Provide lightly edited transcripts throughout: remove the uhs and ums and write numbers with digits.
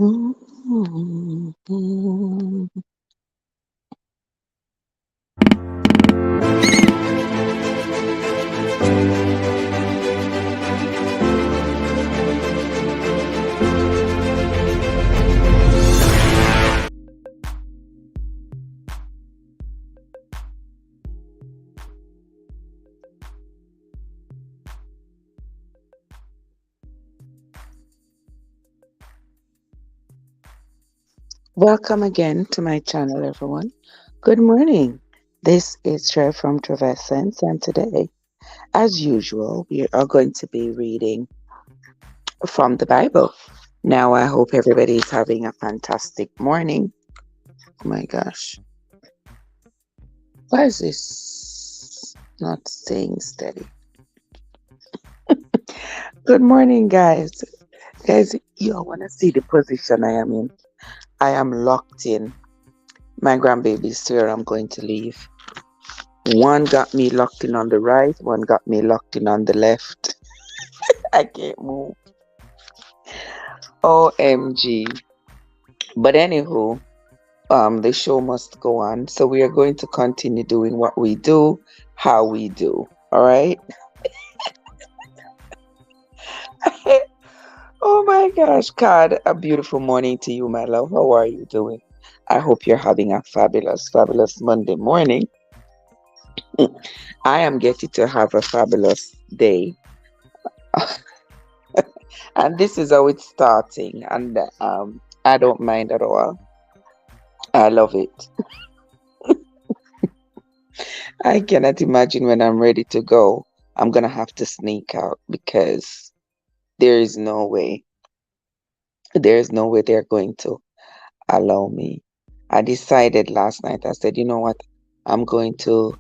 Mhm. Welcome again to my channel, everyone. Good morning. This is Sher from Travascence, and today, as usual, we are going to be reading from the Bible. Now, I hope everybody is having a fantastic morning. Oh my gosh, why is this not staying steady? Good morning, guys. Guys, you all want to see the position I am in. I am locked in. My grandbaby's here. I'm going to leave. One got me locked in on the right, one got me locked in on the left. I can't move. OMG. But anywho, the show must go on. So we are going to continue doing what we do, how we do. All right. Oh my gosh, God, a beautiful morning to you, my love. How are you doing? I hope you're having a fabulous, fabulous Monday morning. I am getting to have a fabulous day. And this is how it's starting. And I don't mind at all. I love it. I cannot imagine when I'm ready to go, I'm going to have to sneak out because there is no way. There is no way they're going to allow me. I decided last night, I said, you know what? I'm going to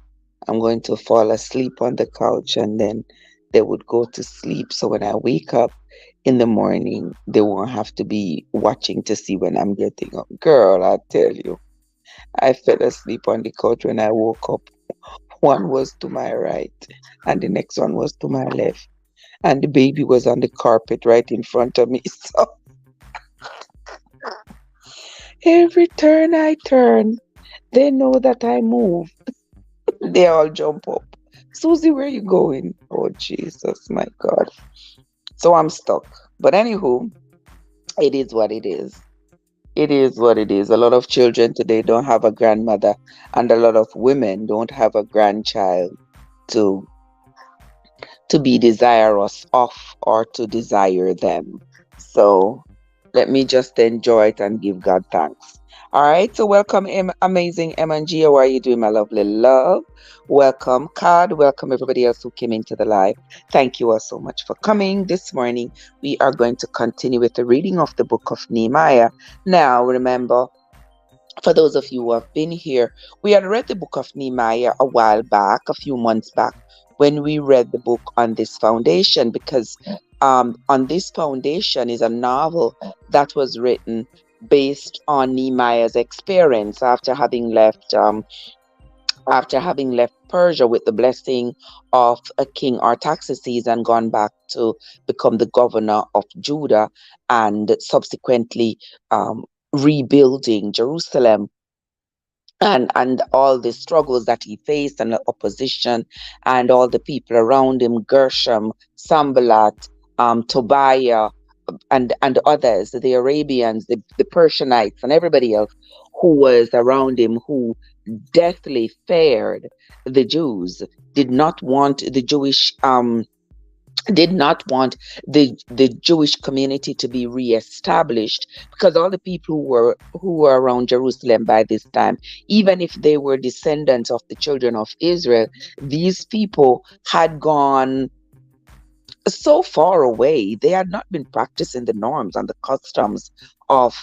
I'm going to fall asleep on the couch and then they would go to sleep. So when I wake up in the morning, they won't have to be watching to see when I'm getting up. Girl, I tell you, I fell asleep on the couch when I woke up. One was to my right, and the next one was to my left. And the baby was on the carpet right in front of me. So every turn I turn, they know that I move. They all jump up. Susie, where you going? Oh, Jesus, my God. So I'm stuck. But anywho, it is what it is. It is what it is. A lot of children today don't have a grandmother, and a lot of women don't have a grandchild to be desirous of or to desire them. So let me just enjoy it and give God thanks. All right, so welcome, amazing M&G. How are you doing, my lovely love? Welcome, Card. Welcome, everybody else who came into the live. Thank you all so much for coming this morning. We are going to continue with the reading of the book of Nehemiah. Now, remember, for those of you who have been here, we had read the book of Nehemiah a while back, a few months back, when we read the book on this foundation, because on this foundation is a novel that was written based on Nehemiah's experience after having left Persia with the blessing of a King Artaxerxes and gone back to become the governor of Judah and subsequently rebuilding Jerusalem and all the struggles that he faced and the opposition and all the people around him, Gershom, Sambalat, Tobiah, and others, the Arabians, the Persianites, and everybody else who was around him who deathly feared the Jews, did not want the Jewish did not want the Jewish community to be reestablished, because all the people who were around Jerusalem by this time, even if they were descendants of the children of Israel, these people had gone so far away. They had not been practicing the norms and the customs of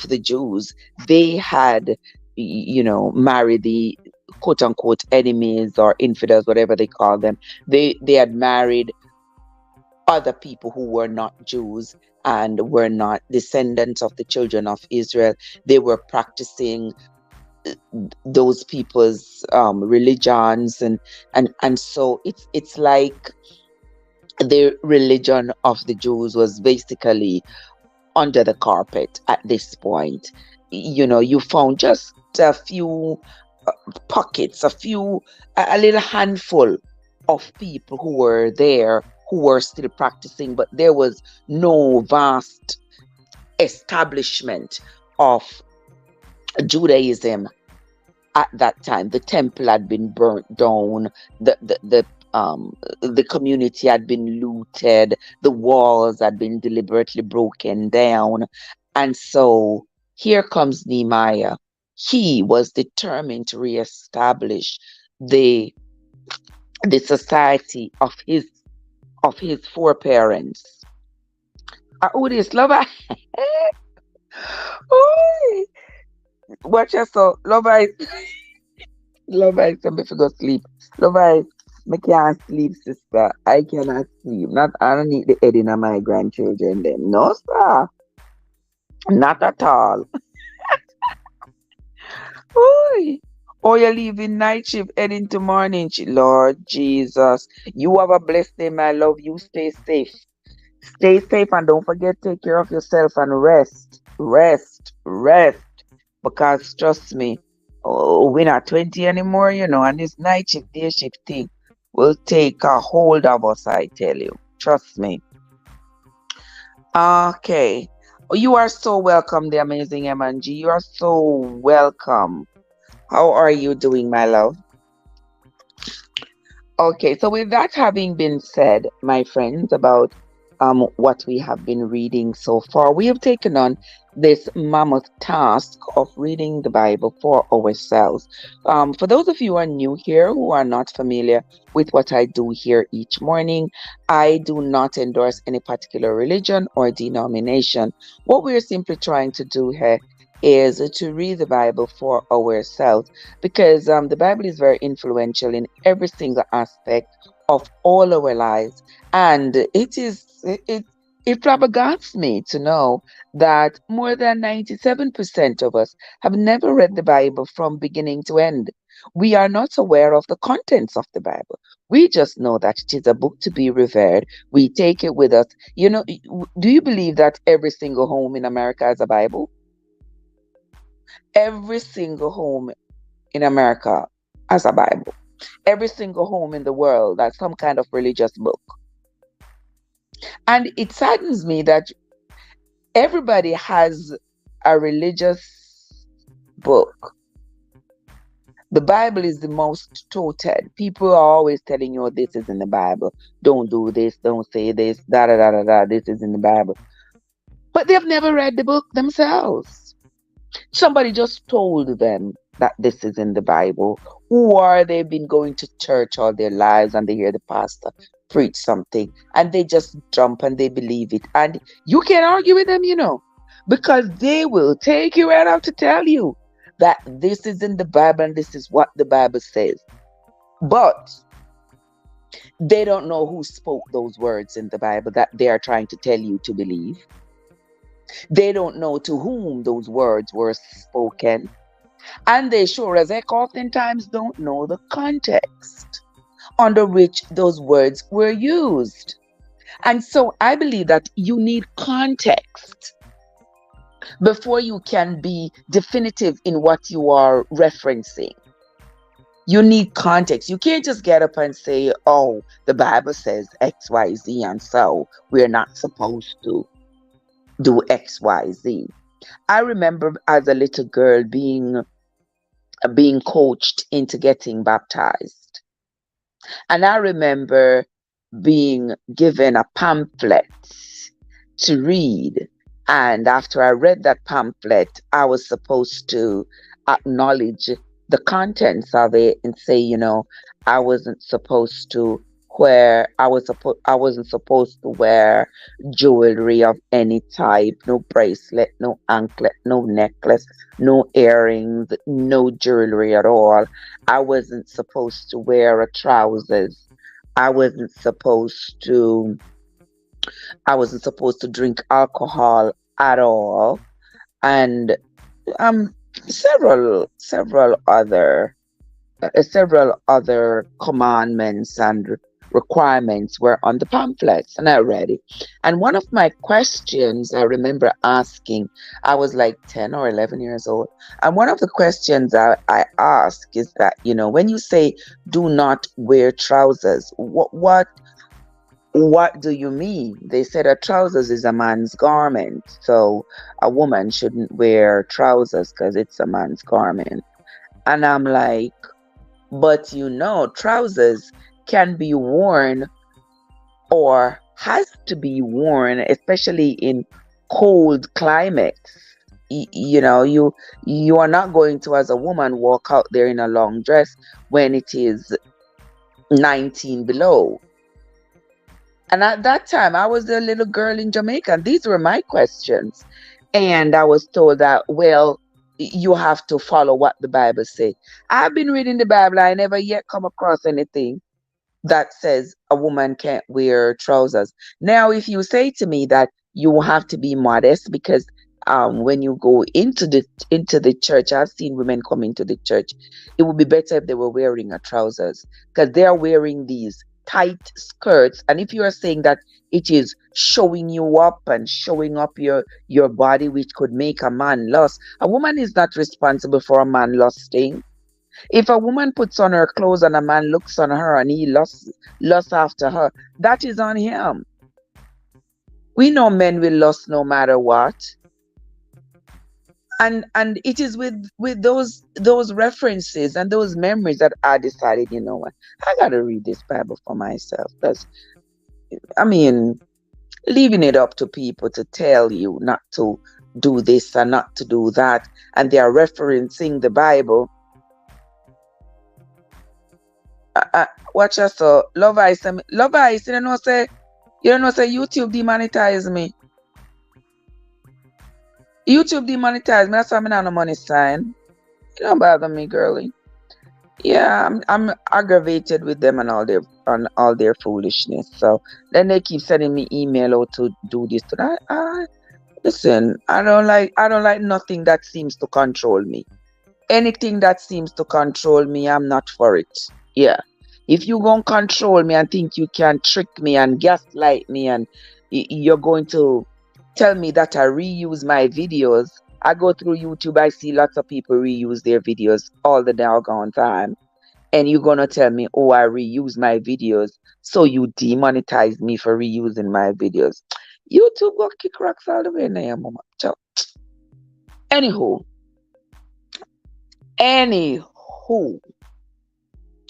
the Jews. They had, married the quote unquote enemies or infidels, whatever they call them. They had married other people who were not Jews and were not descendants of the children of Israel. They were practicing those people's religions, and so it's like the religion of the Jews was basically under the carpet at this point. You found just a few uh, pockets, a little handful of people who were there who were still practicing, but there was no vast establishment of Judaism at that time. The temple had been burnt down, the community had been looted, the walls had been deliberately broken down. And so here comes Nehemiah. He was determined to reestablish the the society of his foreparents. Oh, this love I oh, watch us so love I love I tell me to go sleep. Love I can't sleep, sister. I cannot sleep. Not I don't need the heading of my grandchildren them. No, sir. Not at all. Oy. Oh, you're leaving night shift, heading to morning shift. Lord Jesus. You have a blessed day, my love. You stay safe. Stay safe and don't forget take care of yourself and rest. Rest. Rest. Because trust me, oh, we're not 20 anymore, and this night shift, day shift thing will take a hold of us, I tell you. Trust me. Okay. You are so welcome, the amazing M&G. You are so welcome. How are you doing, my love? Okay, so with that having been said, my friends, about what we have been reading so far, we have taken on this mammoth task of reading the Bible for ourselves. For those of you who are new here, who are not familiar with what I do here each morning, I do not endorse any particular religion or denomination. What we're simply trying to do here is to read the Bible for ourselves because the Bible is very influential in every single aspect of all our lives, and it flabbergasts me to know that more than 97% of us have never read the Bible from beginning to end. We are not aware of the contents of the Bible. We just know that it is a book to be revered. We take it with us. Do you believe that every single home in America has a Bible? Every single home in America has a Bible. Every single home in the world has some kind of religious book. And it saddens me that everybody has a religious book. The Bible is the most toted. People are always telling you, this is in the Bible. Don't do this. Don't say this. Da da da da da. This is in the Bible. But they've never read the book themselves. Somebody just told them that this is in the Bible, or they've been going to church all their lives and they hear the pastor preach something and they just jump and they believe it. And you can't argue with them, because they will take you right out to tell you that this is in the Bible and this is what the Bible says. But they don't know who spoke those words in the Bible that they are trying to tell you to believe. They don't know to whom those words were spoken. And they sure as heck oftentimes don't know the context under which those words were used. And so I believe that you need context before you can be definitive in what you are referencing. You need context. You can't just get up and say, oh, the Bible says X, Y, Z, and so we're not supposed to do X, Y, Z. I remember as a little girl being coached into getting baptized. And I remember being given a pamphlet to read. And after I read that pamphlet, I was supposed to acknowledge the contents of it and say, I wasn't supposed to I wasn't supposed to wear jewelry of any type, no bracelet, no anklet, no necklace, no earrings, no jewelry at all. I wasn't supposed to wear a trousers. I wasn't supposed to I wasn't supposed to drink alcohol at all. And um several other commandments and requirements were on the pamphlets, and I read it. And one of my questions I remember asking, I was like 10 or 11 years old. And one of the questions I ask is that, when you say do not wear trousers, what do you mean? They said a trousers is a man's garment. So a woman shouldn't wear trousers because it's a man's garment. And I'm like, but trousers can be worn or has to be worn, especially in cold climates. You are not going to, as a woman, walk out there in a long dress when it is 19 below. And at that time, I was a little girl in Jamaica, and these were my questions. And I was told that, well, you have to follow what the Bible says. I've been reading the Bible. I never yet come across anything that says a woman can't wear trousers. Now, if you say to me that you have to be modest because when you go into the church, I've seen women come into the church. It would be better if they were wearing a trousers because they are wearing these tight skirts. And if you are saying that it is showing you up and showing up your body, which could make a man lust, a woman is not responsible for a man lusting. If a woman puts on her clothes and a man looks on her and he lusts after her, that is on him. We know men will lust no matter what. And it is with those references and those memories that I decided, you know what, I gotta read this Bible for myself. Because I mean, leaving it up to people to tell you not to do this and not to do that, and they are referencing the Bible. Watch us. So love ice, love ice. You don't know say YouTube demonetize me. YouTube demonetize me. That's why I'm not no money sign. You don't bother me, girly. Yeah, I'm aggravated with them and all their foolishness. So then they keep sending me email out to do this to that. Listen, I don't like nothing that seems to control me. Anything that seems to control me, I'm not for it. Yeah. If you gonna control me and think you can trick me and gaslight me and you're going to tell me that I reuse my videos, I go through YouTube, I see lots of people reuse their videos all the doggone time. And you're gonna tell me, oh, I reuse my videos, so you demonetize me for reusing my videos. YouTube go kick rocks all the way now, mama. Ciao. Anywho, anywho.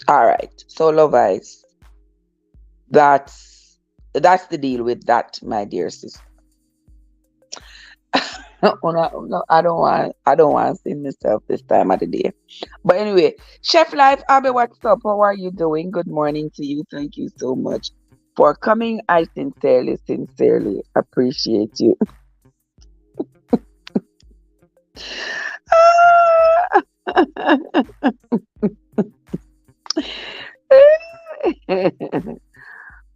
All right. So love eyes. That's the deal with that, my dear sister. No, I don't want to see myself this time of the day. But anyway, Chef Life, Abby, what's up? How are you doing? Good morning to you. Thank you so much for coming. I sincerely appreciate you.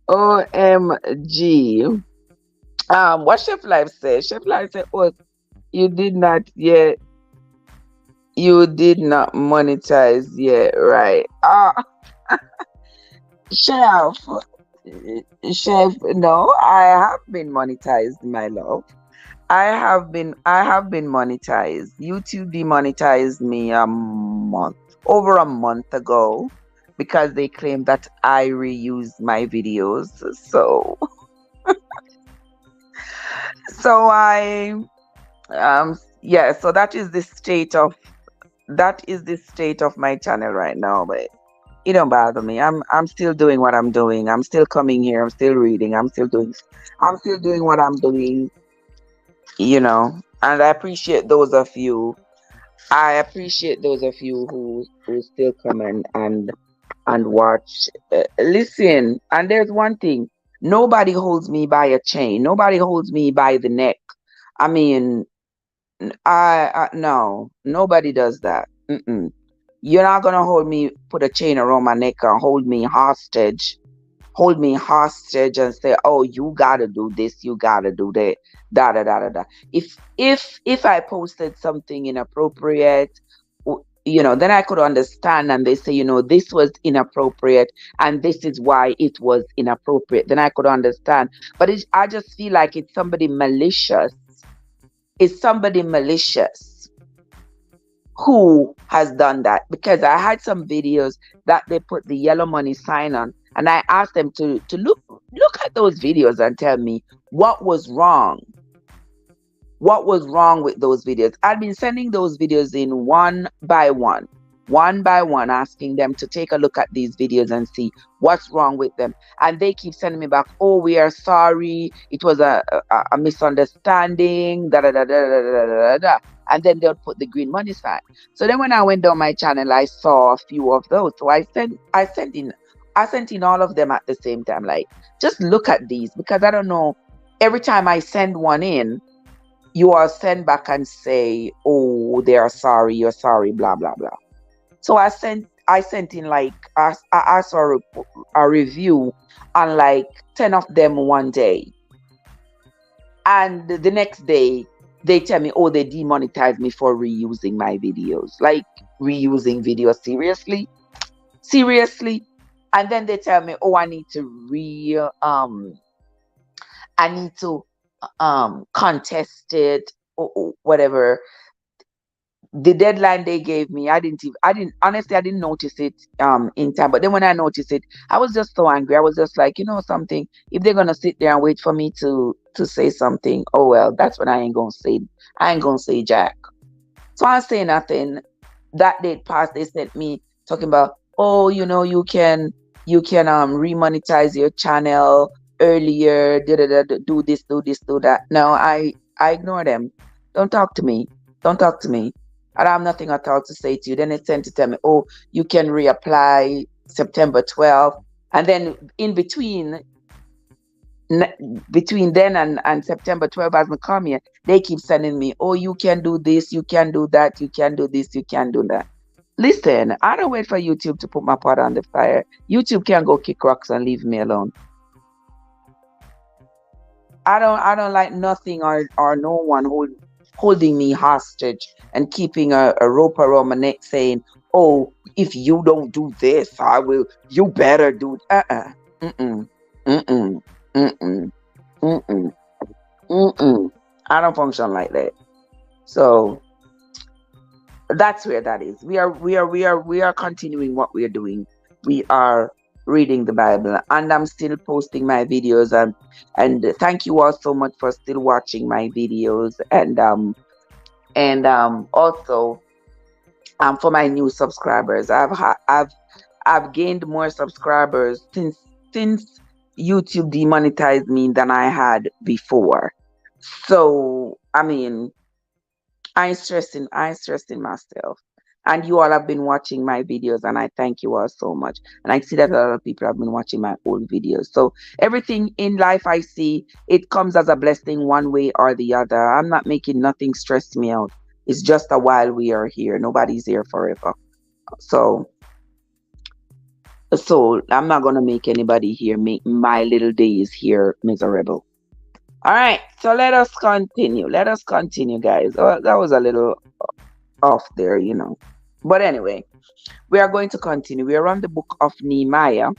OMG. What Chef Life said? Chef Life said, "Oh, you did not yet. You did not monetize yet, right?" Chef, Chef. No, I have been monetized, my love. I have been monetized. YouTube demonetized me over a month ago because they claim that I reuse my videos. So yeah, so that is the state of my channel right now, but it don't bother me. I'm still doing what I'm doing. I'm still coming here. I'm still reading. I'm still doing what I'm doing, and I appreciate those of you who still come and watch. Listen, and there's one thing: nobody holds me by a chain. Nobody holds me by the neck. I mean, I no, nobody does that. Mm-mm. You're not gonna put a chain around my neck and hold me hostage and say, "Oh, you gotta do this, you gotta do that, da da da da da." If I posted something inappropriate, then I could understand, and they say, this was inappropriate and this is why it was inappropriate. Then I could understand. But I just feel like it's somebody malicious. It's somebody malicious who has done that, because I had some videos that they put the yellow money sign on, and I asked them to look at those videos and tell me what was wrong. What was wrong with those videos? I've been sending those videos in one by one, asking them to take a look at these videos and see what's wrong with them. And they keep sending me back, oh, we are sorry. It was a misunderstanding, da da da da da da da da. And then they'll put the green money sign. So then when I went down my channel, I saw a few of those. So I sent in all of them at the same time. Like, just look at these, because I don't know. Every time I send one in, you all send back and say, oh, they are sorry, you're sorry, blah blah blah. So I sent in, like, I asked for a review on like 10 of them one day, and the next day they tell me, oh, they demonetized me for reusing my videos. Like, reusing videos, seriously. And then they tell me, oh, I need to contest it, or whatever. The deadline they gave me, I didn't notice it in time. But then when I noticed it, I was just so angry. I was just like, something, if they're gonna sit there and wait for me to say something, oh well, that's when I ain't gonna say jack. So I say nothing. That date passed. They sent me talking about, oh, you can remonetize your channel earlier. Do this, do this, do that. No, I ignore them. Don't talk to me. Don't talk to me. I don't have nothing at all to say to you. Then they sent to tell me, oh, you can reapply September 12th, and then in between then and September 12th, as I come here, they keep sending me, oh, you can do this, you can do that, you can do this, you can do that. Listen, I don't wait for YouTube to put my pot on the fire. YouTube can go kick rocks and leave me alone. I don't like nothing or no one holding me hostage and keeping a rope around my neck saying, oh, if you don't do this, I will, you better do mm-mm, mm-mm, mm-mm, mm-mm, mm-mm. I don't function like that. So that's where that is. We are continuing what we are doing. We are reading the Bible, and I'm still posting my videos, and thank you all so much for still watching my videos, and also for my new subscribers. I've gained more subscribers since YouTube demonetized me than I had before. So I mean, I ain't stressing myself. And you all have been watching my videos, and I thank you all so much. And I see that a lot of people have been watching my old videos. So everything in life I see, it comes as a blessing one way or the other. I'm not making nothing stress me out. It's just a while we are here. Nobody's here forever. So so I'm not gonna make anybody here make my little days here miserable. All right, so let us continue. Let us continue, guys. Oh, that was a little off there. But anyway, we are going to continue. We are on the book of Nehemiah.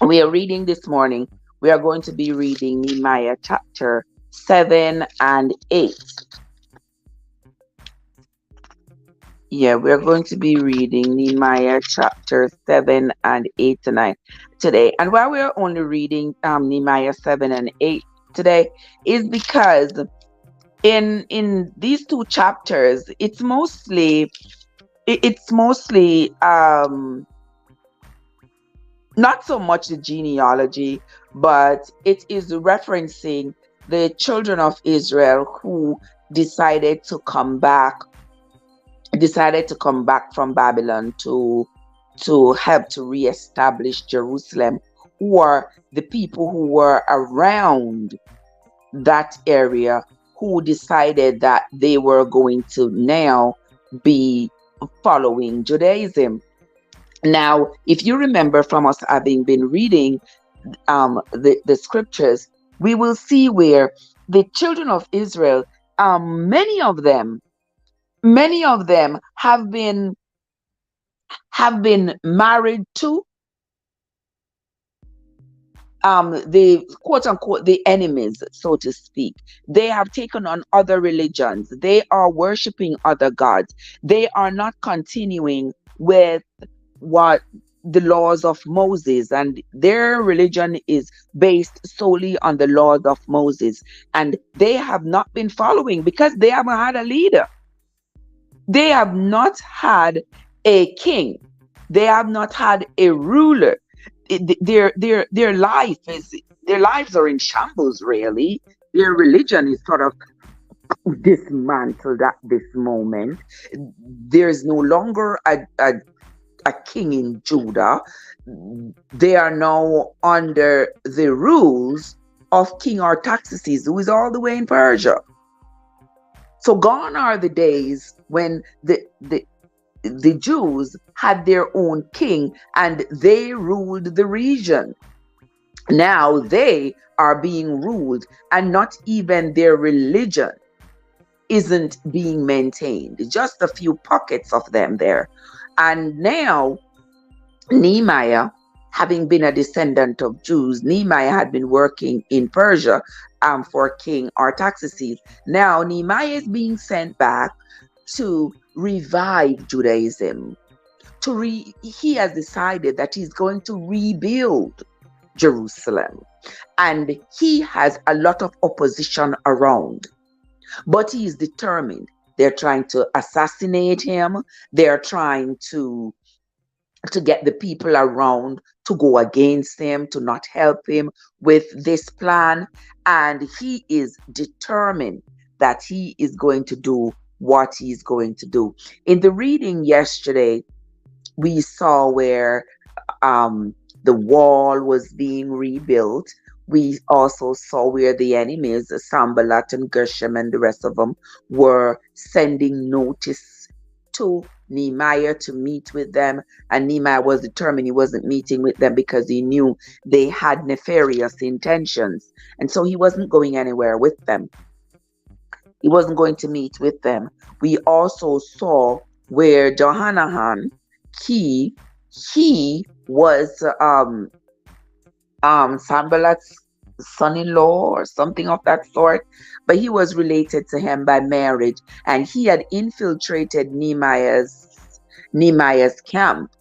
We are reading this morning. We are going to be reading Nehemiah chapter 7 and 8. Yeah, we are going to be reading Nehemiah chapter 7 and 8 tonight, today. And why we are only reading Nehemiah 7 and 8 today is because in these two chapters, it's mostly not so much the genealogy, but it is referencing the children of Israel who decided to come back from Babylon to help to reestablish Jerusalem, or the people who were around that area who decided that they were going to now be following Judaism. Now, if you remember from us having been reading the scriptures, we will see where the children of Israel, many of them have been have been married to the quote unquote the enemies, so to speak. They have taken on other religions. They are worshiping other gods. They are not continuing with what the laws of Moses, and their religion is based solely on the laws of Moses. And they have not been following because they haven't had a leader. They have not had a king. They have not had a ruler. Their life is their lives are in shambles. Really, their religion is sort of dismantled at this moment. There is no longer a king in Judah. They are now under the rules of King Artaxerxes, who is all the way in Persia. So gone are the days when the Jews had their own king and they ruled the region. Now they are being ruled, and not even their religion isn't being maintained. Just a few pockets of them there. And now Nehemiah, having been a descendant of Jews, Nehemiah had been working in Persia for King Artaxerxes. Now Nehemiah is being sent back to revive Judaism. He has decided that he's going to rebuild Jerusalem, and he has a lot of opposition around, but he is determined. They're trying to assassinate him. They're trying to get the people around to go against him, to not help him with this plan. And he is determined that he is going to do what he's going to do. In the reading yesterday, we saw where the wall was being rebuilt. We also saw where the enemies, Sambalat and Geshem and the rest of them, were sending notice to Nehemiah to meet with them. And Nehemiah was determined he wasn't meeting with them because he knew they had nefarious intentions. And so he wasn't going anywhere with them. He wasn't going to meet with them. We also saw where Johanan, he was Sanballat's son-in-law or something of that sort, but he was related to him by marriage, and he had infiltrated Nehemiah's camp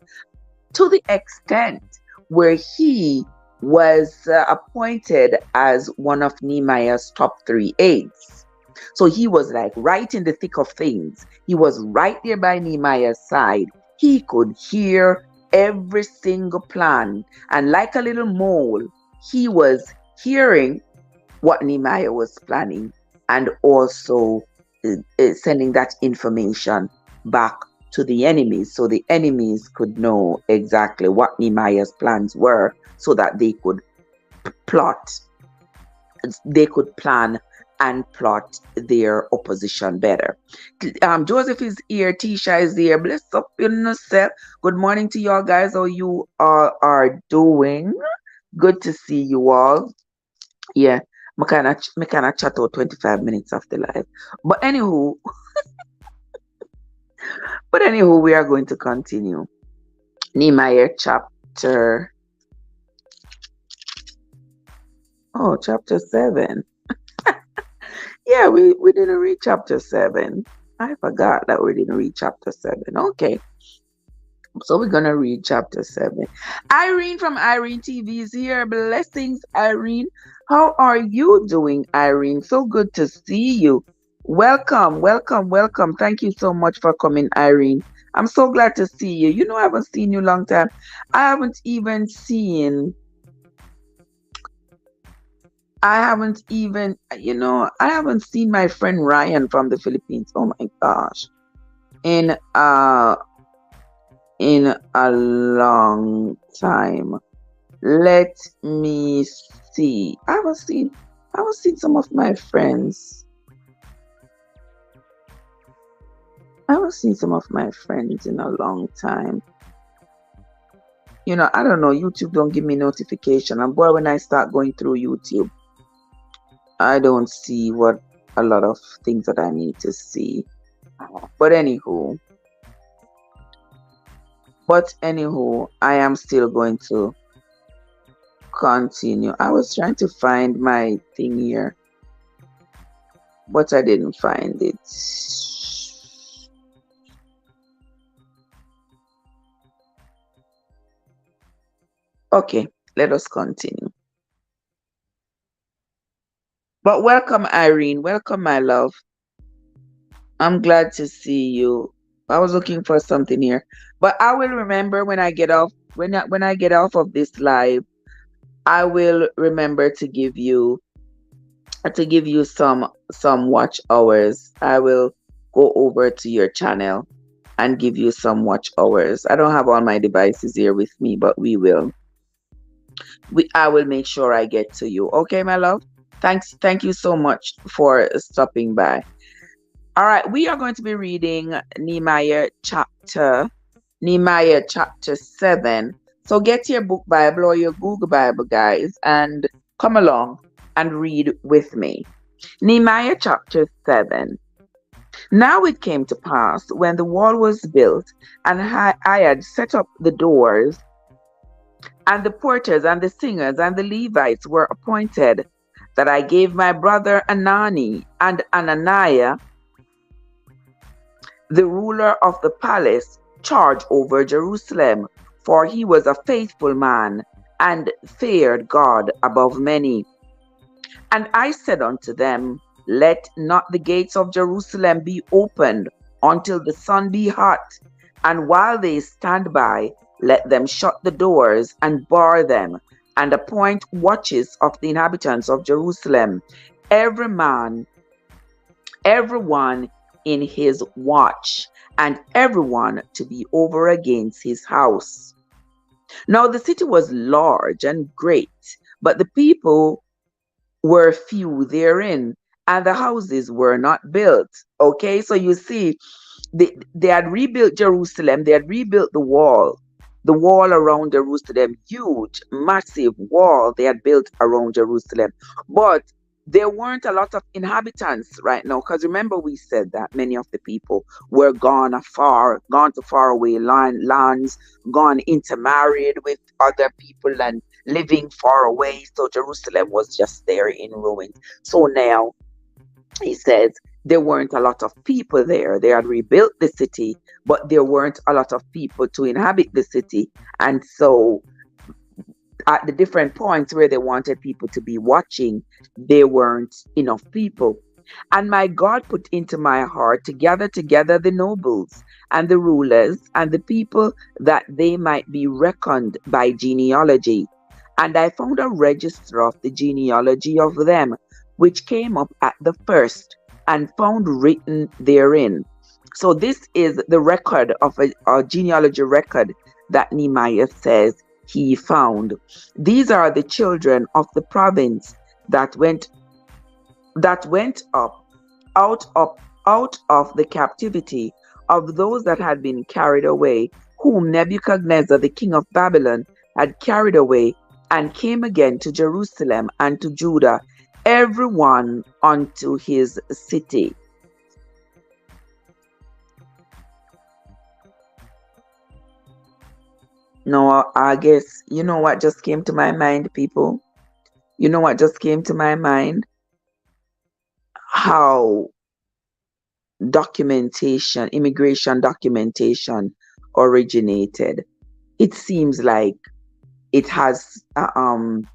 to the extent where he was appointed as one of Nehemiah's top 3 aides. So he was like right in the thick of things. He was right there by Nehemiah's side. He could hear every single plan, and like a little mole, he was hearing what Nehemiah was planning and also sending that information back to the enemies, so the enemies could know exactly what Nehemiah's plans were, so that they could plan and plot their opposition better. Joseph is here, Tisha is here. Bless up yourself. Good morning to y'all guys. How you all are doing? Good to see you all. Yeah, I kind chat out 25 minutes of the live. But anywho, we are going to continue. Nehemiah chapter 7. Yeah, we didn't read chapter 7. I forgot that we didn't read chapter 7. Okay. So we're going to read chapter 7. Irene from Irene TV is here. Blessings, Irene. How are you doing, Irene? So good to see you. Welcome. Thank you so much for coming, Irene. I'm so glad to see you. You know, I haven't seen you a long time. I haven't seen my friend Ryan from the Philippines. Oh my gosh. In a long time. Let me see. I haven't seen some of my friends. I haven't seen some of my friends in a long time. You know, I don't know. YouTube don't give me notification. And boy, when I start going through YouTube, I don't see what a lot of things that I need to see. But anywho, But anywho, I am still going to continue. I was trying to find my thing here, but I didn't find it. Okay, let us continue. But welcome, Irene. Welcome, my love. I'm glad to see you. I was looking for something here, but I will remember when I get off when I get off of this live. I will remember to give you some watch hours. I will go over to your channel and give you some watch hours. I don't have all my devices here with me, but I will make sure I get to you. Okay, my love? Thank you so much for stopping by. All right, we are going to be reading Nehemiah chapter 7. So get your book Bible or your Google Bible, guys, and come along and read with me. Nehemiah chapter 7. Now it came to pass when the wall was built and I had set up the doors, and the porters and the singers and the Levites were appointed, that I gave my brother Anani and Ananiah, the ruler of the palace, charge over Jerusalem, for he was a faithful man and feared God above many. And I said unto them, let not the gates of Jerusalem be opened until the sun be hot, and while they stand by, let them shut the doors and bar them, and appoint watches of the inhabitants of Jerusalem, everyone in his watch, and everyone to be over against his house. Now the city was large and great, but the people were few therein, and the houses were not built. Okay, so you see, they had rebuilt Jerusalem, they had rebuilt the wall around Jerusalem, huge, massive wall they had built around Jerusalem. But there weren't a lot of inhabitants right now, because remember we said that many of the people were gone to far away lands, gone intermarried with other people and living far away. So Jerusalem was just there in ruins. So now he says there weren't a lot of people there. They had rebuilt the city, but there weren't a lot of people to inhabit the city. And so at the different points where they wanted people to be watching, there weren't enough people. And my God put into my heart to gather together the nobles and the rulers and the people, that they might be reckoned by genealogy. And I found a register of the genealogy of them, which came up at the first, and found written therein. So this is the record of a genealogy record that Nehemiah says he found. These are the children of the province that went up out of the captivity of those that had been carried away, whom Nebuchadnezzar the king of Babylon had carried away, and came again to Jerusalem and to Judah, everyone unto his city. No, I guess, you know what just came to my mind, people? You know what just came to my mind? How immigration documentation originated. It seems like it has some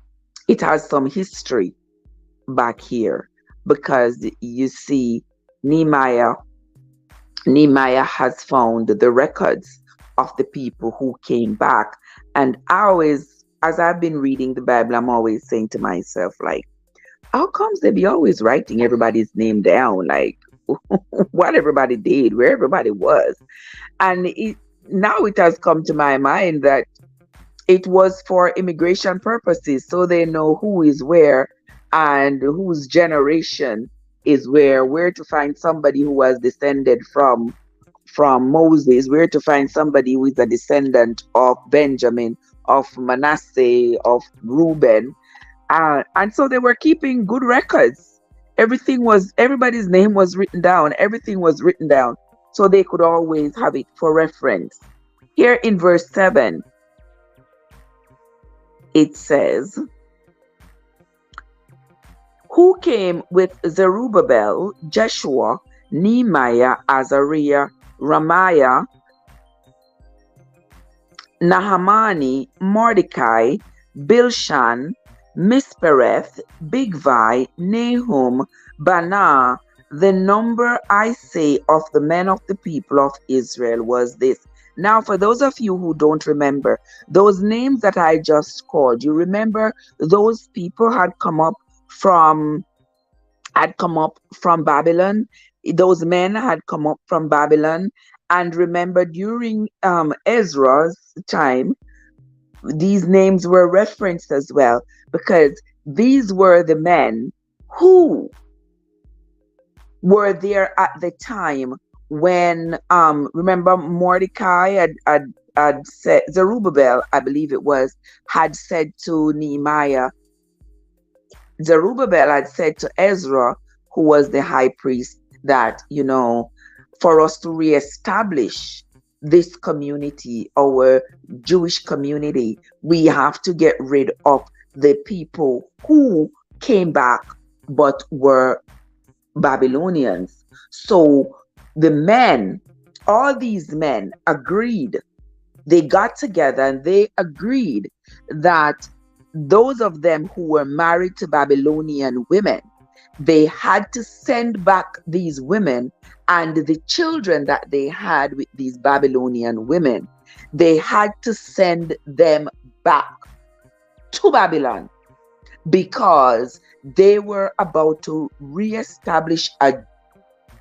history back here, because you see, Nehemiah has found the records of the people who came back. And as I've been reading the Bible, I'm always saying to myself, like, how comes they be always writing everybody's name down, like what everybody did, where everybody was? And now it has come to my mind that it was for immigration purposes, so they know who is where and whose generation is where to find somebody who was descended from Moses, where to find somebody who is a descendant of Benjamin, of Manasseh, of Reuben. And so they were keeping good records. Everybody's name was written down. Everything was written down, so they could always have it for reference. Here in verse 7, it says, who came with Zerubbabel, Jeshua, Nehemiah, Azariah, Ramiah, Nahamani, Mordecai, Bilshan, Mispereth, Bigvai, Nahum, Bana. The number, I say, of the men of the people of Israel was this. Now, for those of you who don't remember, those names that I just called, you remember those people from had come up from Babylon. Those men had come up from Babylon. And remember, during Ezra's time, these names were referenced as well, because these were the men who were there at the time when, remember, Mordecai had said, Zerubbabel, I believe it was, had said to Nehemiah, Zerubbabel had said to Ezra, who was the high priest, that, for us to reestablish this community, our Jewish community, we have to get rid of the people who came back but were Babylonians. So all these men agreed, they got together and they agreed that those of them who were married to Babylonian women, they had to send back these women, and the children that they had with these Babylonian women, they had to send them back to Babylon, because they were about to reestablish a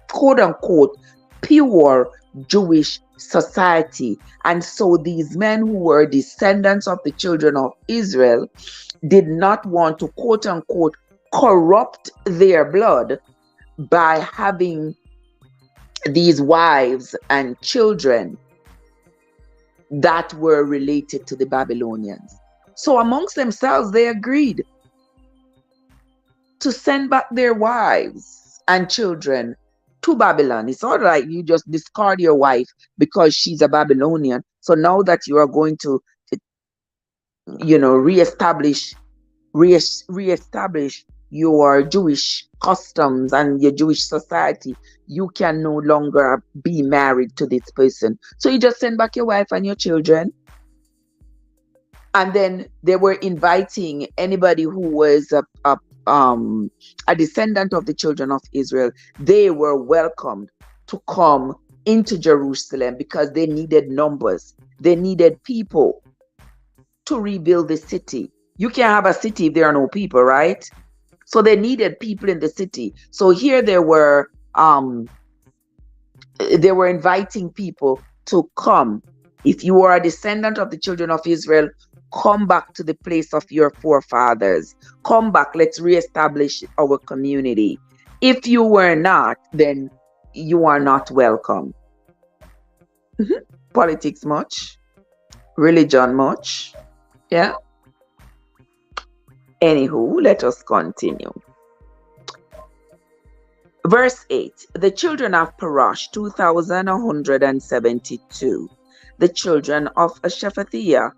quote unquote pure Jewish society. And so these men who were descendants of the children of Israel did not want to quote unquote corrupt their blood by having these wives and children that were related to the Babylonians. So amongst themselves, they agreed to send back their wives and children to Babylon. It's not like you just discard your wife because she's a Babylonian. So now that you are going to reestablish your Jewish customs and your Jewish society, you can no longer be married to this person. So you just send back your wife and your children. And then they were inviting anybody who was a descendant of the children of Israel. They were welcomed to come into Jerusalem because they needed numbers. They needed people to rebuild the city. You can't have a city if there are no people, right? So they needed people in the city. So here they were inviting people to come. If you are a descendant of the children of Israel, come back to the place of your forefathers. Come back, let's reestablish our community. If you were not, then you are not welcome. Politics much? Religion much? Yeah? Anywho, let us continue. Verse 8, the children of Parash, 2,172. The children of Shephatiah,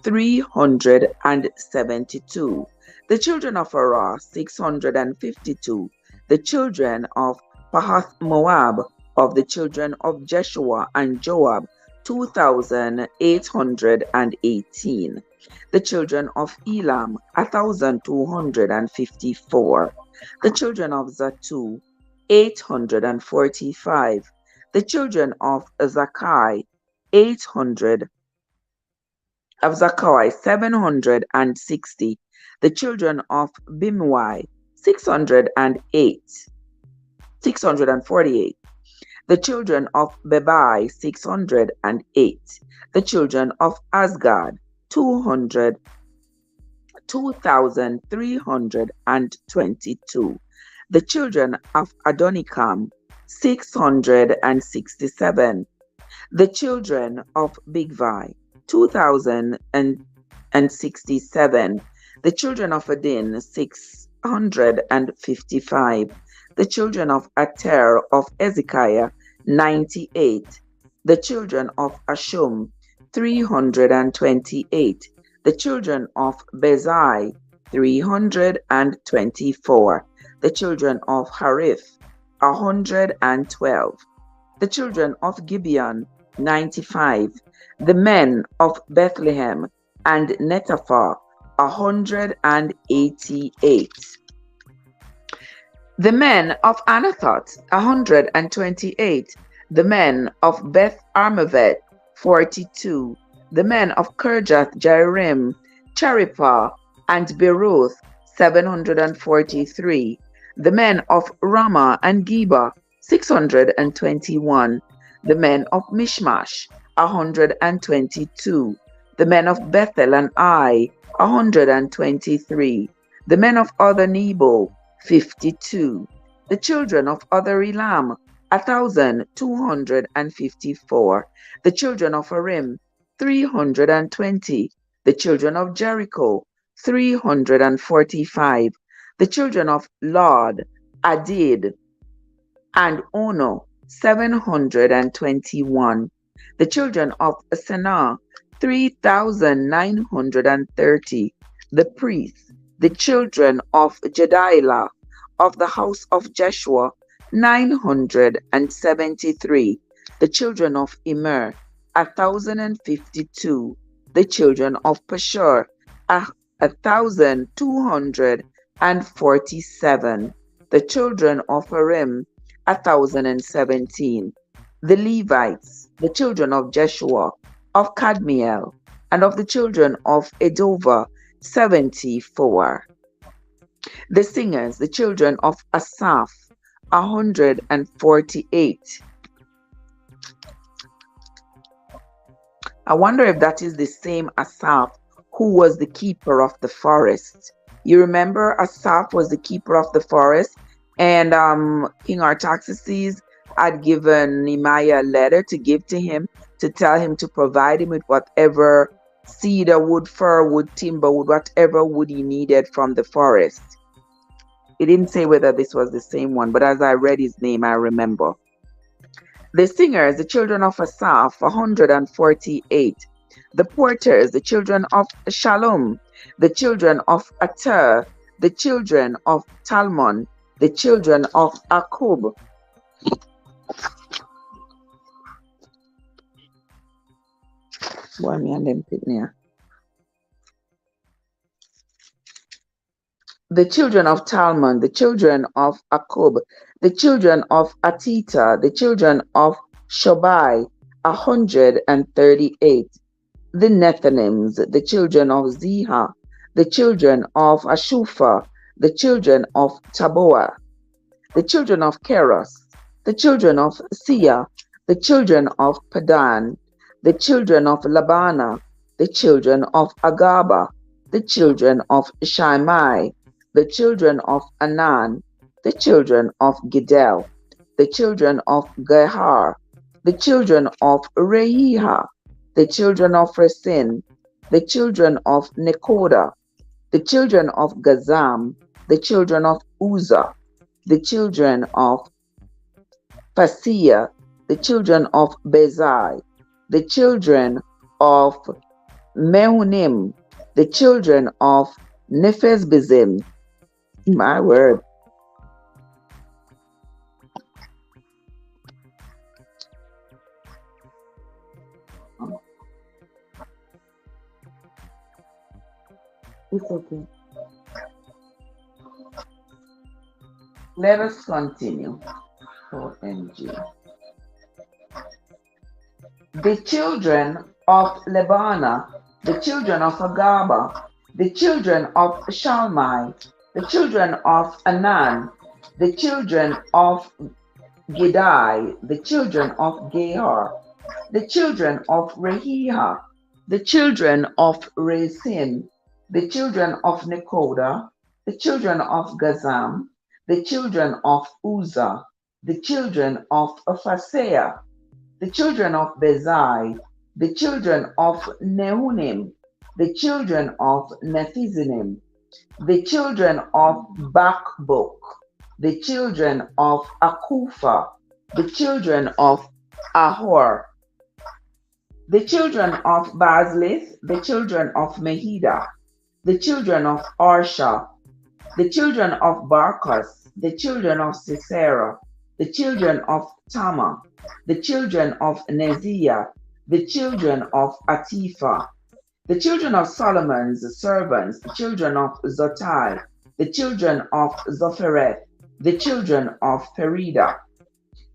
372. The children of Arah, 652. The children of Pahath Moab, of the children of Jeshua and Joab, 2,818. The children of Elam, 1,254. The children of Zatu, 845. The children of Zakai, 760. The children of Bimwai, 648. The children of Bebai, 608. The children of Asgad, 2,322. The children of Adonikam, 667. The children of Bigvai, 2,067. The children of Adin, 655. The children of Ater of Ezekiah, 98. The children of Ashum, 328. The children of Bezai, 324. The children of Harith, 112. The children of Gibeon, 95. The men of Bethlehem and Netapha, 188. The men of Anathoth, 128. The men of Beth Armavet, 42. The men of Kirjath Jearim, Cheripah, and Beroth, 743. The men of Ramah and Geba, 621. The men of Mishmash, 122. The men of Bethel and Ai, 123. The men of Other Nebo, 52. The children of Other Elam, 1,254. The children of Arim, 320. The children of Jericho, 345. The children of Lod, Adid, and Ono, 721. The children of Senah, 3,930. The priests, the children of Jedilah, of the house of Jeshua, 973. The children of Immer, 1,052. The children of Pashur, 1,247. The children of Harim, 1,017. The Levites, the children of Jeshua, of Kadmiel, and of the children of Edova, 74. The singers, the children of Asaph, 148. I wonder if that is the same Asaph who was the keeper of the forest. You remember Asaph was the keeper of the forest, and King Artaxerxes had given Nehemiah a letter to give to him to tell him to provide him with whatever cedar wood, fir wood, timber wood, whatever wood he needed from the forest. It didn't say whether this was the same one, but as I read his name, I remember. The singers, the children of Asaph, 148. The porters, the children of Shalom, the children of Ater, the children of Talmon, the children of Akub. The children of Talmon, the children of Akub, the children of Atita, the children of Shobai, 138. The Nethinims, the children of Ziha, the children of Ashupha, the children of Taboa, the children of Keros, the children of Sia, the children of Padan, the children of Labana, the children of Agaba, the children of Shammai, the children of Anan, the children of Gidel, the children of Gehar, the children of Rehiah, the children of Resin, the children of Nekoda, the children of Gazam, the children of Uzzah, the children of Paseah, the children of Bezai, the children of Mehunim, the children of Nephesbizim. My word. It's okay. Let us continue. OMG. The children of Lebana, the children of Agaba, the children of Shalmai, the children of Anan, the children of Gidai, the children of Gehar, the children of Rehiah, the children of Resin, the children of Nekoda, the children of Gazam, the children of Uzzah, the children of Paseah, the children of Bezai, the children of Nehunim, the children of Nephizinim, the children of Bakbuk, the children of Akufa, the children of Ahor, The children of Bazlith, the children of Mehida, the children of Arsha, the children of Barkos, the children of Sisera, the children of Tama, the children of Neziah, the children of Atifa, the children of Solomon's servants, the children of Zotai, the children of Zophereth, the children of Perida,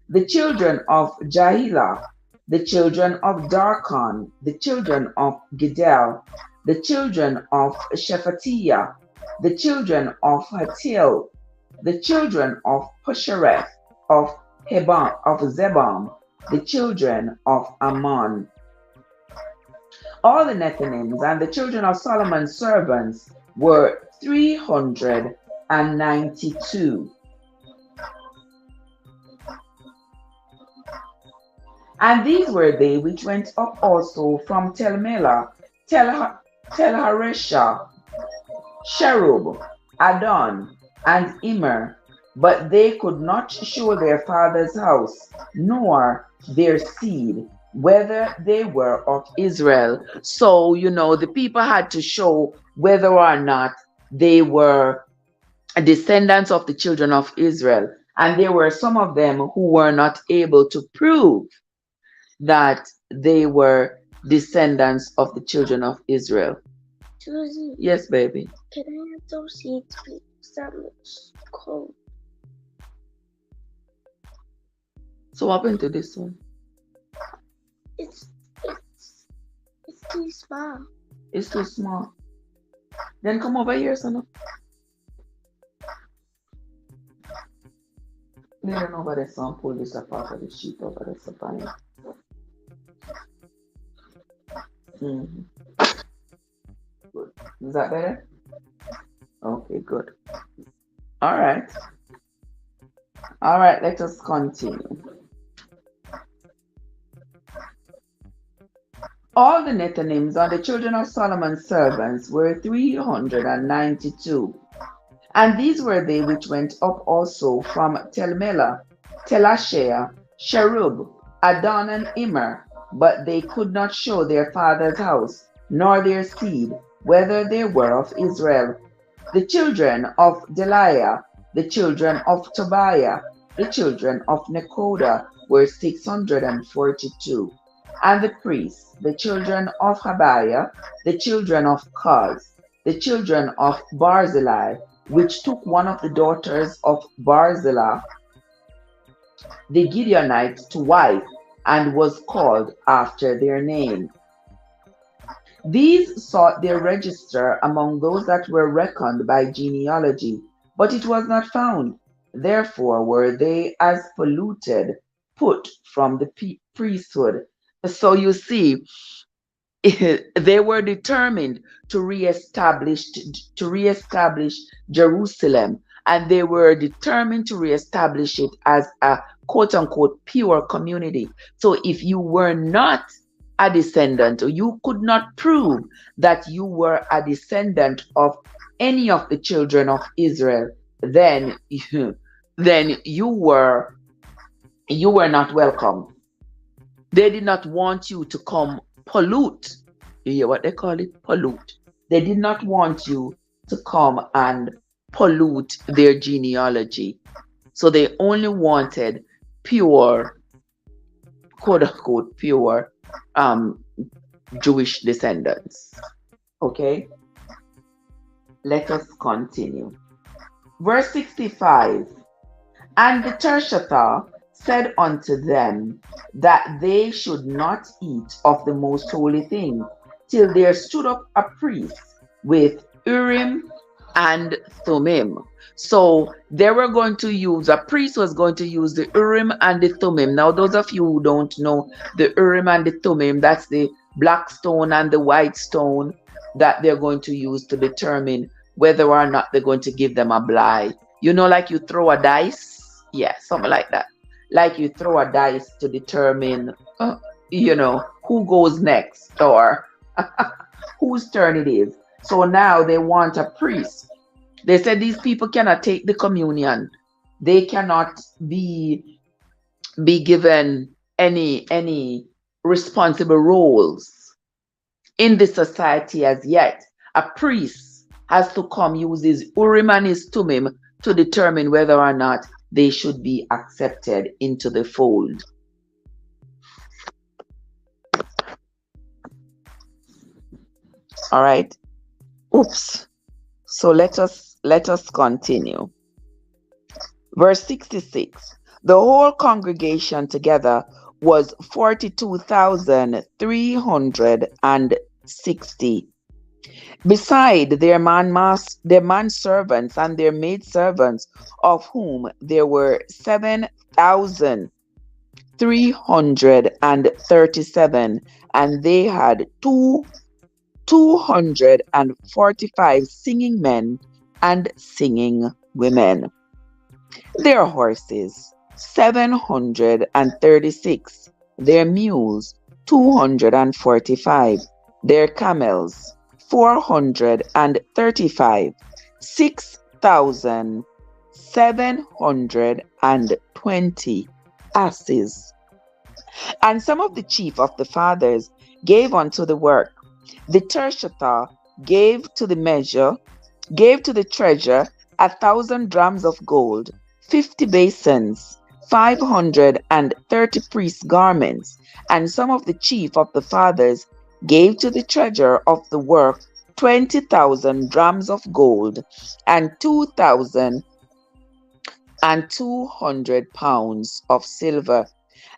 the children of Jahilah, the children of Darkon, the children of Gidel, the children of Shephatiah, the children of Hatil, the children of Pushereth, of Zebam, the children of Ammon. All the Nethinims and the children of Solomon's servants were 392. And these were they which went up also from Telmela, Telharesha, Cherub, Adon, and Immer, but they could not show their father's house, nor their seed, whether they were of Israel. So, the people had to show whether or not they were descendants of the children of Israel. And there were some of them who were not able to prove that they were descendants of the children of Israel. Susie, Yes, baby. can I have those seeds, please? That looks cold. So what happened to this one? It's too small. It's too small. Then come over here, son. Lean over there, son. Pull this apart of the sheet over there, so fine. Good. Is that better? Okay, good. All right. All right, let us continue. All the Nethinims and the children of Solomon's servants were 392. And these were they which went up also from Telmela, Telashea, Cherub, Adon, and Immer, but they could not show their father's house, nor their seed, whether they were of Israel. The children of Deliah, the children of Tobiah, the children of Nekoda were 642. And the priests, the children of Habiah, the children of Koz, the children of Barzillai, which took one of the daughters of Barzillai, the Gideonite, to wife, and was called after their name. These sought their register among those that were reckoned by genealogy, but it was not found. Therefore were they as polluted, put from the priesthood. So you see, they were determined to reestablish Jerusalem, and they were determined to reestablish it as a quote unquote pure community. So if you were not a descendant, or you could not prove that you were a descendant of any of the children of Israel, then you were not welcome. They did not want you to come pollute. You hear what they call it? Pollute. They did not want you to come and pollute their genealogy. So they only wanted pure, quote unquote, pure Jewish descendants. Okay? Let us continue. Verse 65. And the Tershatha said unto them that they should not eat of the most holy thing till there stood up a priest with Urim and Thummim. So they were going to use, a priest was going to use the Urim and the Thummim. Now those of you who don't know the Urim and the Thummim, that's the black stone and the white stone that they're going to use to determine whether or not they're going to give them a blight. Like you throw a dice? Yeah, something like that. Like you throw a dice to determine, who goes next or whose turn it is. So now they want a priest. They said these people cannot take the communion. They cannot be given any responsible roles in the society as yet. A priest has to come use his Urim and his Thummim to determine whether or not they should be accepted into the fold. All right. Oops. So let us continue. Verse 66. The whole congregation together was 42,360, beside their man servants and their maid servants, of whom there were 7,337, and they had 245 singing men and singing women. Their horses, 736, their mules, 245, their camels, 435, 6,720 asses. And some of the chief of the fathers gave unto the work. The Tershatha gave to the treasure 1,000 drams of gold, 50 basins, 530 priests' garments. And some of the chief of the fathers gave to the treasure of the work 20,000 drams of gold, and 2,200 pounds of silver.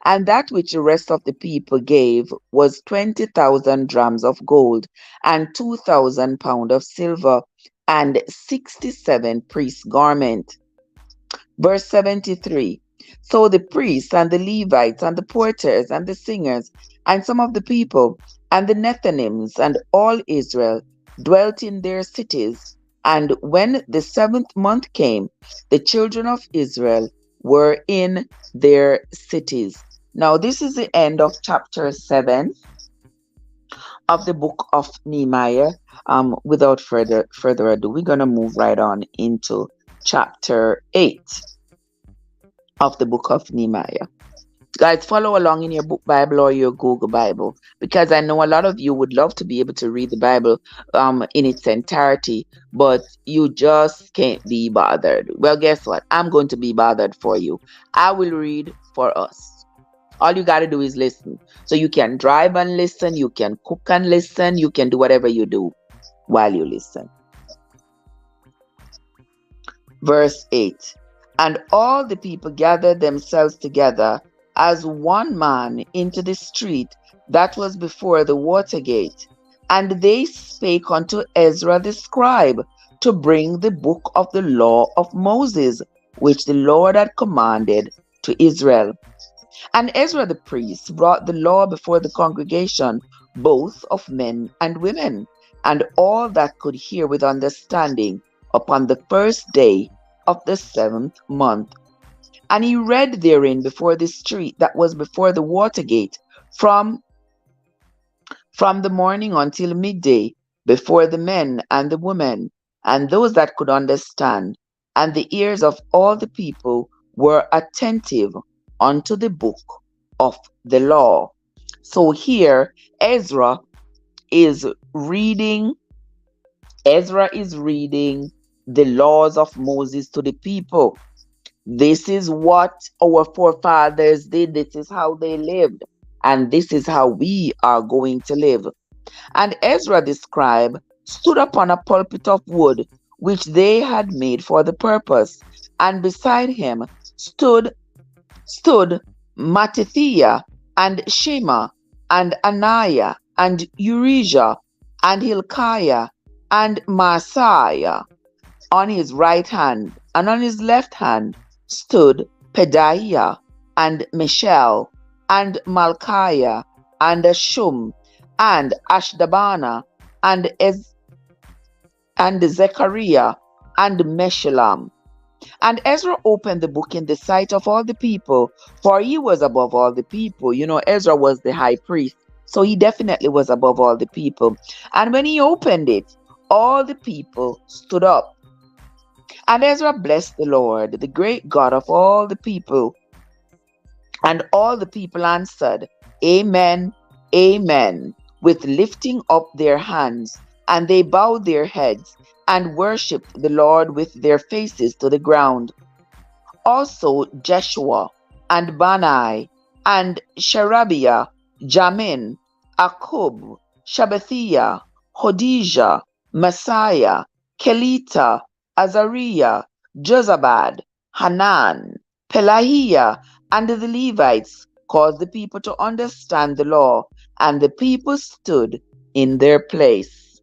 And that which the rest of the people gave was 20,000 drams of gold, and 2,000 pounds of silver, and 67 priests' garments. Verse 73. So the priests and the Levites and the porters and the singers and some of the people and the Nethinims and all Israel dwelt in their cities. And when the 7th month came, the children of Israel were in their cities. Now, this is the end of chapter 7 of the book of Nehemiah. Without further ado, we're going to move right on into chapter 8 of the book of Nehemiah. Guys, follow along in your book Bible or your Google Bible, because I know a lot of you would love to be able to read the Bible in its entirety, but you just can't be bothered. Well, guess what? I'm going to be bothered for you. I will read for us. All you got to do is listen. So you can drive and listen, you can cook and listen, you can do whatever you do while you listen. Verse 8. And all the people gathered themselves together as one man into the street that was before the water gate. And they spake unto Ezra the scribe to bring the book of the law of Moses, which the Lord had commanded to Israel. And Ezra the priest brought the law before the congregation, both of men and women, and all that could hear with understanding, upon the first day of the 7th month. And he read therein before the street that was before the water gate, from the morning until midday, before the men and the women, and those that could understand. And the ears of all the people were attentive unto the book of the law. So here Ezra is reading the laws of Moses to the people. This is what our forefathers did. This is how they lived. And this is how we are going to live. And Ezra the scribe stood upon a pulpit of wood, which they had made for the purpose. And beside him stood Mattithiah and Shema and Ananiah and Urijah and Hilkiah and Maaseiah on his right hand, and on his left hand stood Pedaiah and Mishael and Malchiah and Ashum and Ashdabana and Zechariah and Meshullam. And Ezra opened the book in the sight of all the people, for he was above all the people. You know, Ezra was the high priest, so he definitely was above all the people. And when he opened it, all the people stood up. And Ezra blessed the Lord, the great God of all the people. And all the people answered, Amen, Amen, with lifting up their hands, and they bowed their heads and worshipped the Lord with their faces to the ground. Also Jeshua and Bani and Sherebiah, Jamin, Akub, Shabbathiah, Hodijah, Messiah, Kelita, Azariah, Jozabad, Hanan, Pelahiah, and the Levites caused the people to understand the law, and the people stood in their place.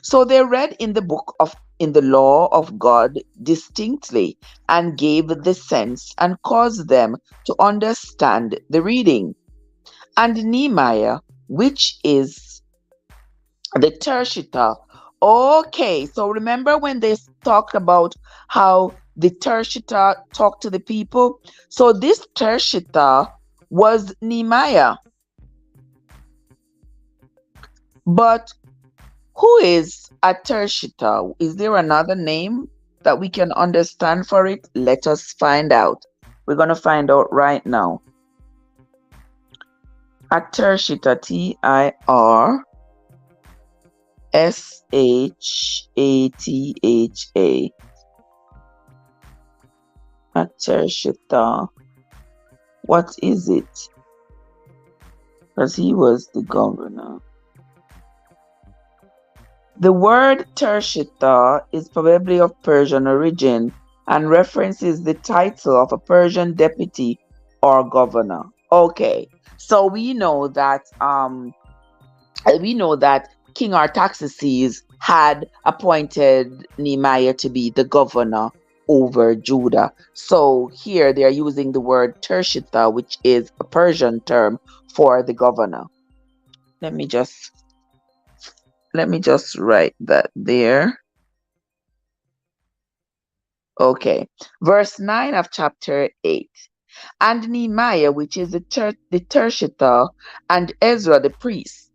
So they read in the law of God distinctly and gave the sense and caused them to understand the reading. And Nehemiah, which is the Tershita. Okay, so remember when they talked about how the Tershita talked to the people? So this Tershita was Nehemiah. But who is a tertiary? Is there another name that we can understand for it? Let us find out. We're going to find out right now. A tertiary, Tirshatha. A tertiary. What is it? Because he was the governor. The word Tershita is probably of Persian origin and references the title of a Persian deputy or governor. Okay, so we know that King Artaxerxes had appointed Nehemiah to be the governor over Judah. So here they are using the word Tershita, which is a Persian term for the governor. Let me just write that there. Okay. Verse 9 of chapter 8. And Nehemiah, which is the Tershita, and Ezra the priest,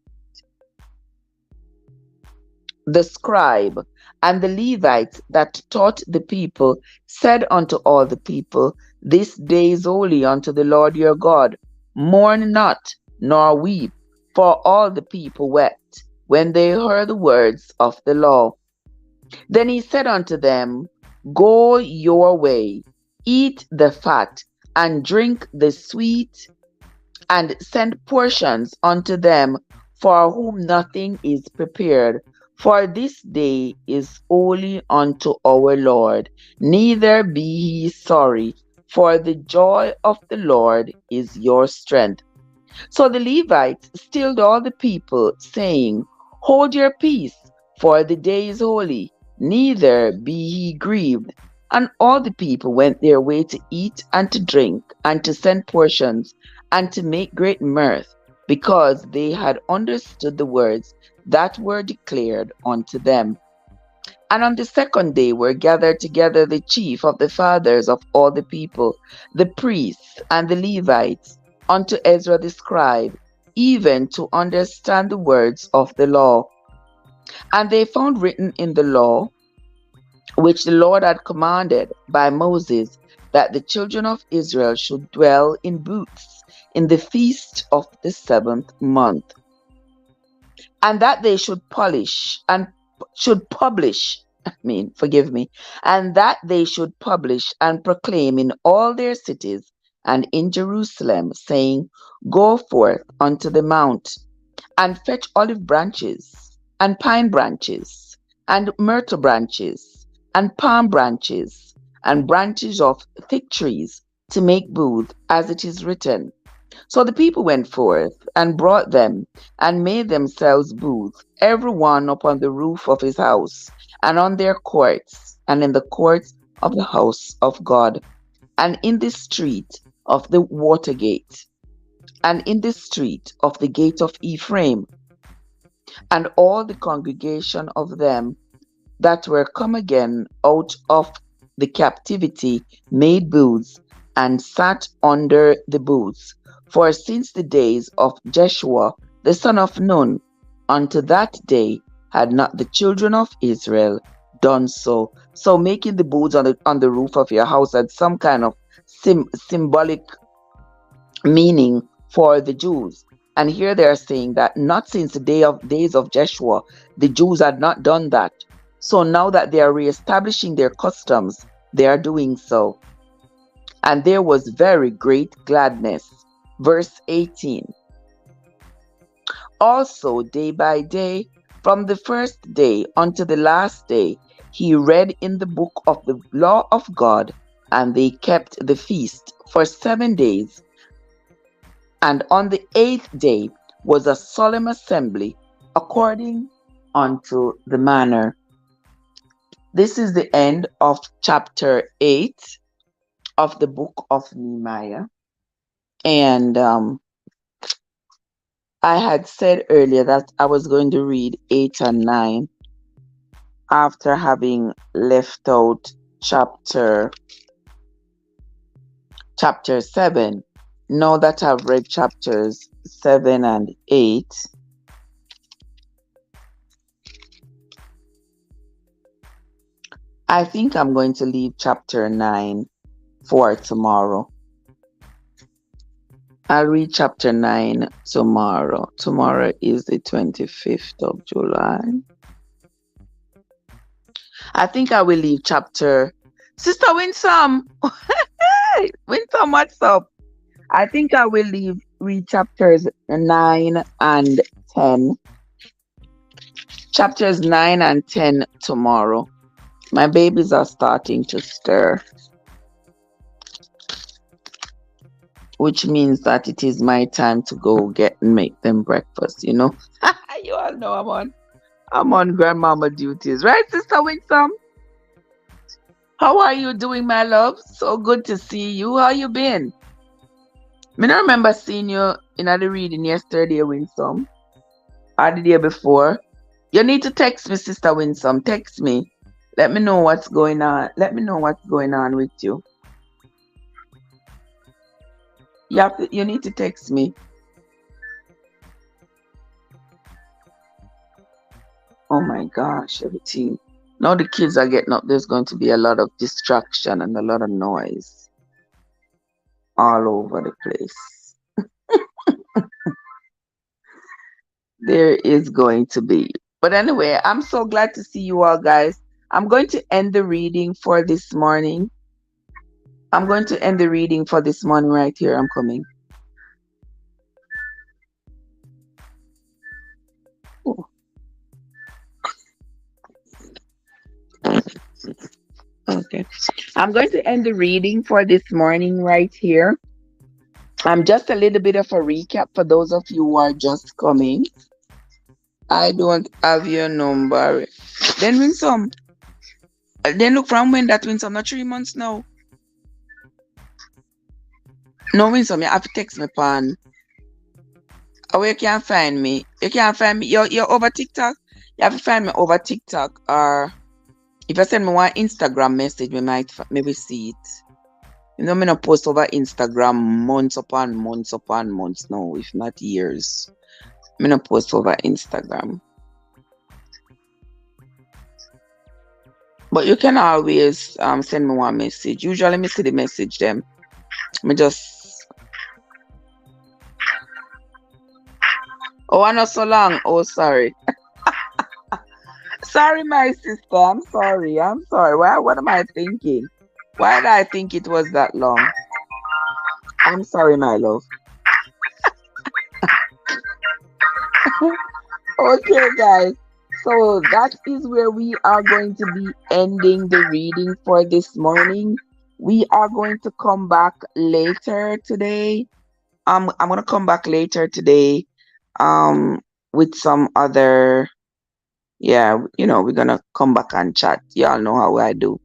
the scribe, and the Levites that taught the people, said unto all the people, This day is holy unto the Lord your God. Mourn not, nor weep, for all the people wept when they heard the words of the law. Then he said unto them, Go your way, eat the fat, and drink the sweet, and send portions unto them for whom nothing is prepared. For this day is holy unto our Lord, neither be ye sorry, for the joy of the Lord is your strength. So the Levites stilled all the people, saying, Hold your peace, for the day is holy, neither be ye grieved. And all the people went their way to eat and to drink, and to send portions, and to make great mirth, because they had understood the words that were declared unto them. And on the second day were gathered together the chief of the fathers of all the people, the priests and the Levites, unto Ezra the scribe, even to understand the words of the law. And they found written in the law, which the Lord had commanded by Moses, that the children of Israel should dwell in booths in the feast of the 7th month, and that they should and that they should publish and proclaim in all their cities and in Jerusalem, saying, Go forth unto the mount, and fetch olive branches, and pine branches, and myrtle branches, and palm branches, and branches of thick trees, to make booths, as it is written. So the people went forth and brought them, and made themselves booths, every one upon the roof of his house, and on their courts, and in the courts of the house of God, and in the street of the water gate, and in the street of the gate of Ephraim. And all the congregation of them that were come again out of the captivity made booths, and sat under the booths. For since the days of Jeshua the son of Nun unto that day had not the children of Israel done so. So making the booths on the roof of your house had some kind of symbolic meaning for the Jews. And here they are saying that not since the days of Joshua, the Jews had not done that. So now that they are reestablishing their customs, they are doing so. And there was very great gladness. Verse 18. Also, day by day, from the first day unto the last day, he read in the book of the law of God, and they kept the feast for 7 days. And on the 8th day was a solemn assembly, according unto the manner. This is the end of chapter 8 of the book of Nehemiah. And I had said earlier that I was going to read 8 and 9 after having left out chapter 7. Now that I've read chapters 7 and 8, I think I'm going to leave chapter 9 for tomorrow. I'll read chapter 9 tomorrow. Tomorrow is the 25th of July. I think I will leave chapter... Sister Winsome! Hey, Winsome, what's up? I think I will read chapters 9 and 10. Chapters 9 and 10 tomorrow. My babies are starting to stir, which means that it is my time to go get and make them breakfast, you know. You all know I'm on grandmama duties, right, Sister Winsome? How are you doing, my love? So good to see you. How you been? I don't remember seeing you in the reading yesterday, Winsome, or the day before. You need to text me, Sister Winsome. Text me. Let me know what's going on. Let me know what's going on with you. You need to text me. Oh my gosh, everything. Now the kids are getting up. There's going to be a lot of distraction and a lot of noise all over the place. There is going to be. But anyway, I'm so glad to see you all, guys. I'm going to end the reading for this morning. I'm going to end the reading for this morning right here. I'm coming. Ooh. Okay. I'm going to end the reading for this morning right here. Just a little bit of a recap for those of you who are just coming. I don't have your number. Then win some. Then look from when that win some. Not 3 months now. No win some. You have to text me pan. Oh, you can't find me. You can't find me. You're over TikTok. You have to find me over TikTok, or if you send me one Instagram message, we might maybe see it. You know, me not post over Instagram months upon months now, if not years. Me not post over Instagram. But you can always send me one message. Usually me see the message them. Me just... Oh, I not so long. Oh, sorry. Sorry, my sister. I'm sorry. What am I thinking? Why did I think it was that long? I'm sorry, my love. Okay, guys. So that is where we are going to be ending the reading for this morning. We are going to come back later today. I'm gonna come back later today with some other... Yeah, we're gonna come back and chat. Y'all know how I do.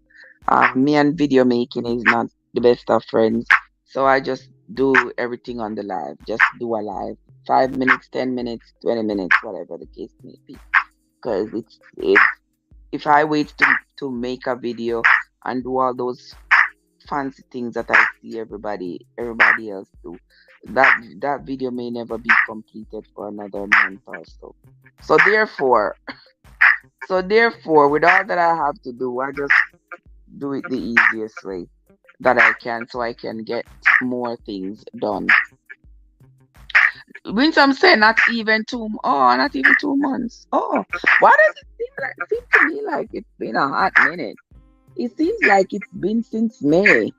Me and video making is not the best of friends. So I just do everything on the live. Just do a live. 5 minutes, 10 minutes, 20 minutes, whatever the case may be. Because if I wait to make a video and do all those fancy things that I see everybody else do, that video may never be completed for another month or so. So therefore, with all that I have to do, I just do it the easiest way that I can, so I can get more things done. Winsome said not even 2 months. Oh, why does it seem to me like it's been a hot minute? It seems like it's been since May.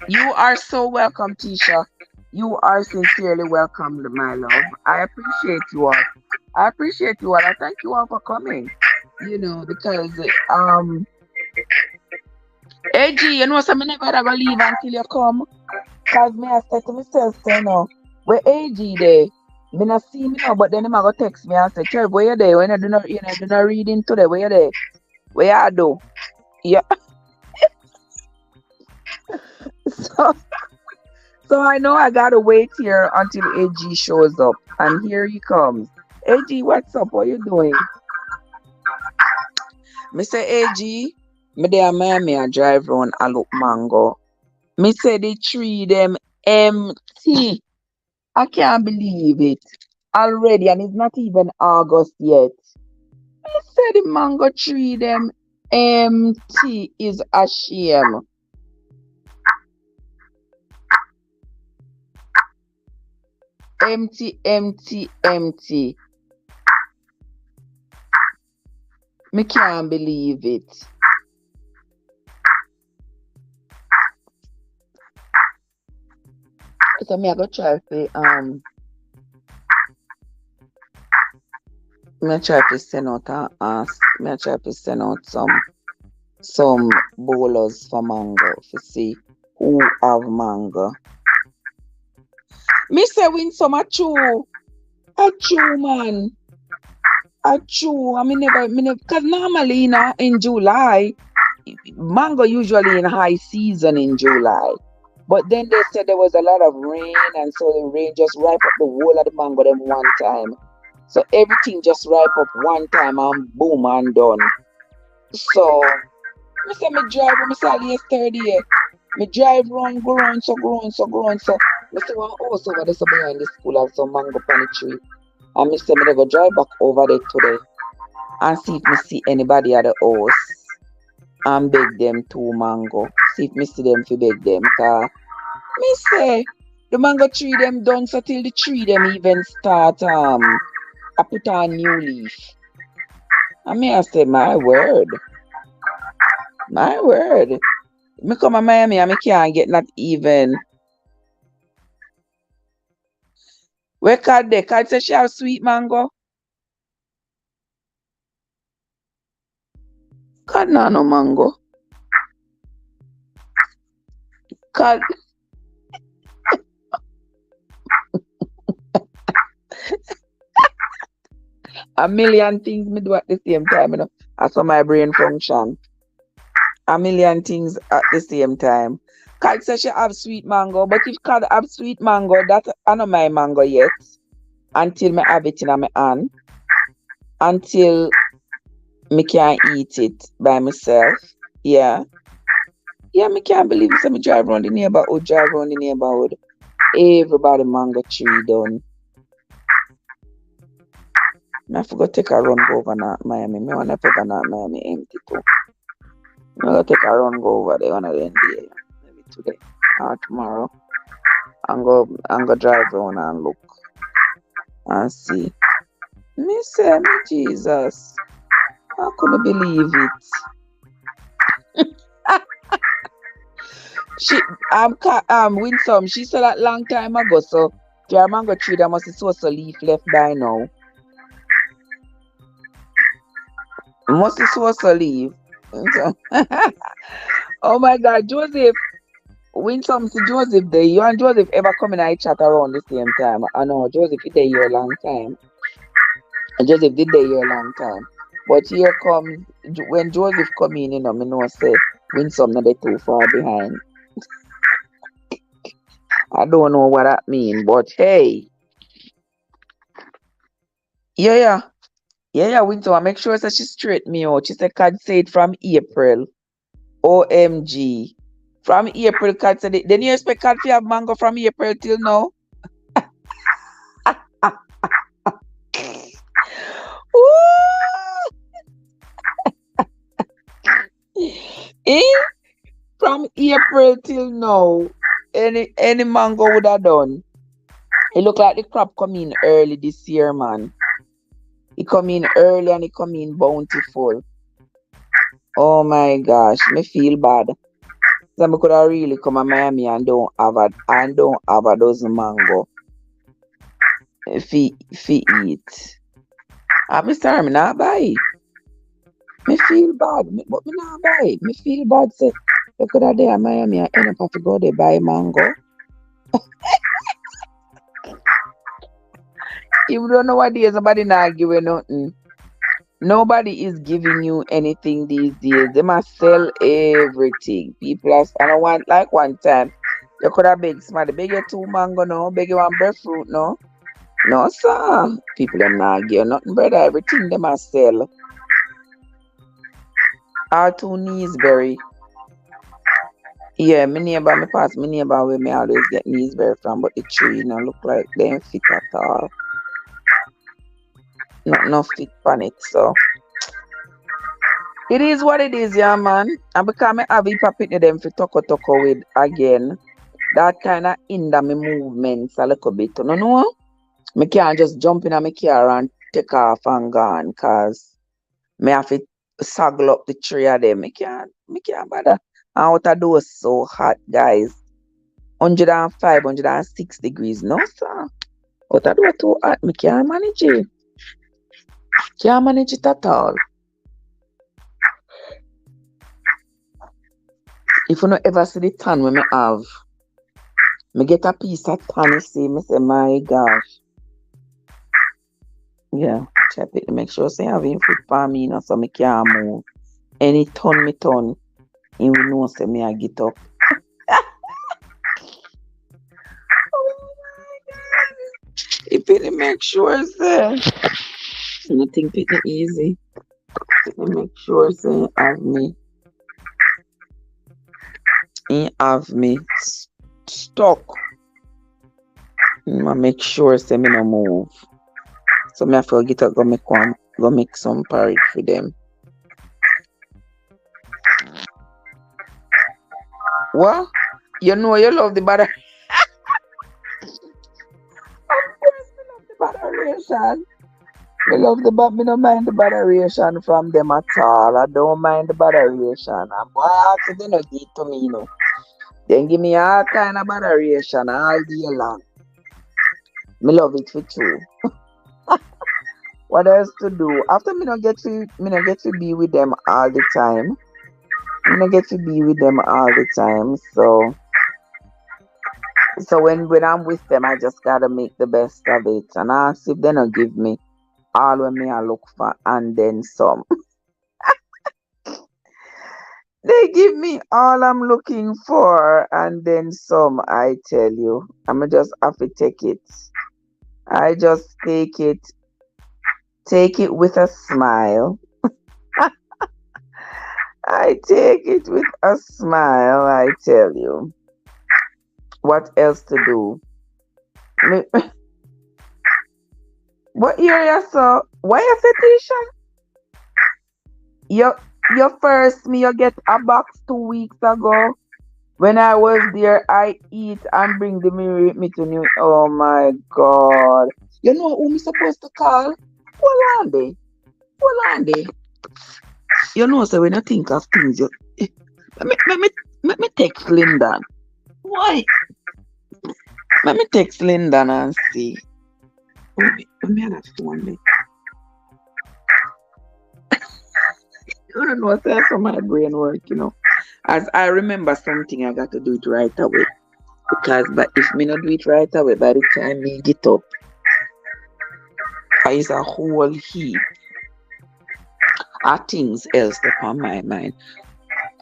You are so welcome, Tisha. You are sincerely welcome, my love. I appreciate you all. I appreciate you all. I thank you all for coming. Because AG, so me never ever leave until you come. Cause me I said to myself, say no, where AG there? Me not see me now, but then him a go text me and say, Trev, where you there? When you do not reading today, where you there? Where you do? Yeah. So so I know I gotta wait here until AG shows up. And here he comes. AG, what's up? What you doing? Me say AG, me there Miami I drive round and look mango. Me say the tree them empty. I can't believe it. Already, and it's not even August yet. I said the mango tree them empty is a shame. Empty, empty, empty. Me can't believe it. So me I go try to send out me I try to send out some bowlers for mango to see who have mango. Me say win some a chew man. A chew. I mean never cause normally in July mango usually in high season in July. But then they said there was a lot of rain, and so the rain just ripe up the whole of the mango them one time. So everything just ripe up one time and boom and done. So me say me drive me say yesterday. Me drive round, go round, so go round, so go round. So me say one house over there so behind the school have some mango on the tree. And me say me dey go drive back over there today and see if me see anybody at the house and beg them 2 mango. See if me see them fi beg them. Cause me say the mango tree them done so till the tree them even start I put on new leaf. And me I say my word. My word. Me come to Miami and me can't get not even where Cad there? Cad say she have sweet mango. Cad no mango. Cad a million things me do at the same time, That's how my brain function. A million things at the same time. Cad say she have sweet mango, but if Cad have sweet mango, that I know my mango yet. Until me have it in my hand. Until me can eat it by myself. Yeah. Yeah, me can't believe it. So me drive around the neighborhood. Everybody mango tree done. I forgot take a run go over North Miami. Me wanna take a North Miami empty too. Me gonna take a run go over there one of them day. Maybe today or tomorrow. And go drive around and look and see. Me say me Jesus. I couldn't believe it. She Winsome, she said that long time ago, so your mango tree there must be so leaf left by now. Must be so leaf. Oh my God, Joseph. Winsome see Joseph there. You and Joseph ever come in and chat around the same time? I know Joseph did there here a long time. Joseph did there here a long time. But here comes when Joseph come in, me know say Winsome not they too far behind. I don't know what that mean, but hey. Yeah. Winsome, I make sure that she straight me out. She said Cad say it from April. OMG. From April, Cad said it. Then you expect Cad to have mango from April till now? Eh? From April till now, any mango would have done. It look like the crop come in early this year, man. It come in early and it come in bountiful. Oh my gosh, me feel bad. So I could have really come to Miami and don't have a dozen mango fi eat. I'm sorry, me not buy. Me feel bad, but me not buy. Me feel bad say you could have there in Miami and end up have to go there buy mango. You don't know what days nobody not giving nothing. Nobody is giving you anything these days. They must sell everything. People are, I don't want like one time. You could have beg somebody beg you two mango no, beg you one breadfruit no. No sir. People them not give you nothing, brother. Everything they must sell. All two berry. Yeah, me pass my neighbor where me always get berry from, but the tree you know look like they ain't fit at all. Not no fit on it, so it is what it is, yeah, man. And because I have heap of pitney them for toko with again, that kind of hinder me movements a little bit. You know? Me can't just jump in a my car and take off and gone because me have to saggle up the tree of them. Me can't bother. And out of those so hot, guys. 105, 106 degrees. No, sir. Out of those too hot. Me can't manage it. Can't manage it at all. If you don't ever see the tan when me have, me get a piece of tan, you see, me say, my gosh. Yeah, check it. Make sure say having food for me, you know, so me can't move. Any turn me turn, and we know say me I get up. Oh my God. If it make sure say, I think it easy. It make sure say have me. He have me stuck. I make sure say me no move. So me have to get up go make some porridge for them. What? You know you love the butter. Of course me love the botheration. Me don't mind the botheration from them at all. I don't mind the botheration. And boy actually they not give to me, you know. Then give me all kind of botheration all day long. Me love it for true. What else to do? After me not get to be with them all the time. Me not get to be with them all the time. So when I'm with them I just gotta make the best of it. And ask if they not give me all when me I look for and then some. They give me all I'm looking for and then some, I tell you. I'ma just have to take it. I just take it. Take it with a smile. I take it with a smile, I tell you. What else to do? Me, what area so? Why you say Tisha? Your first me you get a box 2 weeks ago. When I was there, I eat and bring the mirror with me to New. Oh my God! You know who me supposed to call? Holande. Holande. You know, so when I think of things, let me text Linda. Why? Let me text Linda and see. Let me have that phone. You don't know what's that for my brain work, you know. As I remember something, I got to do it right away. But if me not do it right away, by the time me get up, I is a whole heap of things else upon my mind.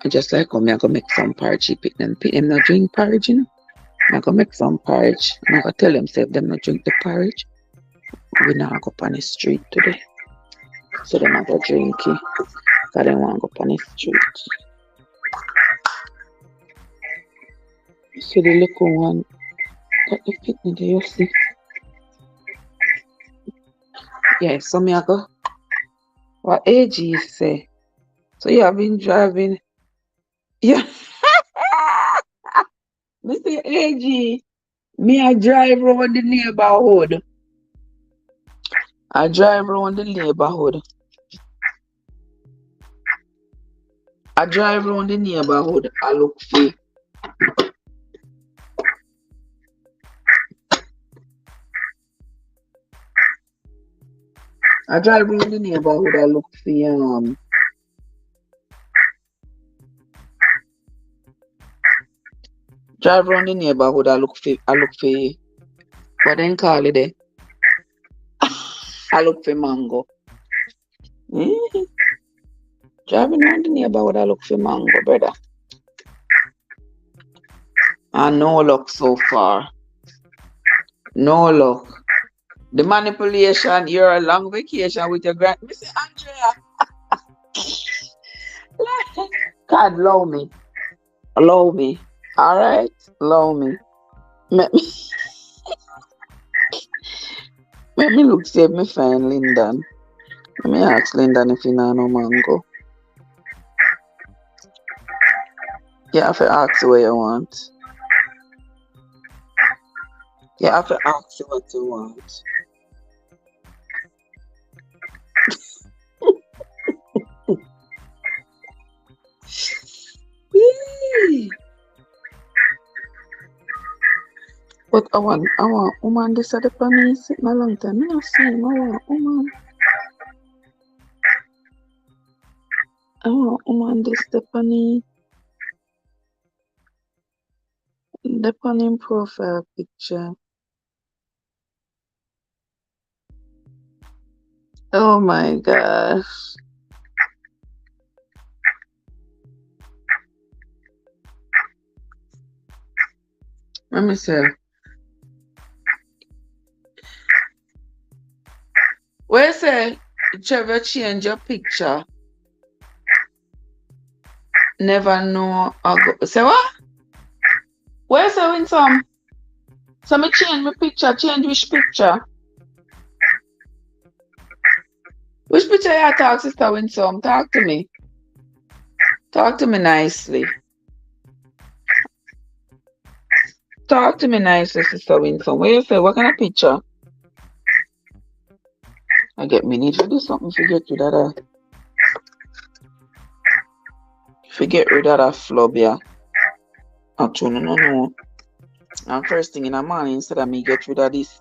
I just like how me I go make some porridge, pick them not drink porridge, you know. I go make some porridge and I go tell them say if them not drink the porridge, we not go up on the street today. So them I go drink it. Because they want to go up on the street. You see the little one that the picnic there, you see? Yeah, so me I go. What age you say? So you have been driving. Yeah. Mr. AG, me I drive around the neighborhood. I drive around the neighborhood. I drive around the neighborhood. I look for. I drive around the neighborhood. I look for. Drive around the neighborhood. I look for. I look for. What then call it there? I look for mango. Mm. Driving around the neighborhood. I look for mango, brother. And no luck so far. No luck. The manipulation. You're a long vacation with your grand. Mr. Andrea. God, allow me. Allow me. All right. Allow me. Let me, let me look, see if me find Lyndon. Let me ask Lyndon if he know no mango. You have to ask what you want. You have to ask what you want. Yee. But I want woman this at the panel sitting a long time. I don't see him. I want woman this the panel the panel profile picture. Oh my gosh. Let me see. Where say Trevor change your picture? Never know. Say what? Where say win some? So me change my picture. Change which picture? Which picture you talk, Sister Winsome? Talk to me. Talk to me nicely. Talk to me nicely, Sister Winsome. Where you say? What kind of picture? I get me need to do something to get rid of that. Get rid of that flub, yeah. Actually, no. And first thing in the morning, instead of me get rid of this,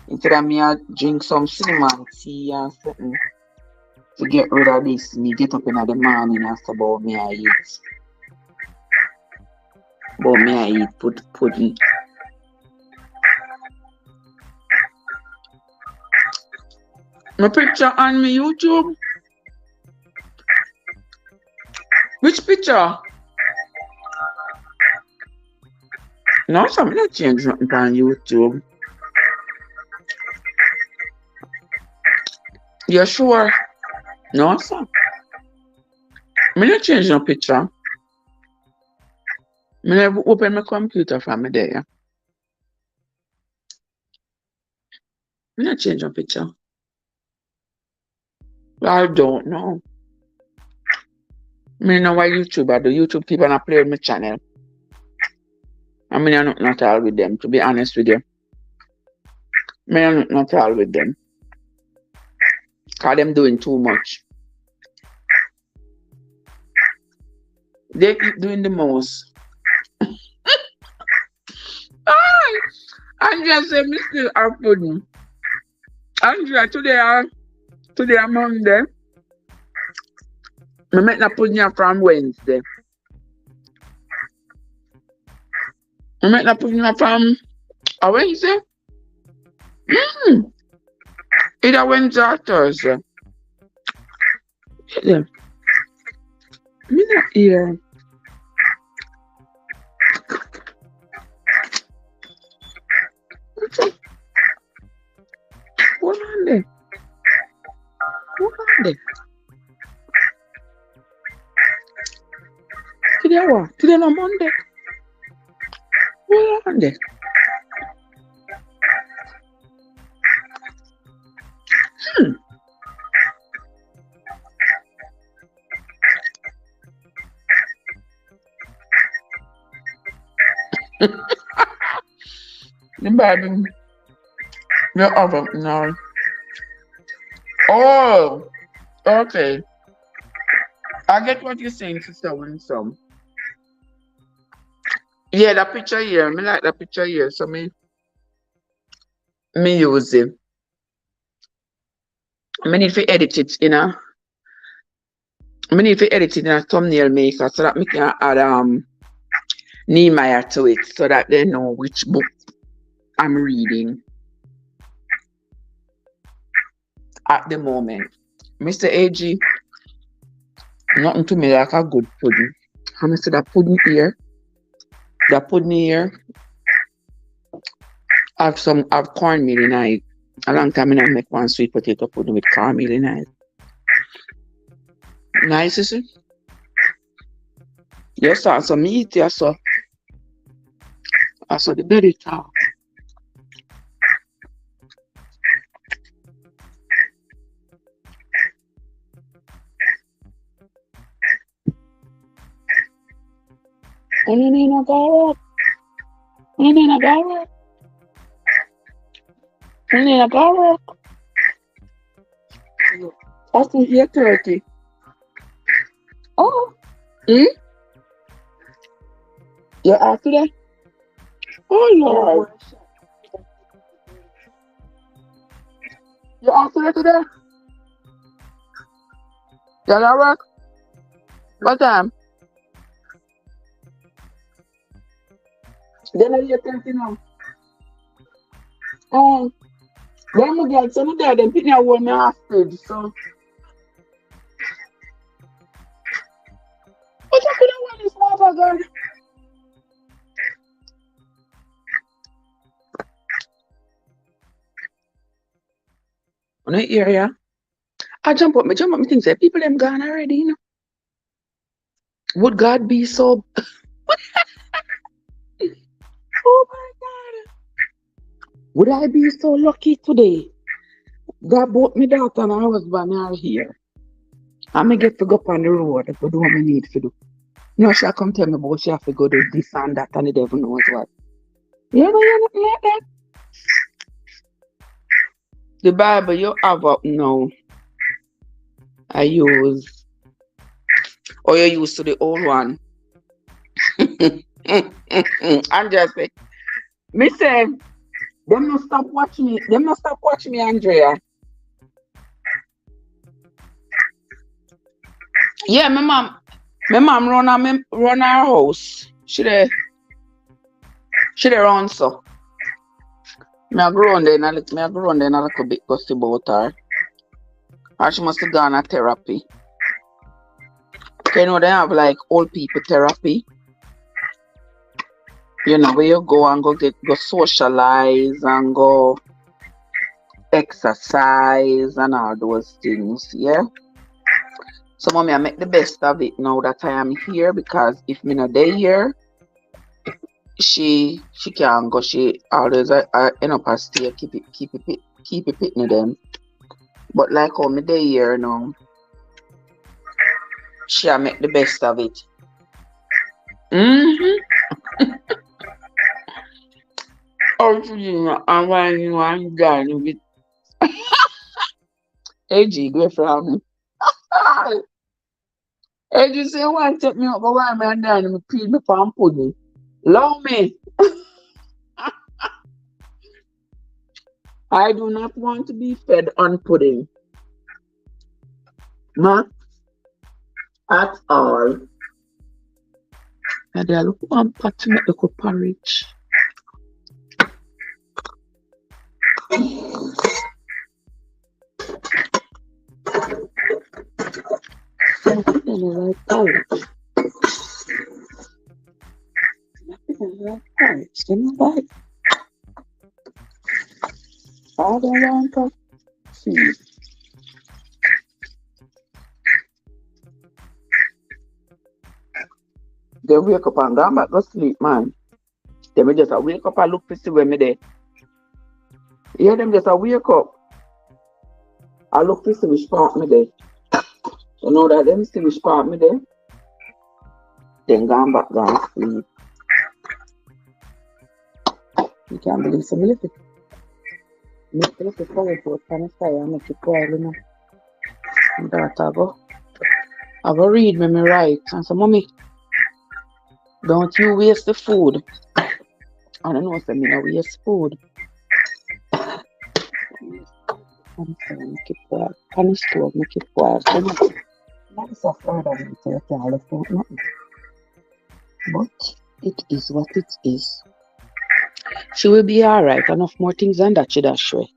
instead of me drink some cinnamon tea and something, to get rid of this, me get up in the morning and say about me I eat. About me I eat pudding. My picture on my YouTube? Which picture? No, so I'm not change nothing on YouTube. You sure? No, sir. I'm not change no picture. I never open my computer from me there. I'm not change no picture. I don't know. I know why YouTube I do. YouTube people not play with my channel. I mean, I'm not all with them, to be honest with you. I'm not all with them. Because them doing too much. They keep doing the most. Andrea said, me still have pudding. Andrea, today I'm Monday. I make the pudding from Wednesday. I make the pudding from Wednesday. Either Wednesday or Thursday. Yeah. Me not here. Hold on there. Today what? Today no Monday. Hold on there. The Bible, you have it now. Oh, okay. I get what you're saying, Sister Winsome. Yeah, that picture here. Me like that picture here. So me use it. Me need to edit it, you know. Me need to edit it in a thumbnail maker so that me can add Nehemiah to it so that they know which book I'm reading at the moment. Mr. AG, nothing to me like a good pudding. How me say that pudding here? That pudding here have cornmeal in it. A long time I make one sweet potato pudding with cornmeal in it. Nice, is it? Yes, sir. So me eat it, so I saw the belly talk. Nina Garrett. Nina Garrett. Nina Garrett. I still hear turkey. Oh. Hmm? You're after that? Oh, Lord. You're after that today? You're at work? What time? Then I hear turkey now. Oh. Then I get some of that, then pick me up when I hostage, so. But I couldn't want this water, girl. On the area, I jump up, me things say people them gone already, you know. Would God be so oh my God. Would I be so lucky today that both my daughter and her husband are here? I may get to go up on the road to do what I need to do. You know, she'll come tell me about she have to go do this and that and the devil knows what. You know, you're nothing like that. The Bible you have up now, I use, or you used to the old one. I'm just saying. Me say, them not stop watching me. Them not stop watching me, Andrea. Yeah, my mom run our house. She there run so. Me a grow on there and a little bit gusty about her. Or she must have gone to therapy. You know, they have like old people therapy. You know, where you go and go socialize and go exercise and all those things, yeah. So mommy, I make the best of it now that I am here because if me not there here, she can't go. She always end up stay keep it pitting them. But like how me there here now, she make the best of it. Oh, you know, and when you want done with AG, go from me. AG say, why take me up, but why am I done? Me peel me pan pudding. Love me. I do not want to be fed on pudding. Not at all. And I look one pot to make the porridge. All the want to see. They wake up and go back to sleep, man. They may just wake up and look to see where me there. Yeah, them just wake up. I look to see which part me there. So now that them see which part me there, then go back to sleep. You can't believe so. Me little power kind of fire and make it boil, you know. And that I go read me right. And say, Mommy, don't you waste the food. I don't know if I mean no waste food. And so make it boil. Pan the stove, make it boil. So not so further than to you can't left out nothing. But it is what it is. She will be alright. Enough more things than that she dash way.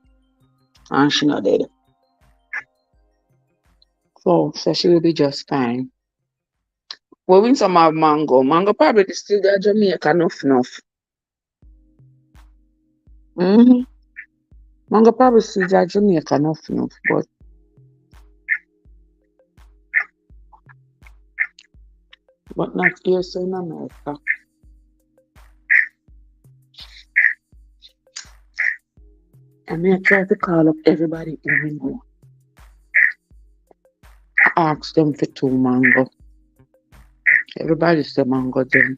And she not dead. So she will be just fine. We win some have mango. Mango probably is still there Jamaica enough. Mm-hmm. Mango probably still there Jamaica enough. But not here so in America. And me I try to call up everybody who we know. I ask them for 2 mango. Everybody say mango done.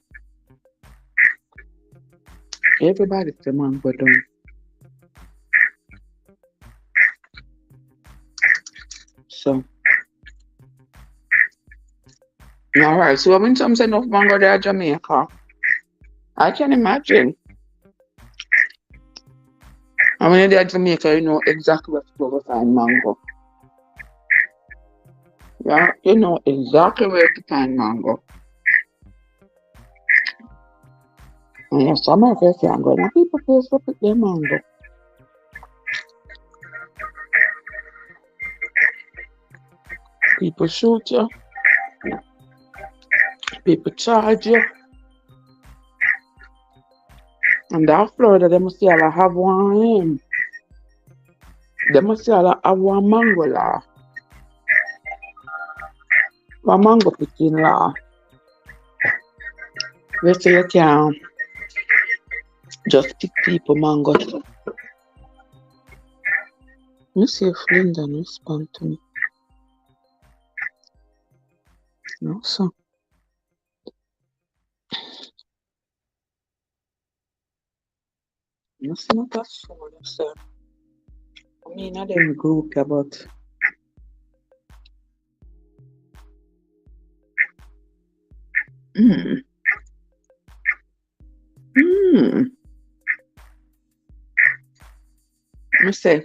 Everybody say mango done. So alright, so when some say enough mango there Jamaica, I can imagine. And when you're there Jamaica, you know exactly where to go to find mango. Yeah, you know exactly where to find mango. And yes, some of us can't go. Now people face to pick their mango. People shoot you. People charge you. And that Florida, they must see all have one. They must see all have one mango law. One mango picking law. Where say you can just pick people mango. Let me see if Linda respond to me. No, so. It's not that phone, sir. I mean, I didn't group about. Hmm. Hmm. I say,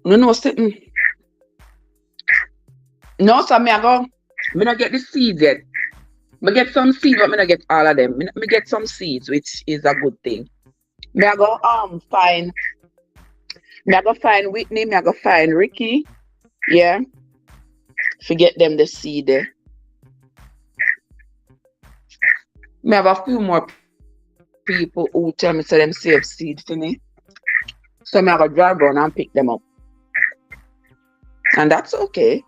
no, sitting. No, so me not get the seeds yet. Me get some seeds, but me not get all of them. Me get some seeds, which is a good thing. Me I go find. Me I go find Whitney. Me I go find Ricky. Yeah, forget them the seed there. Me have a few more people who tell me so them save seed for me. So me I go drive around and pick them up, and that's okay.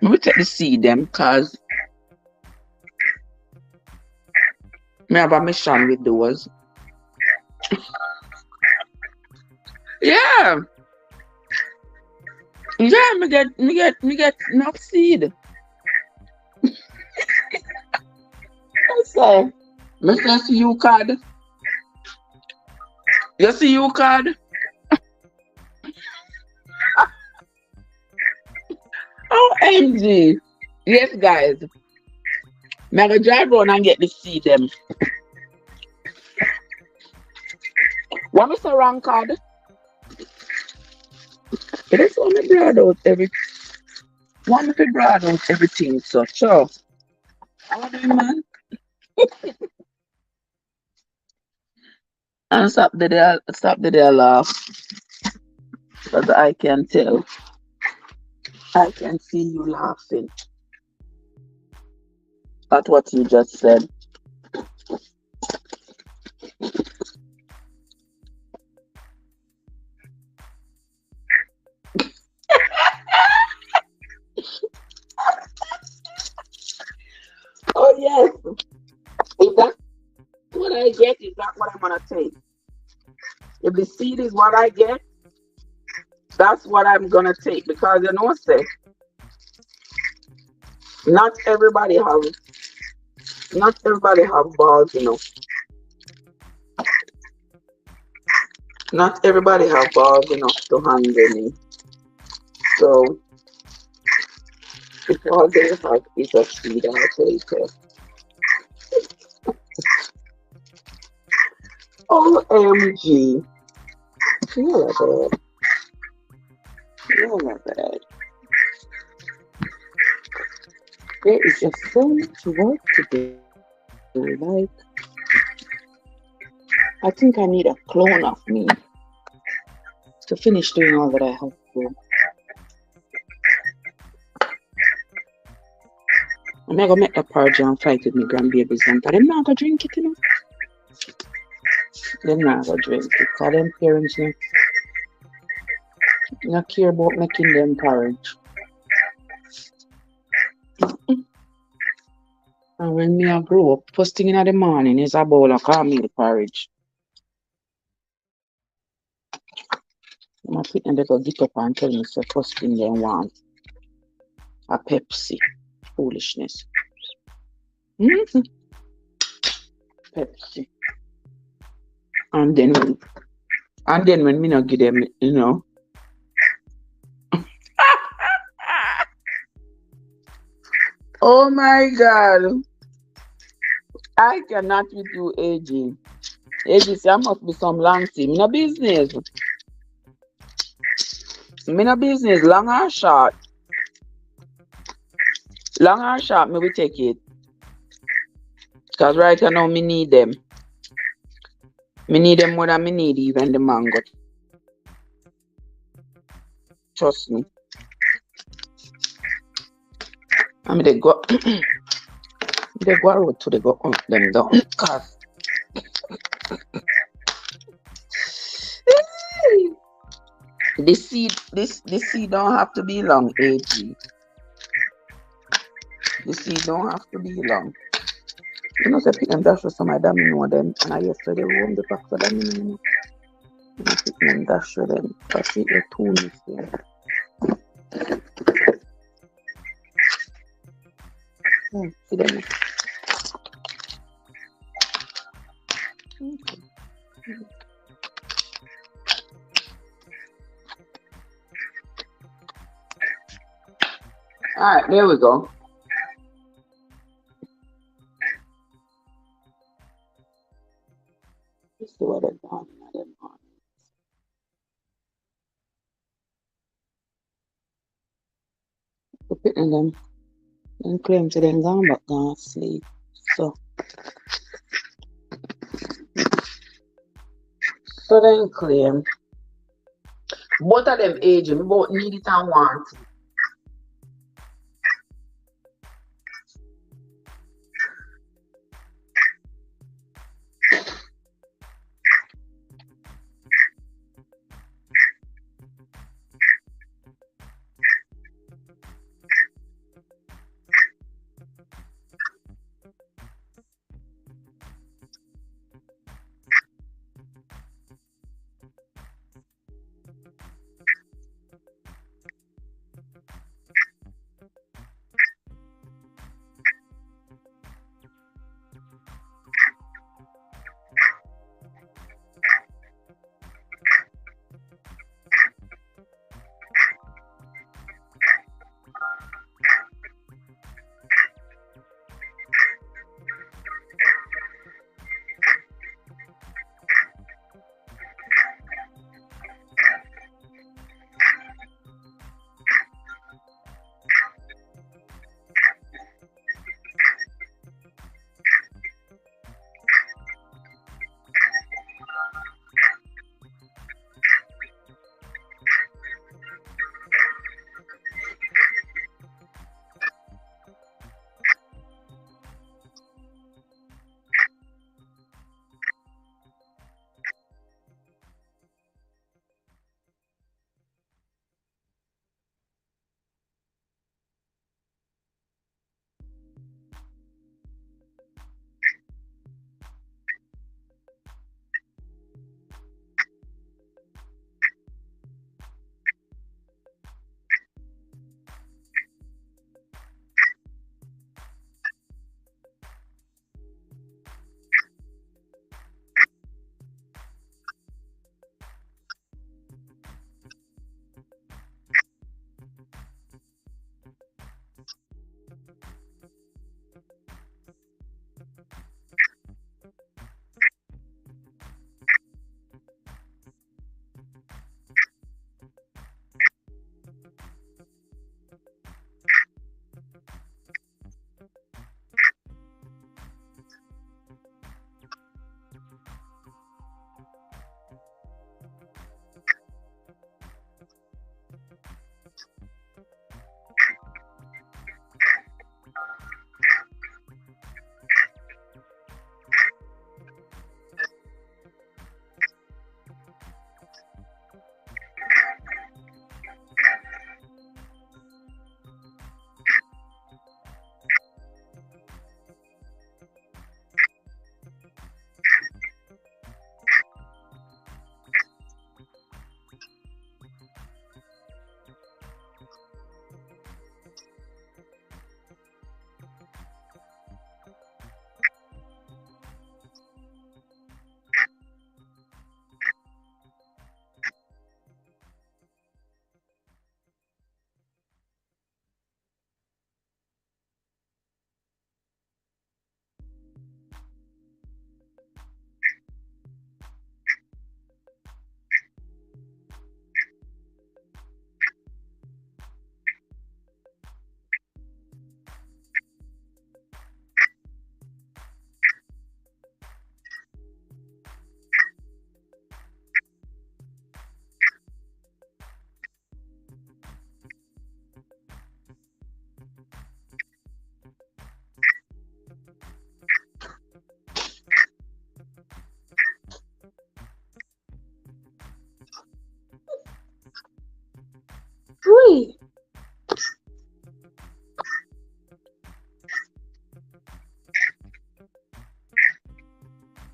Me take the seed them cause me have a mission with those. Yeah, yeah. Me get enough seed. So me say see you card. You see you card. OMG. Yes, guys. Me I go drive around and get the seed them. What me say wrong card? It is only broad out one to broad out everything. So sure. How are you, man? And stop the laugh. Because I can tell. I can see you laughing at what you just said. Oh yes. If that's what I get, is that what I'm gonna take? If the seed is what I get, that's what I'm gonna take. Because you know say, not everybody have not everybody have balls, you know. Not everybody have balls enough to handle me. So if all they have is a seed, I'll take it. OMG. You're a bad. You're a bad. There is just so much work to do. I think I need a clone of me to finish doing all that I have to do. I'm not gonna make the porridge and fight with my grandbabies and them not gonna drink it, you know. Them not gonna drink it. Cause them parents not care about making them porridge. And when me I grow up, first thing in the morning is a bowl of cornmeal porridge. My people they go get up and tell me say first thing they want a Pepsi. Foolishness. Mm-hmm. Pepsi. And then when me not give them, you know. Oh my God. I cannot with you, AG. AG, say I must be some long thing. Me no business. Me no business. Long or short. Long or short, me will take it. Because right now me need them. Me need them more than me need even the mango. Trust me. I mean they go they go road to they go hunt them down. Cause this seed don't have to be long, AG. The seed don't have to be long. You know, say pick them dash for some of them, you know them. And I yesterday roam the pack for them, you know. You know, pick them dash for them. Cause see the two miss there. See them. Alright, there we go. Let's see what they've done. So picking them and claim to them gone back gone sleep. So then claim both of them aging, both need it and want it.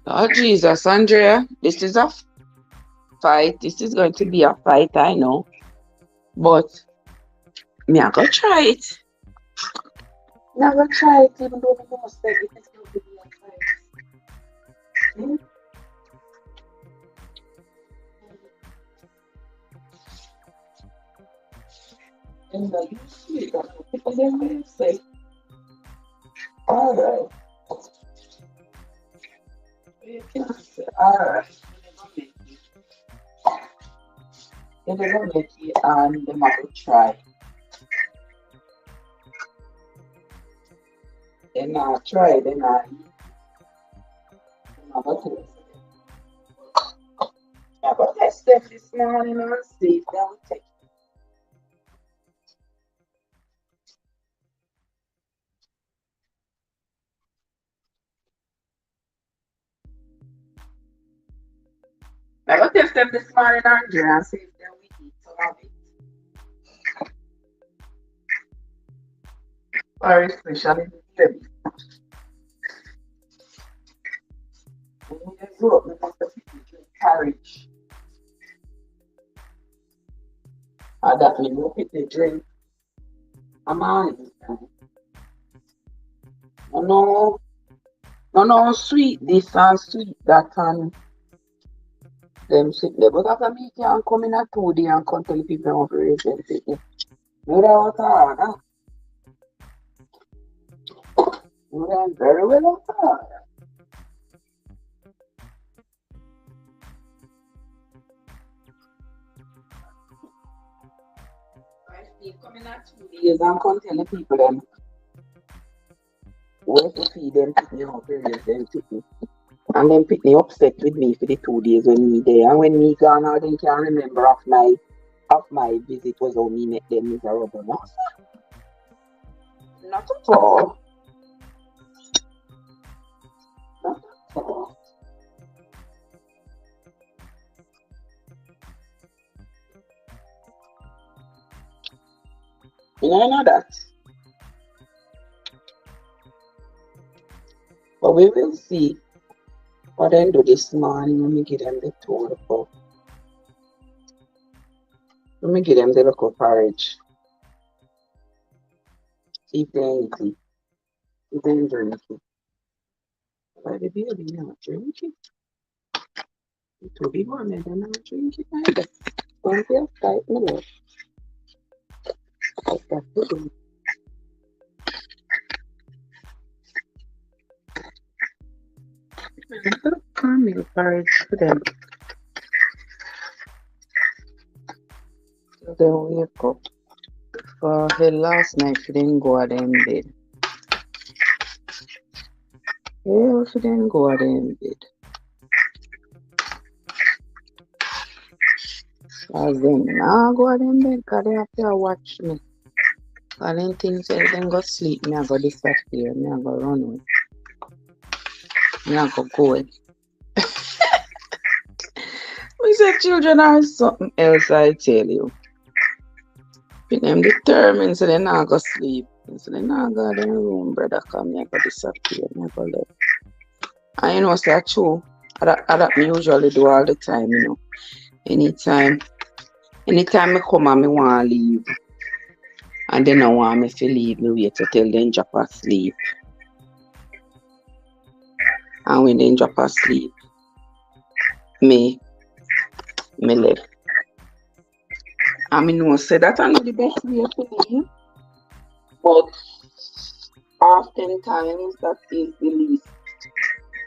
Oh, Jesus, Andrea, this is a fight. This is going to be a fight, I know. But me, I go try it. Never try it, even though the boss said it is going to be a fight. Hmm? And you see that people then will say, all right, you can say, all right, you're gonna make it and the mother try. Then I try, then I eat, and I go to the I go test them this morning and see if they'll take I go test them this morning, Andrea, and see if they will eat some of it. Or especially the baby. When you grow up, you must have to drink courage. And that when you pick the drink, I'm on it. No, no, no, no, sweet this and sweet that and them sit there. But after me can come in a 2 day and come tell people I'm very sensitive. You know what I You know very well what I feel coming at 2 days and come tell people them where to feed them pick me up very them pick me. And then pick me upset with me for the 2 days when me there. And when me gone out then can remember of my visit was how me met them miserable. No, not at all. Not at all. You know that. But we will see what they do this morning when we give them the tour of let me give them the local porridge. See if they eat it. If they drink it. Why the baby not drink it? It will be warm and they're not drink it either. Don't feel tight, my love. Like that to do. I'm gonna caramel porridge for them. So they wake up. For her last night, she didn't go at them bed. Yeah, she didn't go at them bed. Cause them nah go at them bed, cause they have to watch me. Cause them things say them go sleep, me I go disappear, me I go run away, me I go away. We say children are something else, I tell you. If them determined, so they not go sleep. So they not go to their room, brother, come me I go disappear, me I go left. And you know, say true. That me usually do all the time, you know. Anytime, anytime I come and me want to leave, and then I want me to leave, me wait to tell them drop asleep. And when they drop asleep, me, me left. And me know say that I know the best way to leave, but oftentimes that is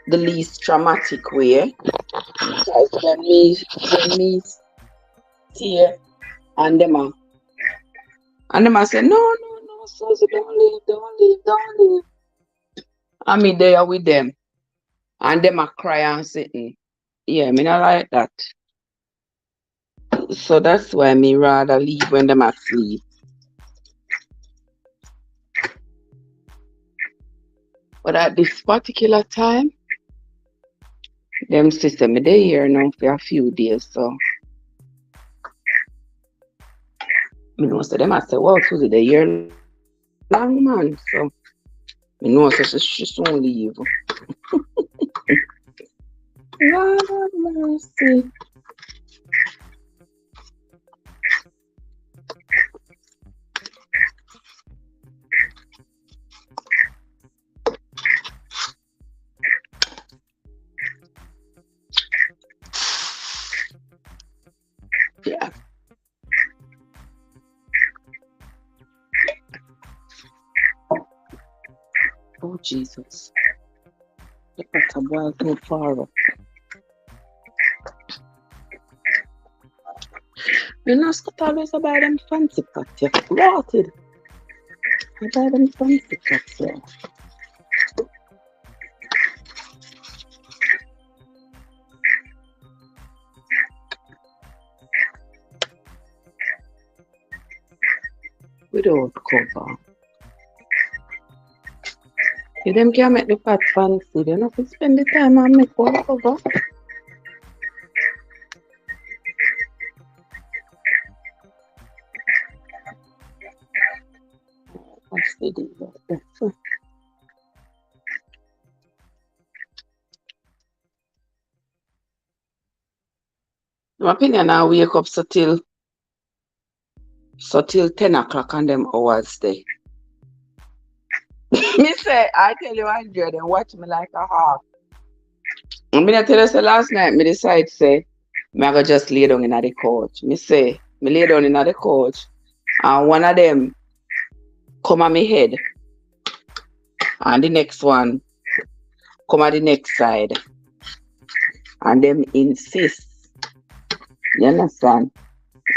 the least traumatic way. Because when me stay and them a say, no, no, no, Susie, don't leave, don't leave, don't leave. And me there with them. And them a cry and sitting. Yeah, me not like that. So that's why me rather leave when them asleep. But at this particular time, them sister me they here now for a few days. So me know so them I say, wow, Susie, they here long man. So me know so she soon leave. Lord have mercy. Yeah. Oh, Jesus. The butter boil too far up. You know, Scott always buy them fancy pots. You rotted. I buy them fancy pots, yeah. Without cover. If them can make the pot fancy, they don't have to spend the time and make one cover. What's the deal? That's my opinion, I wake up so till 10 o'clock on them hours day. Me say, I tell you, Andrea, they watch me like a hawk. I'm gonna tell you, say last night, me decide, say, me I go just lay down in the couch. Me say, me lay down in the couch, and one of them come on me head, and the next one come on the next side, and them insist. You understand?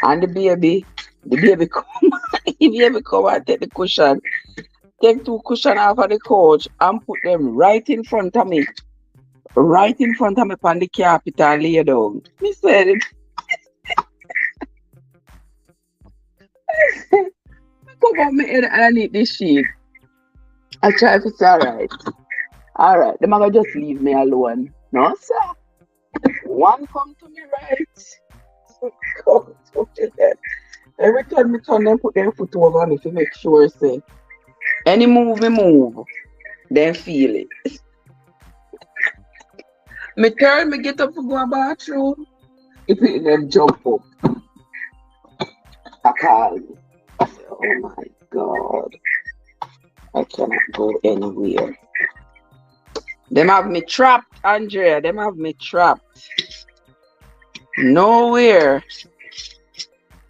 And the baby come, the baby come and take the cushion, take two cushion off of the couch and put them right in front of me. Right in front of me on the carpet and lay down. Me said it. Come on my head and I need this sheet. I try if it's alright. Alright. Them gonna just leave me alone. No sir. One come to me right. Come to me left. Every time me turn them put their foot over me to make sure say any move me move, then feel it. Me turn, me get up to go to bathroom. If it then jump up, I call me. I say, oh my God, I cannot go anywhere. Them have me trapped, Andrea. Them have me trapped. Nowhere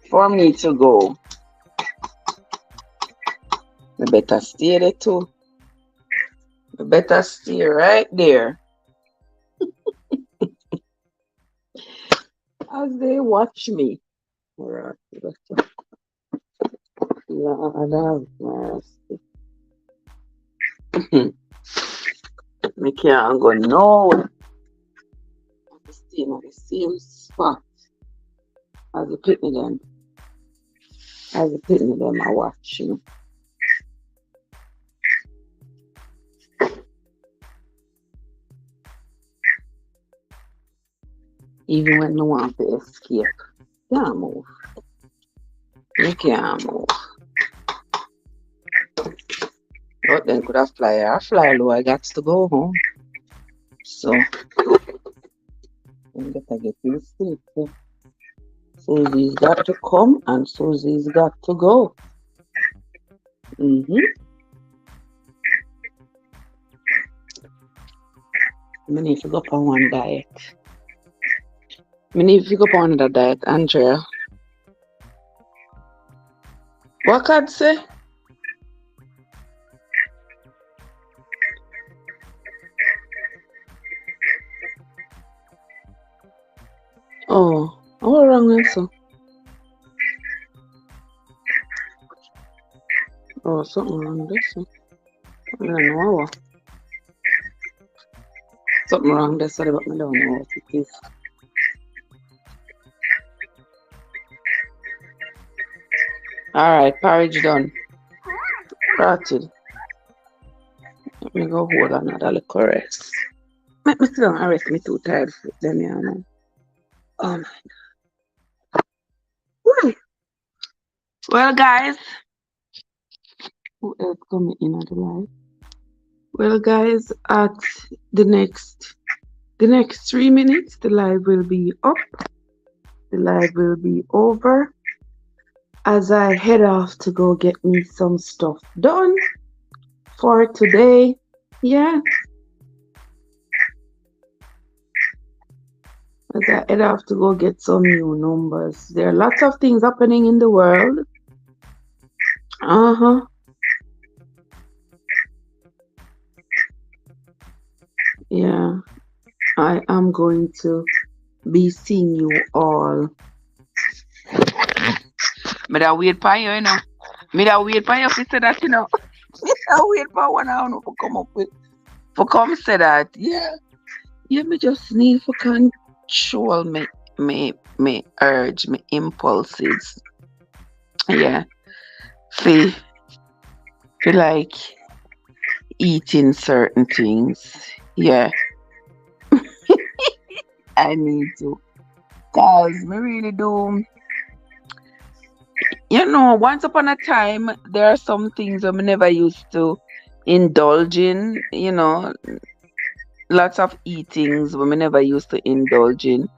for me to go. I better stay there too. I better stay right there. As they watch me. Alright, Lord have mercy. Me can't go nowhere. I stay in the same spot as the pitney them. As the pitney them I watch me. Even when I want to escape. Can't move. You can't move. But then could I fly? I fly low. I got to go home. So I better get used to it. Susie's got to come and Susie's got to go. I need to go up on one diet. I need to go up on another diet, Andrea. What can I say? Oh, what wrong with so? Oh, something wrong with this one. I don't know what. Something wrong there, sorry, but I don't know what it is. Alright, porridge done. Rotted. Let me go hold another little rest. Let me sit down and rest. Me too tired for them, yeah, man. Oh my God. Well, guys. Who else coming in at the live? Well, guys, at the next The next 3 minutes, the live will be up. The live will be over as I head off to go get me some stuff done for today. Yeah, as I head off to go get some new numbers. There are lots of things happening in the world. Uh-huh. Yeah, I am going to be seeing you all. Me da wait for you, you know. Me da wait for you to say that, you know. Me da wait for one hour for come up with, for come say that. Yeah, yeah, me just need for control me urge, me impulses. Yeah, feel, feel like eating certain things. Yeah, I need to. Cause me really do. You know, once upon a time, there are some things I never used to indulge in. You know, lots of eatings we never used to indulge in.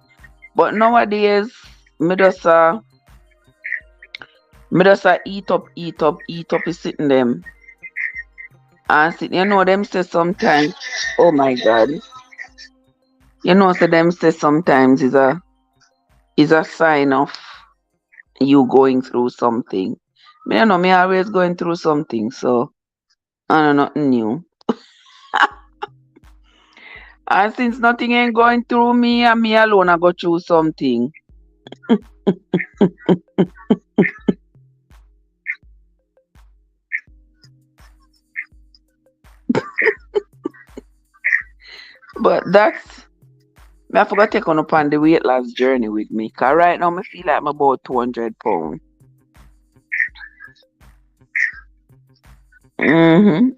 But nowadays, me just eat up is sitting them. And sit, you know them say sometimes, oh my God, you know so them say sometimes is a sign of you going through something. Me you know me always going through something, so I know nothing new. And since nothing ain't going through me and me alone I go through something. But that's me I forgot take on upon the weight loss journey with me. Cause right now me feel like I'm about 200 pounds. Mm-hmm.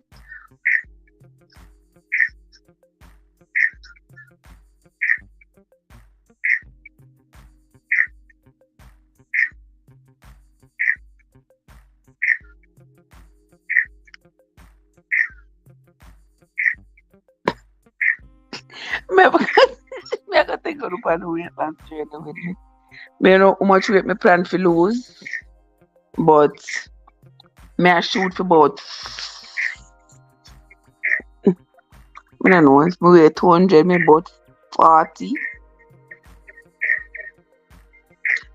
Me I me I got take on upon the weight loss journey with me. Me you know how much weight me plan to lose, but me I shoot for about me don't know, if me weigh 200, me about 40.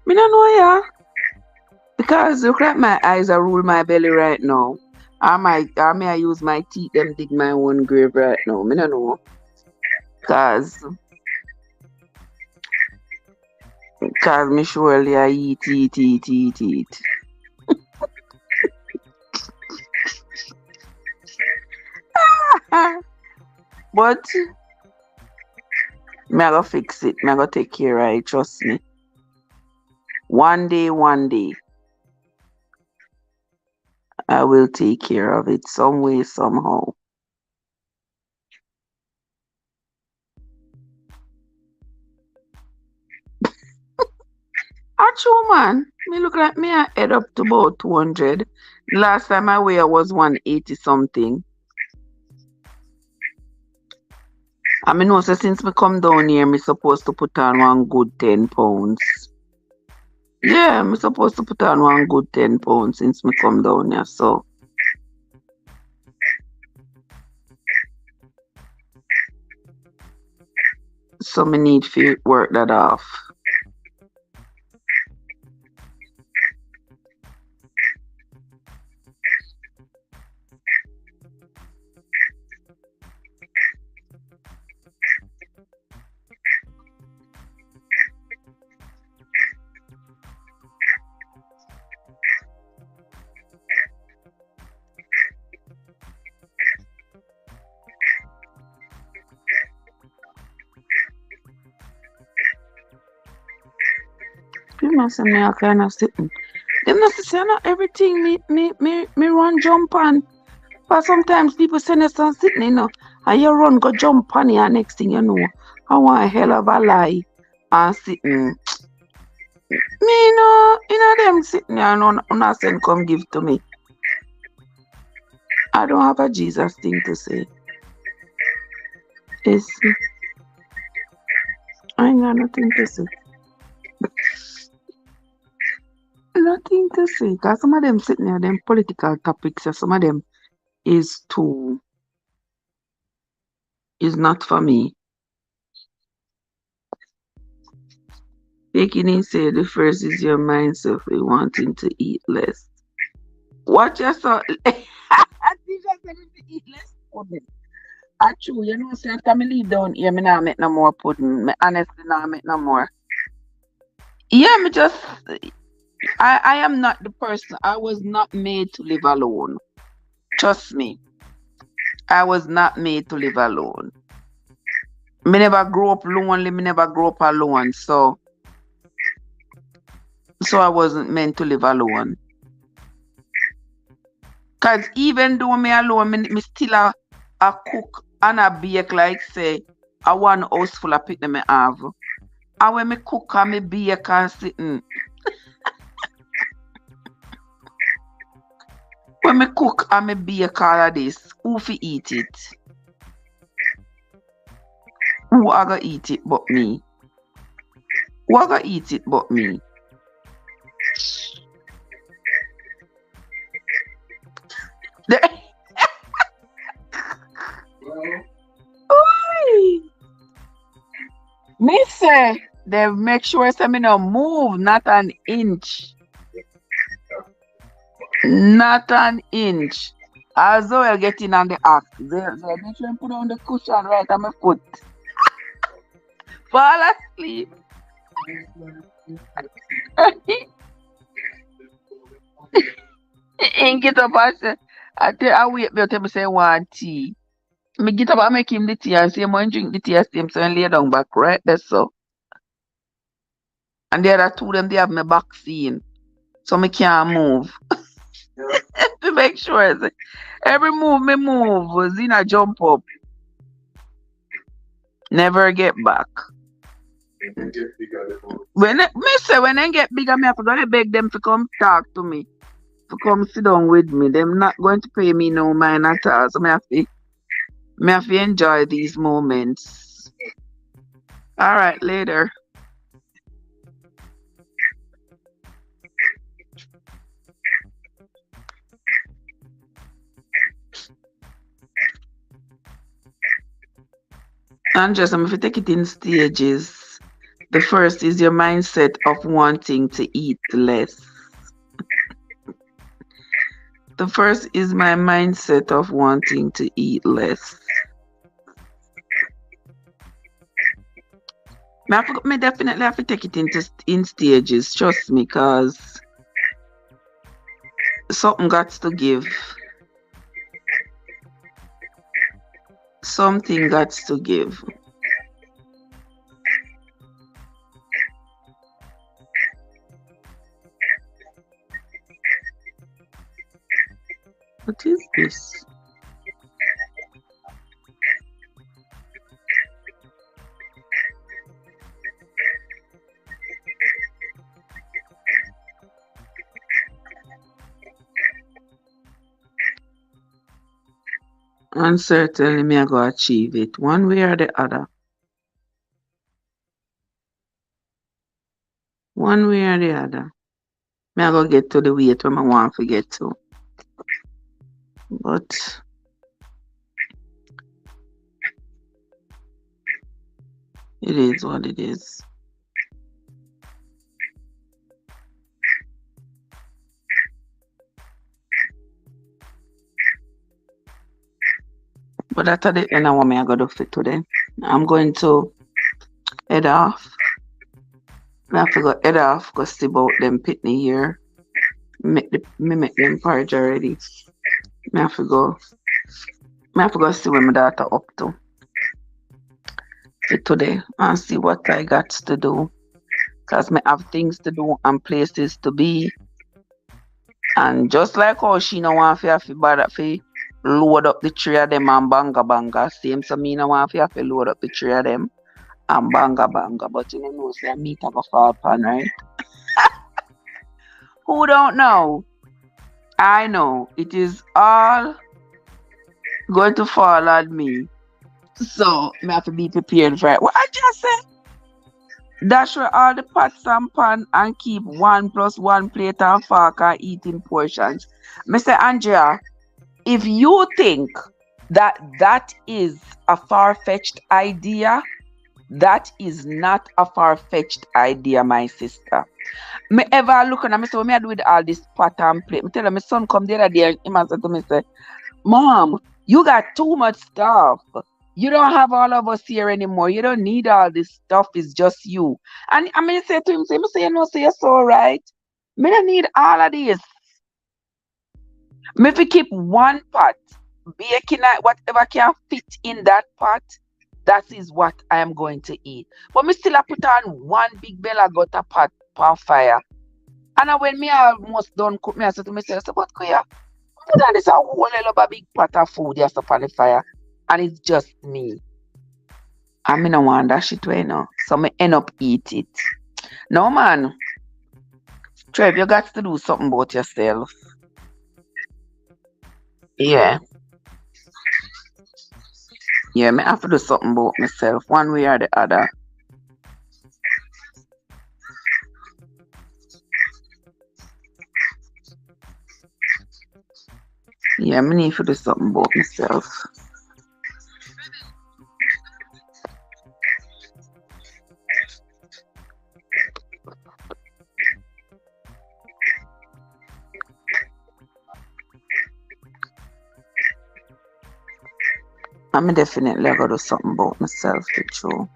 Me don't know, yeah. Because look like my eyes are rule my belly right now. Or may I use my teeth them dig my own grave right now. Me don't know. Cause me surely I eat. But me I go fix it. Me I go take care of it, trust me. One day, I will take care of it some way, somehow. Achoo man, me look like me I head up to about 200. Last time I weigh was 180 something. I mean, know, so since me come down here, me supposed to put on one good 10 pounds. Yeah, me supposed to put on one good 10 pounds since me come down here. So me need to work that off. You must say me a kind of sitting. Them not say not everything me run jump on. But sometimes people say next time sitting, and you run go jump on it, and next thing you know, I want a hell of a lie and sitting. Me, them sitting here and una send come give to me. I don't have a Jesus thing to say. Yes. I ain't got nothing to say. Nothing to say. Cause some of them sitting there, them political topics, some of them is too is not for me. Taking in say the first is your mindset of wanting to eat less. What you saw? I think I said to eat less pudding. I true, you know, say after me leave down here, me not make no more pudding. Me honestly not make no more. Yeah, me just I am not the person. I was not made to live alone. Trust me. I was not made to live alone. Me never grew up lonely, me never grew up alone. So I wasn't meant to live alone. Cause even though me alone, me still a cook and a bake like say a one house full of people me have. And when me cook and me bake and sitting, when me cook and me bake all of this, who fi eat it? Who a gonna eat it but me? Who a gonna eat it but me? Oi! Me say, they make sure say me no move, not an inch. Not an inch. As though you're getting on the act. They make sure you put on the cushion right on my foot. Fall asleep. And get up and say, I wait me tell me say want tea. Me get up and make him the tea and say, man drink the tea and him so and lay down back right there so. And the other two them they have my vaccine. So me can't move. To make sure say, every move me move, Zina jump up. Never get back. Me say when they get bigger, me have to go and beg them to come talk to me. To come sit down with me. Them not going to pay me no mind at all. So me have to enjoy these moments. Alright, later. And just if you take it in stages. The first is your mindset of wanting to eat less. The first is my mindset of wanting to eat less. Me definitely have to take it in stages, trust me, cause something got to give. Something got to give. What is this? And certainly me I go achieve it one way or the other. One way or the other. Me I go get to the weight where I want to get to. But it is what it is. But that's the end of what me I got to do for today. I'm going to head off. I have to go head off because see about them pitney here. Me make them porridge already. Me have to go. Me have to go see what my daughter up to for today and see what I got to do. Cause me have things to do and places to be. And just like how she no want to bother fi load up the three of them and banga, same so me no want to load up the three of them and banga. But you know say me to go fall upon, right? Who don't know? I know it is all going to fall on me. So me have to be prepared for it. What I just said? Dash where all the pots and pan and keep one plus one plate and fork and eating portions. Mr. Andrea, if you think that that is a far-fetched idea, that is not a far-fetched idea, my sister. Me ever look and I say, what me I do with all this pot and plate? Me tell her, my son come the other day, him and said to me, say, Mom, you got too much stuff. You don't have all of us here anymore. You don't need all this stuff. It's just you. And I mean, say to him, say, you know, say, you're so right. Me don't need all of this. Me fi keep one pot, baking whatever can fit in that pot. That is what I am going to eat. But me still a put on one big bella gutter pot on fire. And when me almost done cook, me I said to myself, so, but Kuya, put on this a whole lot of big pot of food just up on the fire. And it's just me. And me no want that shit way now. So me end up eat it. No man. Trev, you got to do something about yourself. Yeah. Yeah, me have to do something about myself, one way or the other. Yeah, me need to do something about myself. I'm definitely gonna do something about myself, the truth.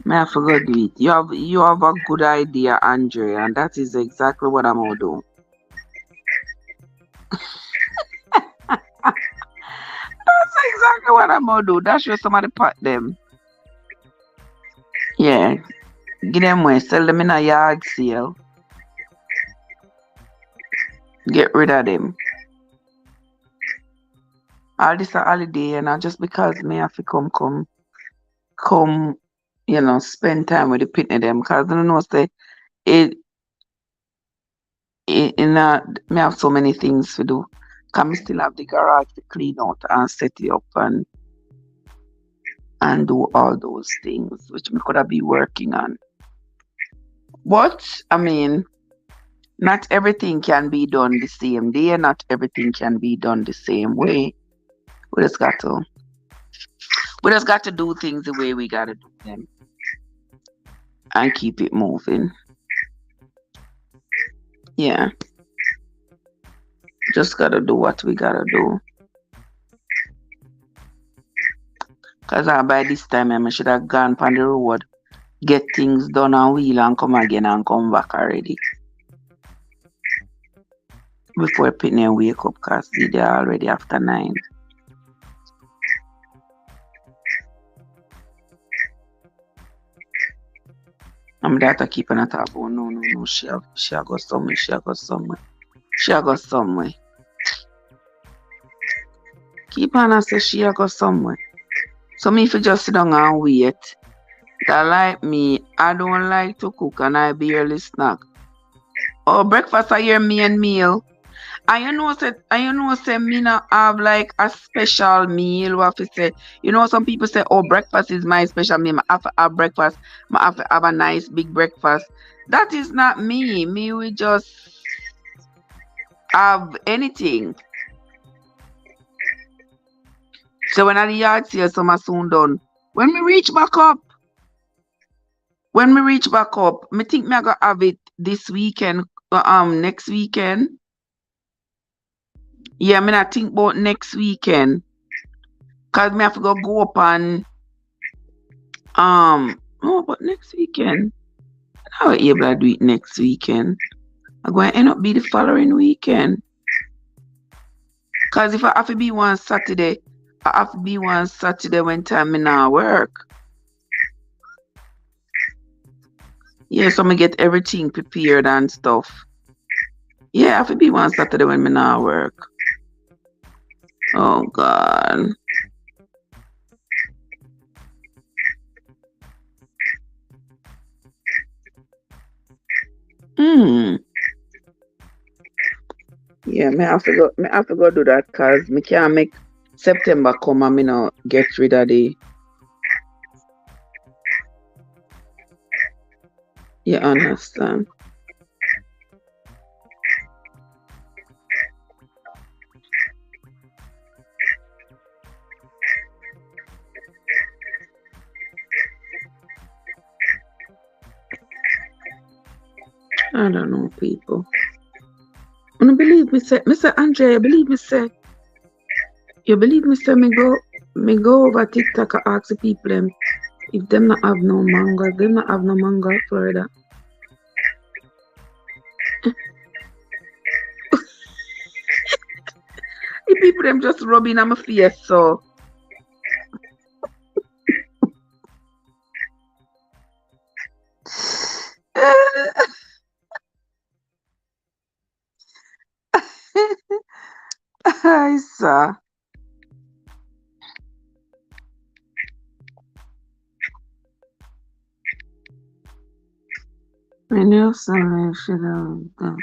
Me have to go do it. You have a good idea, Andre, and that is exactly what I'm gonna do. That's exactly what I'm gonna do. That's where somebody pot them. Yeah. Give them away, sell them in a yard sale. Get rid of them. All this a holiday, and just because me have to come, spend time with the pitney them, because I don't know say it me have so many things to do. Cause me still have the garage to clean out and set it up and do all those things which me could have be working on. But I mean, not everything can be done the same day, not everything can be done the same way. We just got to do things the way we gotta do them and keep it moving. Yeah. Just gotta do what we gotta do. Cause by this time I should have gone on the road, get things done and wheel and come again and come back already. Before Pitney wake up, cause they're already after 9. I'm that to keep on a talk about no, she a go somewhere, she a go somewhere. Keep on and say she a go somewhere. So me if you just sit down and wait. That like me, I don't like to cook and I barely snack. Oh, breakfast are your main meal. And you know say me not have like a special meal. What to say? Some people say, oh, breakfast is my special meal. I have to have breakfast. I have to have a nice big breakfast. That is not me. Me will just have anything. So when I the yard sale, summer soon done. When me reach back up, me think me I gonna have it this weekend, next weekend. Yeah, me not think about next weekend. Cause me have to go up and no, but next weekend. How are able to do it next weekend? I'm going to end up be the following weekend. Cause if I have to be one Saturday, I have to be one Saturday when time me not work. Yeah, so me get everything prepared and stuff. Yeah, I have to be one Saturday when me not work. Oh God. Yeah, me have to go do that cause me can't make September come and me not get rid of You understand? I don't know, people. You believe me, say, Mr. Andre, you believe me, say, me go over TikTok and ask the people them if them not have no mango, if them not have no mango in Florida. The people them just rubbing on my face, so. I saw. I knew something should have done.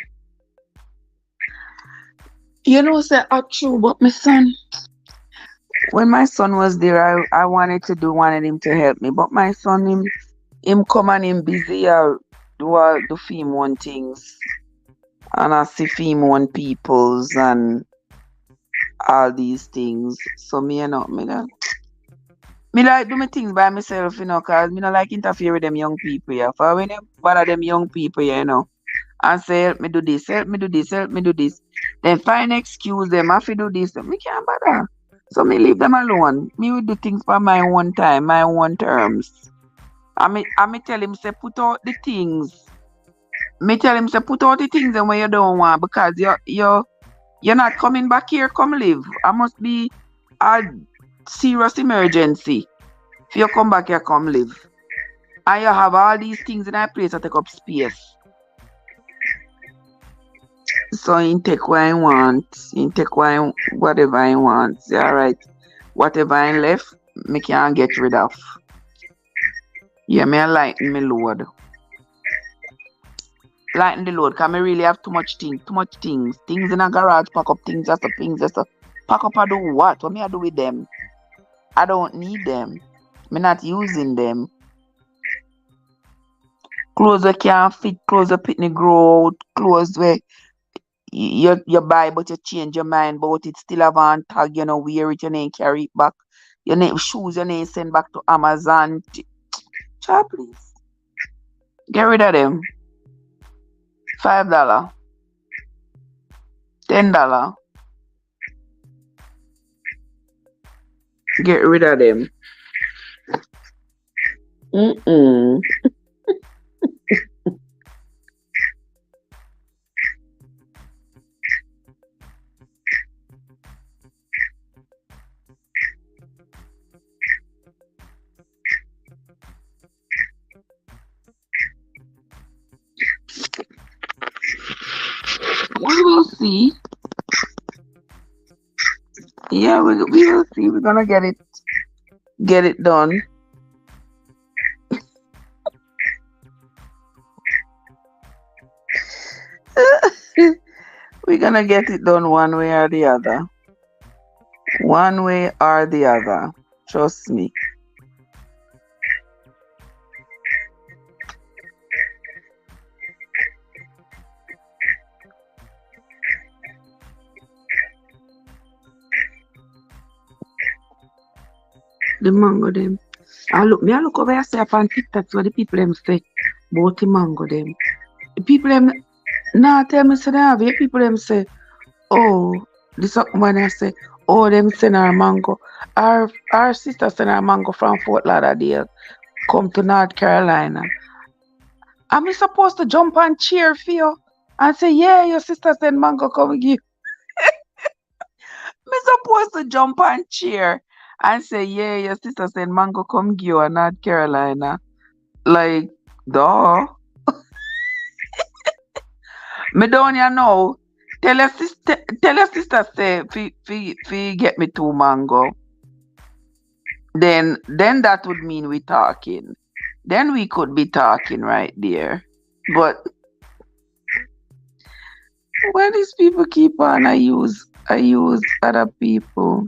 You know, say true, but my son, when my son was there, I wanted him to help me, but my son, him come and him busy, do film one things, and I see film one peoples and all these things. So me like do my things by myself, cause me not like interfere with them young people, yeah. For when you bother them young people, yeah, and say help me do this, help me do this, help me do this. Then find excuse them have to do this. Me can't bother. So me leave them alone. Me will do things for my own time, my own terms. I me tell him say put out the things. Me tell him say put out the things and when you don't want because you're not coming back here, come live. I must be a serious emergency. If you come back here, come live. And you have all these things in a place that take up space. So he take what I want. He take whatever I want. Say, all right. Whatever I left, me can get rid of. Yeah, me I lighten me load. Lighten the load, cause me really have too much things, too much things. Things in a garage, pack up things, just a things, just a pack up. I do what? What me I do with them? I don't need them. Me not using them. Clothes that can't fit, clothes that pitney grow out, clothes where you buy but you change your mind but it still have on tag, wear it, you ain't carry it back. Your name shoes you ain't send back to Amazon. Child, please. Get rid of them. $5, $10. Get rid of them. Mm-mm. We will see. Yeah, we will see. We're gonna get it done. We're gonna get it done one way or the other. One way or the other. Trust me. The mango them. I look over here on TikTok what the people them say about the mango them. The people them nah tell me say they have it. People them say, oh, this when I say, oh, them send our mango. Our sister send our mango from Fort Lauderdale come to North Carolina. Am I supposed to jump and cheer for you and say, yeah, your sister send mango come give? Me supposed to jump and cheer and say, yeah, your sister send mango come give you in North Carolina. Like, duh. Me don't you know. Tell your sister say fi get me two mango. Then that would mean we talking. Then we could be talking right there. But why these people keep on I use other people's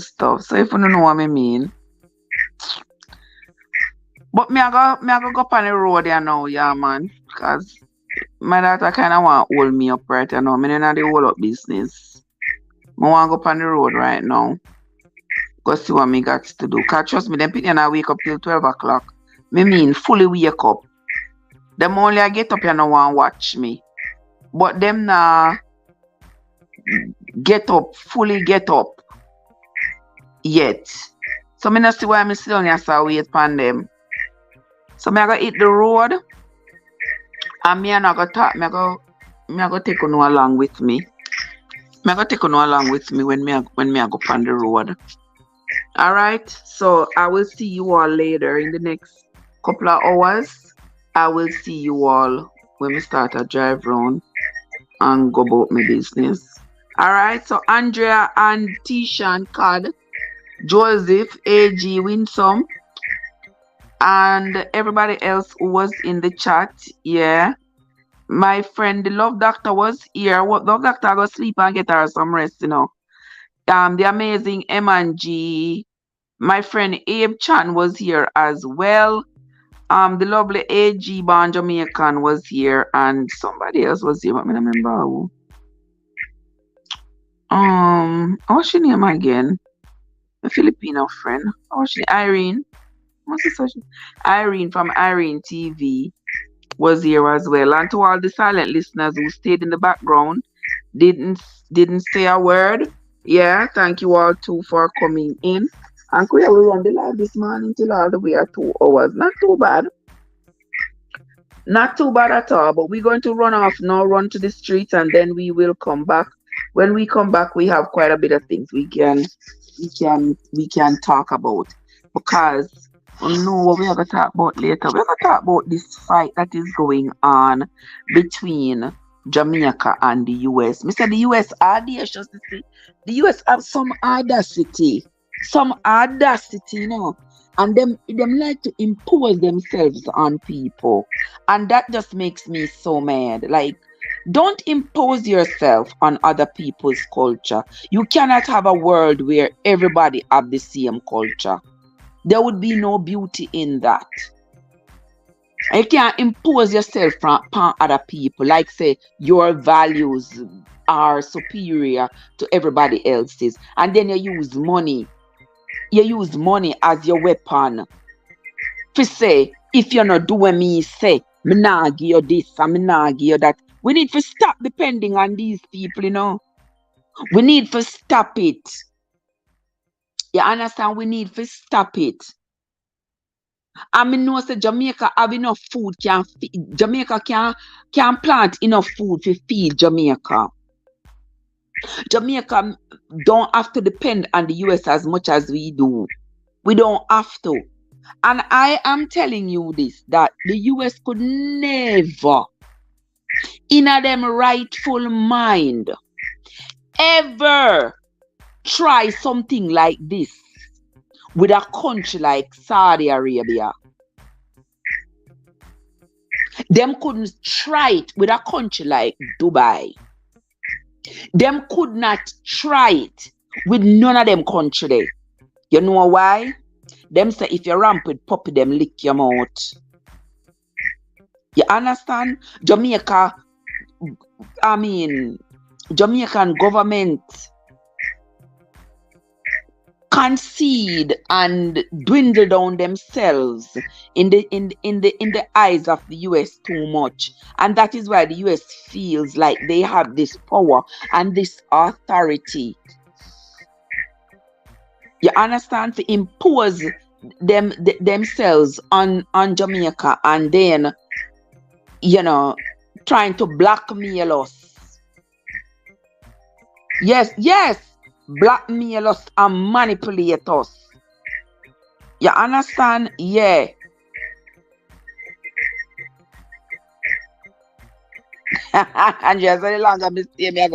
stuff. So if you don't know what I mean, But me I go go up on the road there now, yeah, man. Cause my daughter kinda want to hold me up right now. Me not the hold up business. I want to go up on the road right now. Go see what me got to do. Cause trust me, them people not wake up till 12 o'clock. Me mean fully wake up. Them only I get up and no want watch me. But them nah get up, fully get up yet. So me not see why me sit down here so wait upon them. So me I go hit the road and me I not go talk. Me I go take you along with me. Me I go take you along with me when me I go on the road. All right. So I will see you all later in the next couple of hours. I will see you all when we start a drive round and go about my business. All right. So Andrea and Tishan Cod, Joseph, AG Winsome, and everybody else who was in the chat. Yeah. My friend, the love doctor was here. What love doctor go sleep and get her some rest. The amazing M&G. My friend Abe Chan was here as well. The lovely AG Born Jamaican was here, and somebody else was here, but I don't remember who. What's your name again? A Filipino friend. What's your Irene? What's his social? Irene from Irene TV was here as well. And to all the silent listeners who stayed in the background, didn't didn't say a word. Yeah, thank you all too for coming in. And we run the live this morning till all the way at 2 hours. Not too bad. Not too bad at all. But we're going to run off now, run to the streets, and then we will come back. When we come back, we have quite a bit of things we can talk about. Because we know what we are gonna talk about later. We're gonna talk about this fight that is going on between Jamaica and the US. Mr. The US audacity. The US have some audacity. Some audacity. And them like to impose themselves on people. And that just makes me so mad. Like, don't impose yourself on other people's culture. You cannot have a world where everybody have the same culture. There would be no beauty in that. You can't impose yourself upon other people. Like say your values are superior to everybody else's. And then you use money. You use money as your weapon. To say, if you're not doing me, say, me nah give you this and me nah give you that. We need to stop depending on these people. We need to stop it. You understand? We need to stop it. I mean, know say Jamaica have enough food Jamaica can plant enough food to feed Jamaica. Jamaica don't have to depend on the US as much as we do. We don't have to. And I am telling you this, that the US could never, in a them rightful mind, ever try something like this with a country like Saudi Arabia. Them couldn't try it with a country like Dubai. Them could not try it with none of them country there. You know why? Them say if you ramp with puppy, them lick your mouth. You understand? Jamaican government concede and dwindle down themselves in the eyes of the US too much. And that is why the US feels like they have this power and this authority. You understand? To impose themselves on Jamaica, and then trying to blackmail us. Yes, blackmail us and manipulate us. You understand? Yeah. And just any longer I stay, me I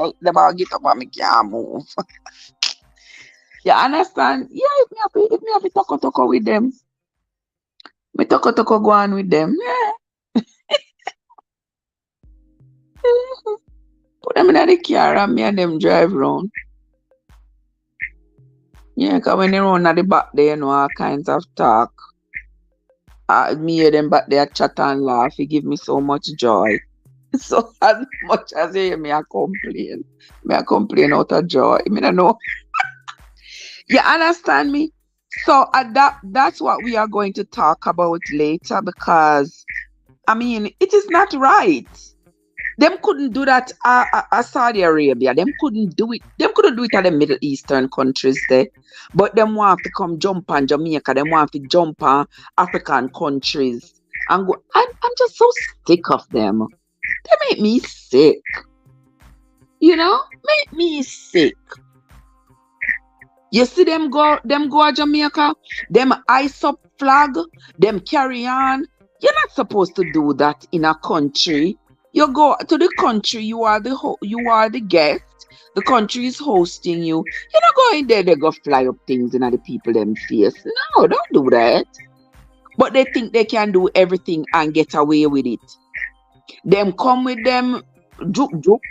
get up and me can't move. You understand? Yeah, if me have to talk with them. Me talk go on with them. Yeah. Put them in the car and me and them drive round. Yeah, because when they run at the back there, all kinds of talk. Me hear them back there chat and laugh. It give me so much joy. So as much as you hear me, I complain. Me I complain out of joy. Me no know. You understand me? So that's what we are going to talk about later because I mean it is not right. Them couldn't do that at Saudi Arabia. Them couldn't do it. Them couldn't do it at the Middle Eastern countries there. But them want to come jump on Jamaica. Them want to jump on African countries. And go. I'm just so sick of them. They make me sick. You know? Make me sick. You see them go to Jamaica, them ice up flag, them carry on. You're not supposed to do that in a country. You go to the country, you are the guest. The country is hosting you. You're not going there, they go fly up things in the people them face. No, don't do that. But they think they can do everything and get away with it. Them come with them juke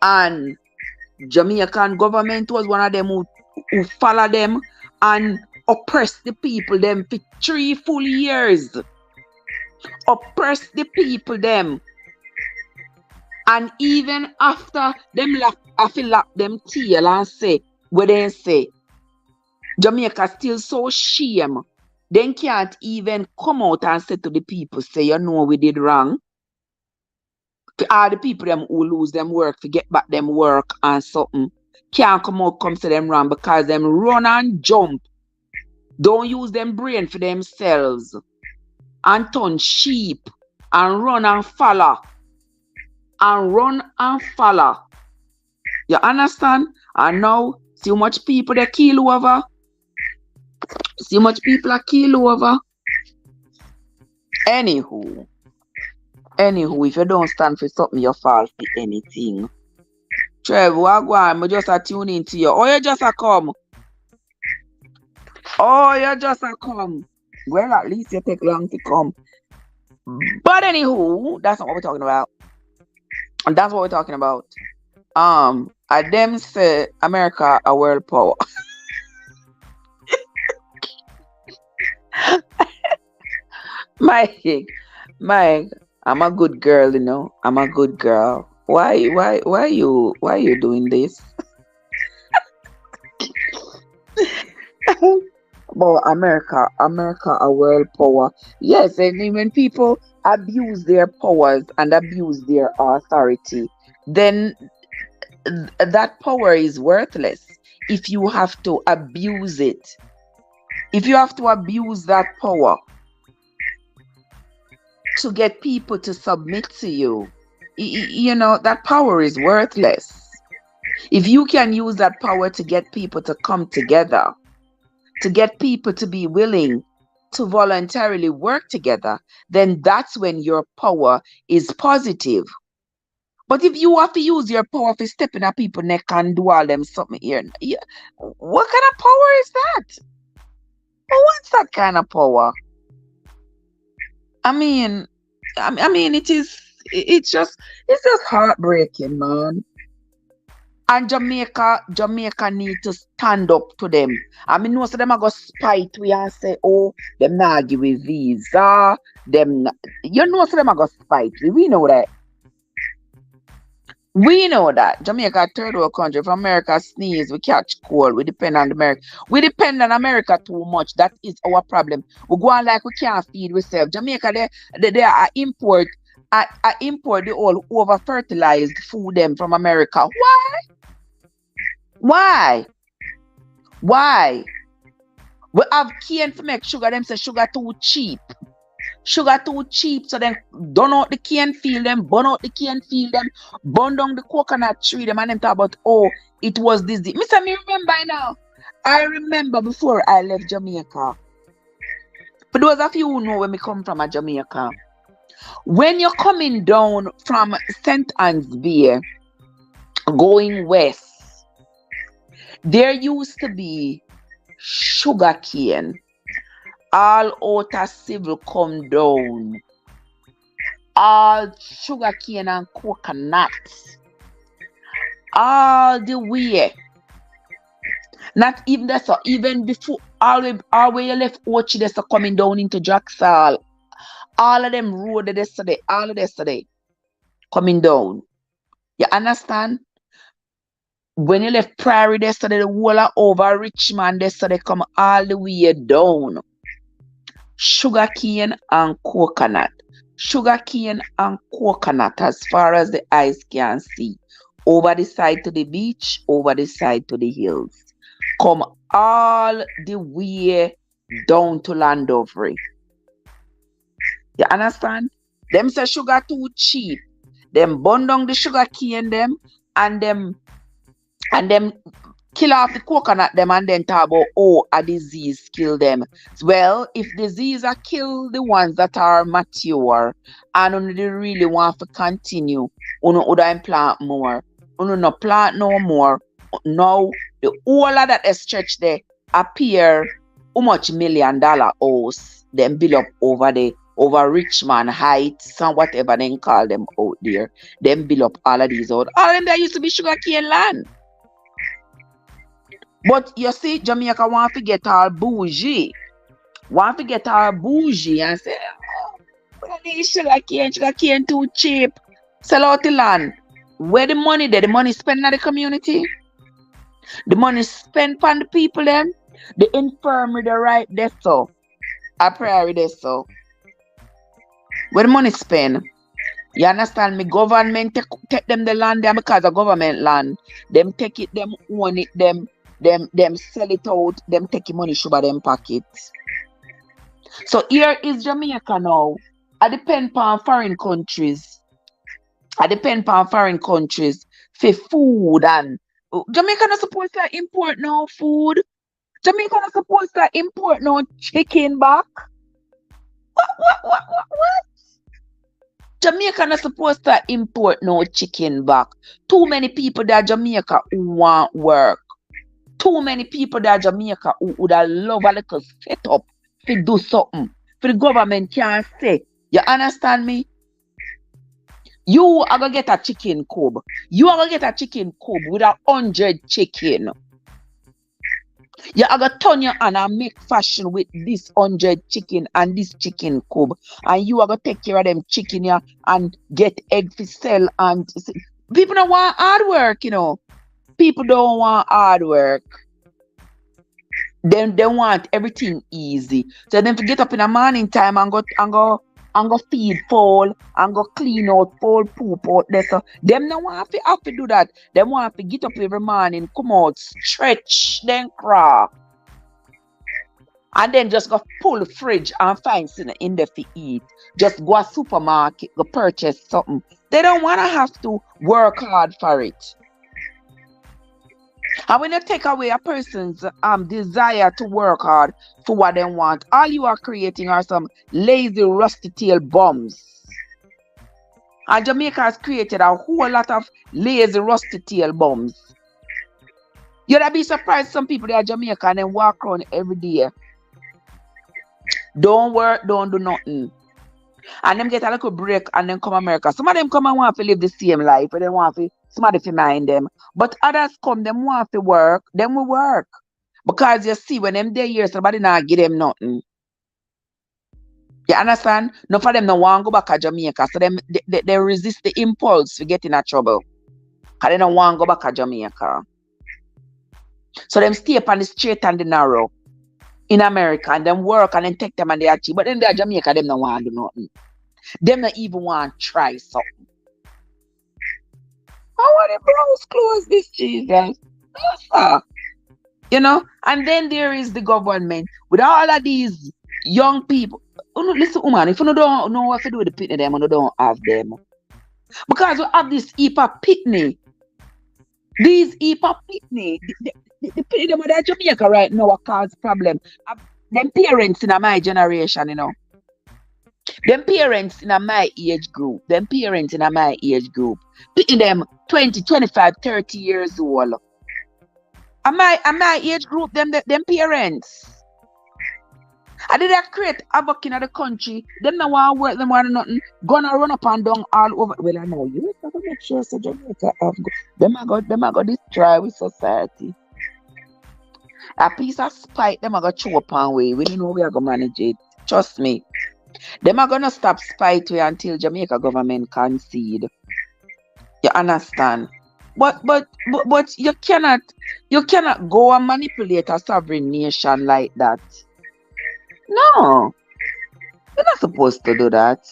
and Jamaican government was one of them who follow them and oppress the people them for 3 full years. Oppress the people them. And even after them lock them tail and say what they say, Jamaica still so shame. They can't even come out and say to the people, say, you know we did wrong. All the people them who lose them work to get back them work and something can't come out come to them wrong because them run and jump. Don't use them brain for themselves and turn sheep and run and follow. And run and follow. You understand? And now, see how much people they kill over? See how much people are killed over? Anywho, if you don't stand for something, you fall for anything. Trev, what go on? I just a tune into you. Oh, you just a come. Oh, you just a come. Well, at least you take long to come. But anywho, that's not what we're talking about. And that's what we're talking about. I them say America a world power. Mike, I'm a good girl, you know. I'm a good girl. Why you doing this? Well, America a world power. Yes, and when people abuse their powers and abuse their authority, then that power is worthless if you have to abuse it. If you have to abuse that power to get people to submit to you, you know, that power is worthless. If you can use that power to get people to come together, to get people to be willing to voluntarily work together, then that's when your power is positive. But if you have to use your power for stepping at people's neck and do all them something here, what kind of power is that? Who wants that kind of power? I mean, it's just heartbreaking, man. And Jamaica need to stand up to them. I mean, most of them are going to spite we and say, oh, them not give a visa. You know, some of them are going to spite we. We know that. We know that. Jamaica a third world country. If America sneeze, we catch cold. We depend on America. We depend on America too much. That is our problem. We go on like we can't feed ourselves. Jamaica, they are import. I import the all over fertilized food them from America. Why? Why? We have cane to make sugar. Them say sugar too cheap. Sugar too cheap. So then burn out the cane field them, burn out the cane field them, burn down the coconut tree them, and them talk about, oh, it was this. Mr. Me remember now. I remember before I left Jamaica. For those of you who know where me come from at Jamaica, when you're coming down from St. Anne's Bay, going west, there used to be sugar cane. All outer civil come down. All sugar cane and coconuts. All the way. Not even that, so even before all way you left Ochi, that's coming down into Jacksal. All of them road yesterday, all of yesterday coming down. You understand? When you left Prairie yesterday, the whole of over Richmond yesterday come all the way down. Sugarcane and coconut. Sugarcane and coconut as far as the eyes can see. Over the side to the beach, over the side to the hills. Come all the way down to Landovery. You understand? Them say sugar too cheap. Them burn down the sugar cane them and them kill off the coconut them and then talk about a disease kill them. Well, if disease are kill the ones that are mature and they really want to continue, would plant more. No plant no more. Now the whole of that stretch there appear how much $1 million house them build up over there. Over Richmond Heights and whatever they call them out there. Them build up all of these out. All of them there used to be sugarcane land. But you see, Jamaica want to get all bougie. Want to get all bougie and say, we don't need sugarcane too cheap. Sell out the land. Where the money there? The money spent on the community. The money spent on the people them. The infirmary, the right there so. A Prairie there so. Where the money spent? You understand me? Government take them the land there because of government land. Them take it, them own it, them sell it out, them take the money sugar them pockets. So here is Jamaica now. I depend on foreign countries. I depend on foreign countries for food and Jamaica not supposed to import no food. Jamaica not supposed to import no chicken back. What? Jamaica not supposed to import no chicken back. Too many people that Jamaica who want work. Too many people that Jamaica who would love a little setup to do something. For the government can't say. You understand me? You are gonna get a chicken coop. You are gonna get a chicken coop with 100 chicken. You are gonna turn your hand and make fashion with this 100 chicken and this chicken coop. And you are gonna take care of them chicken here and get egg to sell. And people don't want hard work, you know. People don't want hard work. Then they want everything easy. So then to get up in the morning time and go feed fowl and go clean out fowl poop out there. So them don't want to have to do that. They want to get up every morning, come out, stretch, then crawl. And then just go pull the fridge and find something in there to eat. Just go to supermarket, go purchase something. They don't want to have to work hard for it. And when you take away a person's desire to work hard for what they want, all you are creating are some lazy, rusty tail bums. And Jamaica has created a whole lot of lazy, rusty tail bums. You'd be surprised some people that are Jamaica and then walk around every day. Don't work, don't do nothing. And them get a little break and then come America. Some of them come and want to live the same life, and they want to somebody to mind them. But others come, them want to work, them will work. Because you see, when them there here, somebody not give them nothing. You understand? None of them no want to go back to Jamaica. So they resist the impulse to get in a trouble. Because they don't want to go back to Jamaica. So them stay up on the straight and the narrow in America and then work and then take them and they achieve. But then they're Jamaica, them don't want to do nothing. Them not even want to try something. I want the brows close this Jesus. No, sir. You know, and then there is the government with all of these young people. Listen, woman, if you don't know what to do with the pitney, them, you don't have them. Because we have this heap of pitney. These heap of pitney. The pitney them are Jamaica right now what cause problem. Them parents in my generation, you know. Them parents in my age group. Pitney them 20, 25, 30 years old. And my age group, them parents. I did that create havoc in the country. Them no want work, them want nothing. Gonna run up and down all over. Well, I know you have to make sure so Jamaica have them I got destroy with society. A piece of spite, them I got chew up and way. We don't know we are gonna manage it. Trust me. Them are gonna stop spite way until Jamaica government concede. You understand? But you cannot go and manipulate a sovereign nation like that. No, you're not supposed to do that.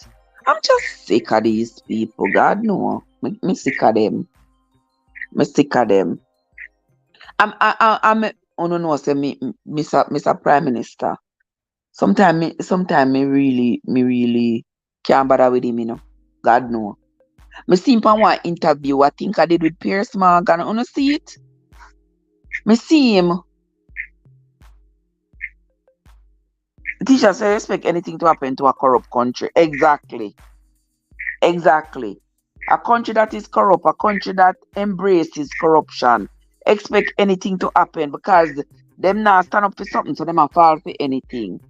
I'm just sick of these people. God no. Me sick of them. Me sick of them. I'm oh no no say Mr. Prime Minister. Sometimes me really can't bother with him, you know. God no. Me see him on one interview I think I did with Pierce Morgan. You see it? Me see him. Teacher say expect anything to happen to a corrupt country. Exactly. Exactly. A country that is corrupt, a country that embraces corruption, expect anything to happen because them not stand up for something, so them a fall for anything.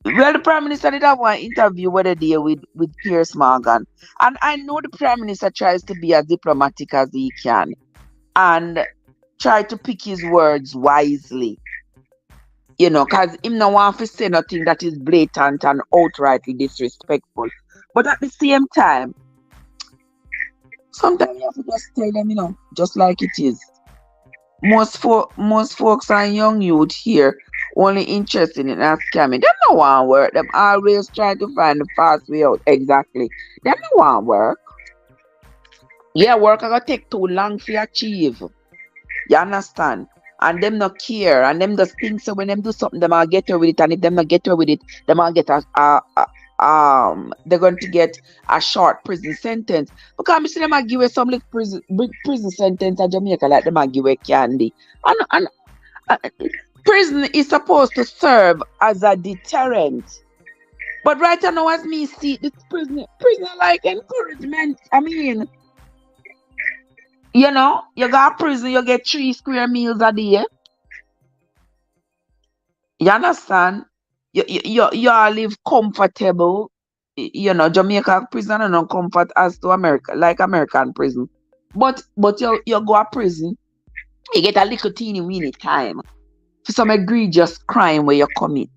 Well, the Prime Minister did have one interview whether day with Pierce Morgan. And I know the Prime Minister tries to be as diplomatic as he can and try to pick his words wisely. You know, because him no want to say nothing that is blatant and outrightly disrespectful. But at the same time, sometimes you have to just tell them, you know, just like it is. Most folks and young youth here only interested in a scamming. Them no want work. Them always try to find the fast way out. Exactly. Them no want work. Yeah, work are gonna take too long to achieve. You understand? And them not care. And them just think so when them do something, them will get away with it. And if them not get away with it, them will get they're going to get a short prison sentence. Because I see them a give away some like prison sentence in Jamaica like them a give away candy. And uh, prison is supposed to serve as a deterrent. But right now, as me see, this prison like encouragement. I mean, you know, you got prison, you get 3 square meals a day. You understand? You all live comfortable. You know, Jamaica prison and not comfort as to America, like American prison. But you go to prison, you get a little teeny weeny time for some egregious crime where you commit.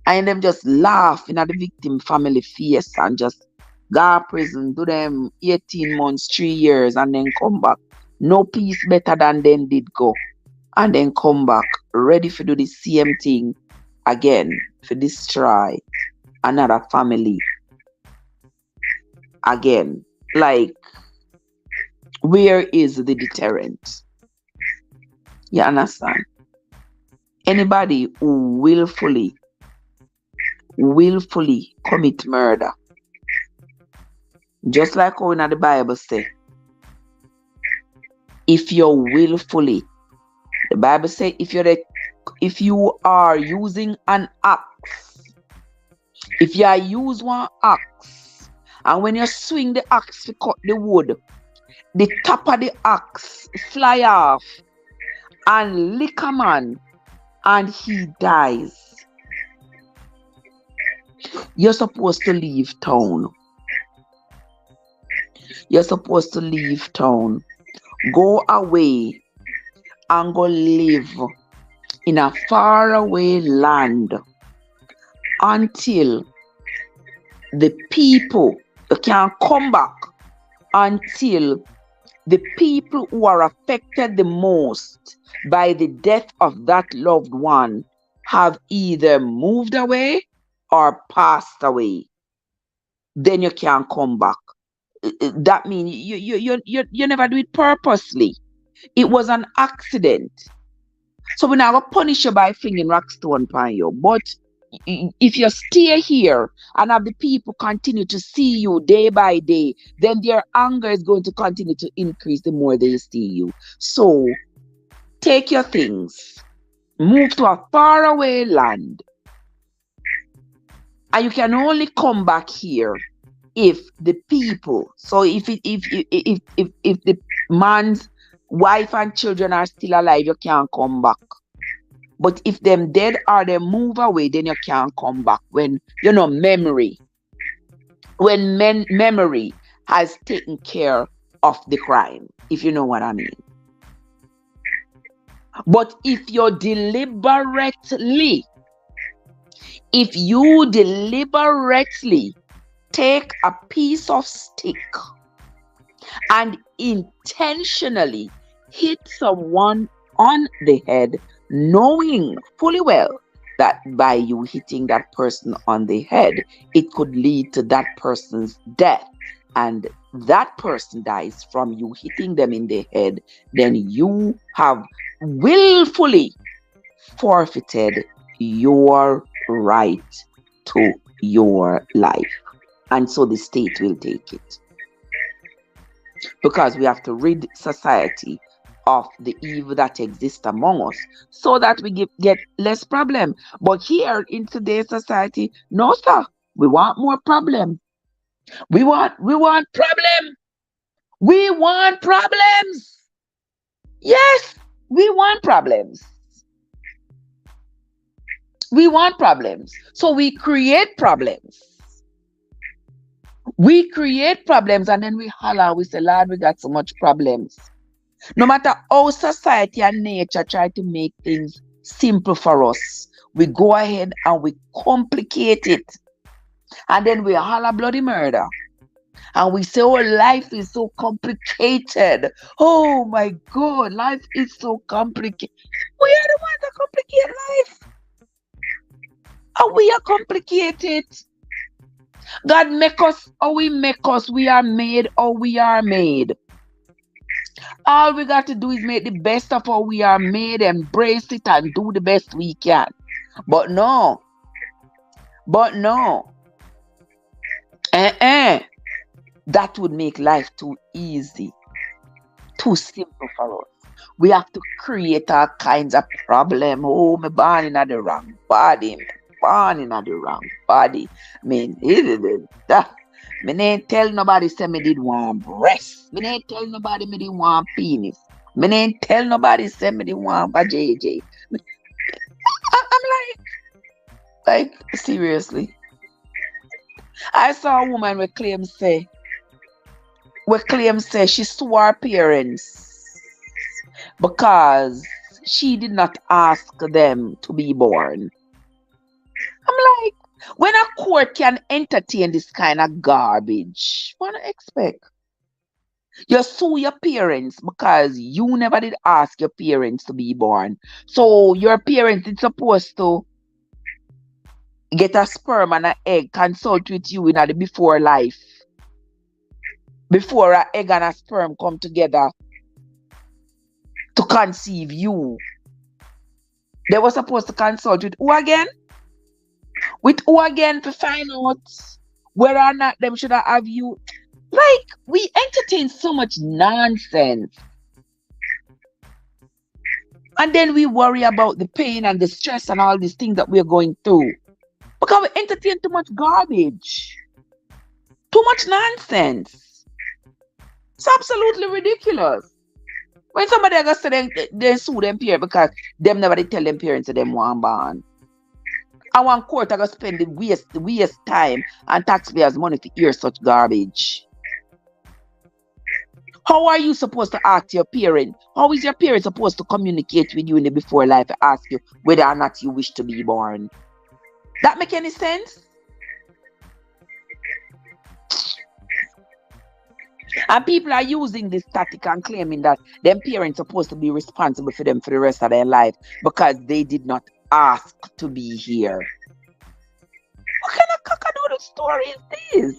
And them just laughing at the victim family face and just go to prison, do them 18 months, 3 years, and then come back. No peace better than them did go. And then come back ready to do the same thing again, to destroy another family again. Like, where is the deterrent? You understand? Anybody who willfully commit murder, just like how in the Bible say, if you willfully, the Bible say if you are using an axe, if you use one axe, and when you swing the axe to cut the wood, the top of the axe fly off and lick a man and he dies, you're supposed to leave town. You're supposed to leave town. Go away and go live in a faraway land until the people, you can come back until the people who are affected the most by the death of that loved one have either moved away or passed away. Then you can come back. That means you never do it purposely. It was an accident. So we're not gonna punish you by flinging rockstone upon you. But if you stay here and have the people continue to see you day by day, then their anger is going to continue to increase the more they see you. So take your things, move to a faraway land, and you can only come back here if the people. So if the man's wife and children are still alive, you can't come back. But if them dead or they move away, then you can't come back. When memory has taken care of the crime, if you know what I mean. But if you deliberately If you deliberately take a piece of stick and intentionally hit someone on the head, knowing fully well that by you hitting that person on the head, it could lead to that person's death, and that person dies from you hitting them in the head, then you have willfully forfeited your right to your life. And so the state will take it, because we have to rid society of the evil that exists among us so that we get less problem. But here in today's society, no sir, we want more problem. We want problem. We want problems. Yes, we want problems. We want problems. So we create problems. We create problems and then we holler, we say, Lord, we got so much problems. No matter how society and nature try to make things simple for us, we go ahead and we complicate it. And then we holler bloody murder. And we say, oh, life is so complicated. Oh my God, life is so complicated. We are the ones that complicate life. And we are complicated. God make us how we make us. We are made how we are made. All we got to do is make the best of how we are made, embrace it, and do the best we can. But no, but no, uh-uh. That would make life too easy, too simple for us. We have to create all kinds of problem. Oh, me born in the wrong body. Me born in the wrong body. Me ain't tell nobody say me did want breast. Me ain't tell nobody me did want penis. Me ain't tell nobody say me did want a JJ. I'm like seriously. I saw a woman we claim say she swore her parents because she did not ask them to be born. I'm like, when a court can entertain this kind of garbage, what do you expect? You sue your parents because you never did ask your parents to be born. So your parents is supposed to get a sperm and an egg, consult with you in the before life. Before an egg and a sperm come together to conceive you. They were supposed to consult with who again? With who again to find out whether or not them should have you. Like, we entertain so much nonsense. And then we worry about the pain and the stress and all these things that we're going through. Because we entertain too much garbage. Too much nonsense. It's absolutely ridiculous. When somebody got say they sue them parents because them never did tell them parents that them want born. And one court I got spend the waste time and taxpayers' money to hear such garbage. How are you supposed to ask your parent? How is your parent supposed to communicate with you in the before life to ask you whether or not you wish to be born? That make any sense? And people are using this tactic and claiming that them parents are supposed to be responsible for them for the rest of their life because they did not ask to be here. What kind of cockadoodle story is this?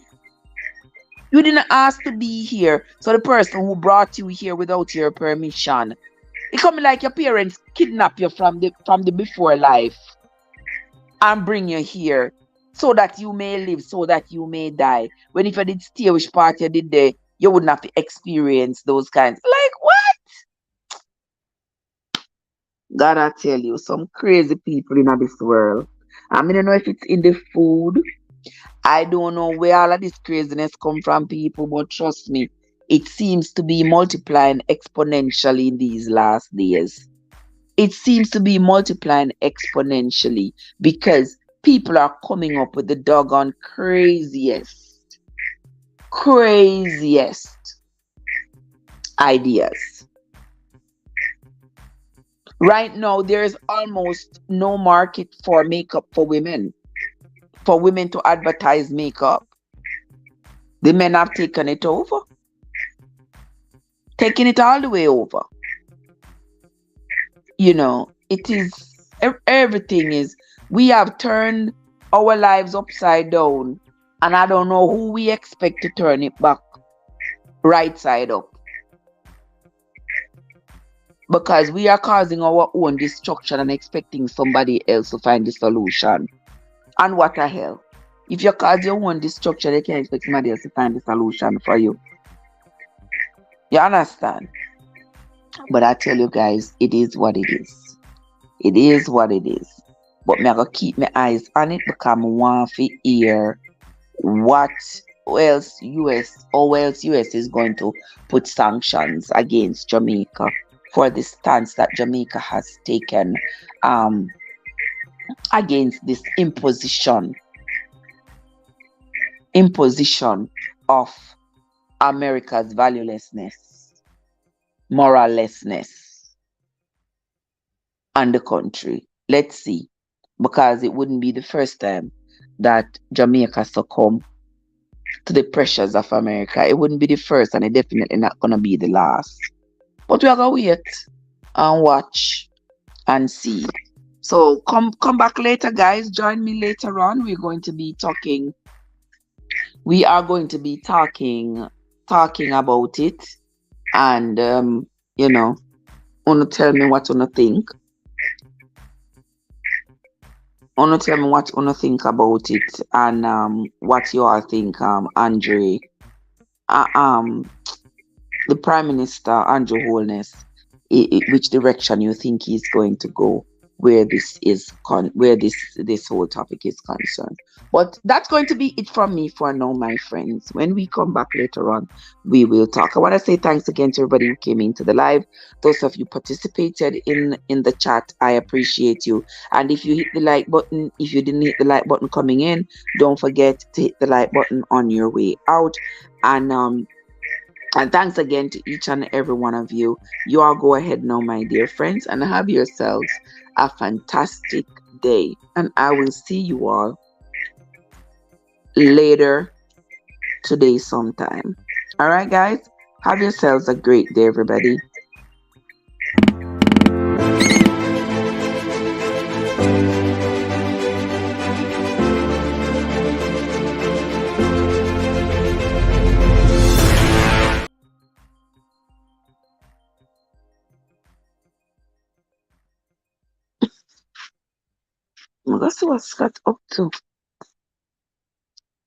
You didn't ask to be here, so the person who brought you here without your permission, it come like your parents kidnap you from the before life and bring you here so that you may live, so that you may die. When if you did stay, which part you did there, you wouldn't have to experience those kinds. Like what? God, I tell you, some crazy people in this world. I mean, I don't know if it's in the food. I don't know where all of this craziness come from, people, but trust me, it seems to be multiplying exponentially in these last days. It seems to be multiplying exponentially because people are coming up with the doggone craziest ideas. Right now, there is almost no market for makeup for women. for women to advertise makeup. The men have taken it over, taking it all the way over. It is everything is, we have turned our lives upside down, and I don't know who we expect to turn it back right side up, because we are causing our own destruction and expecting somebody else to find the solution. And what the hell? If you cause your own destruction, you can't expect somebody else to find the solution for you. You understand? But I tell you guys, it is what it is. It is what it is. But me I gotta keep my eyes on it, because I want to hear what else US is going to put sanctions against Jamaica for the stance that Jamaica has taken um against this imposition of America's valuelessness, morallessness on the country. Let's see, because it wouldn't be the first time that Jamaica succumb to the pressures of America. It wouldn't be the first, and it definitely not gonna be the last. But we are gonna wait and watch and see. So come back later, guys. Join me later on. We are going to be talking about it, and wanna tell me what wanna think. Wanna tell me what wanna think about it, and what you all think, Andre. Uh, um the Prime Minister, Andrew Holness, which direction you think he's going to go, where this whole topic is concerned. But that's going to be it from me for now, my friends. When we come back later on, we will talk. I want to say thanks again to everybody who came into the live. Those of you participated in the chat, I appreciate you. And if you hit the like button, if you didn't hit the like button coming in, don't forget to hit the like button on your way out. And thanks again to each and every one of you. You all go ahead now, my dear friends, and have yourselves a fantastic day. And I will see you all later today sometime. All right, guys? Have yourselves a great day, everybody. I'm going to see what Scott up to.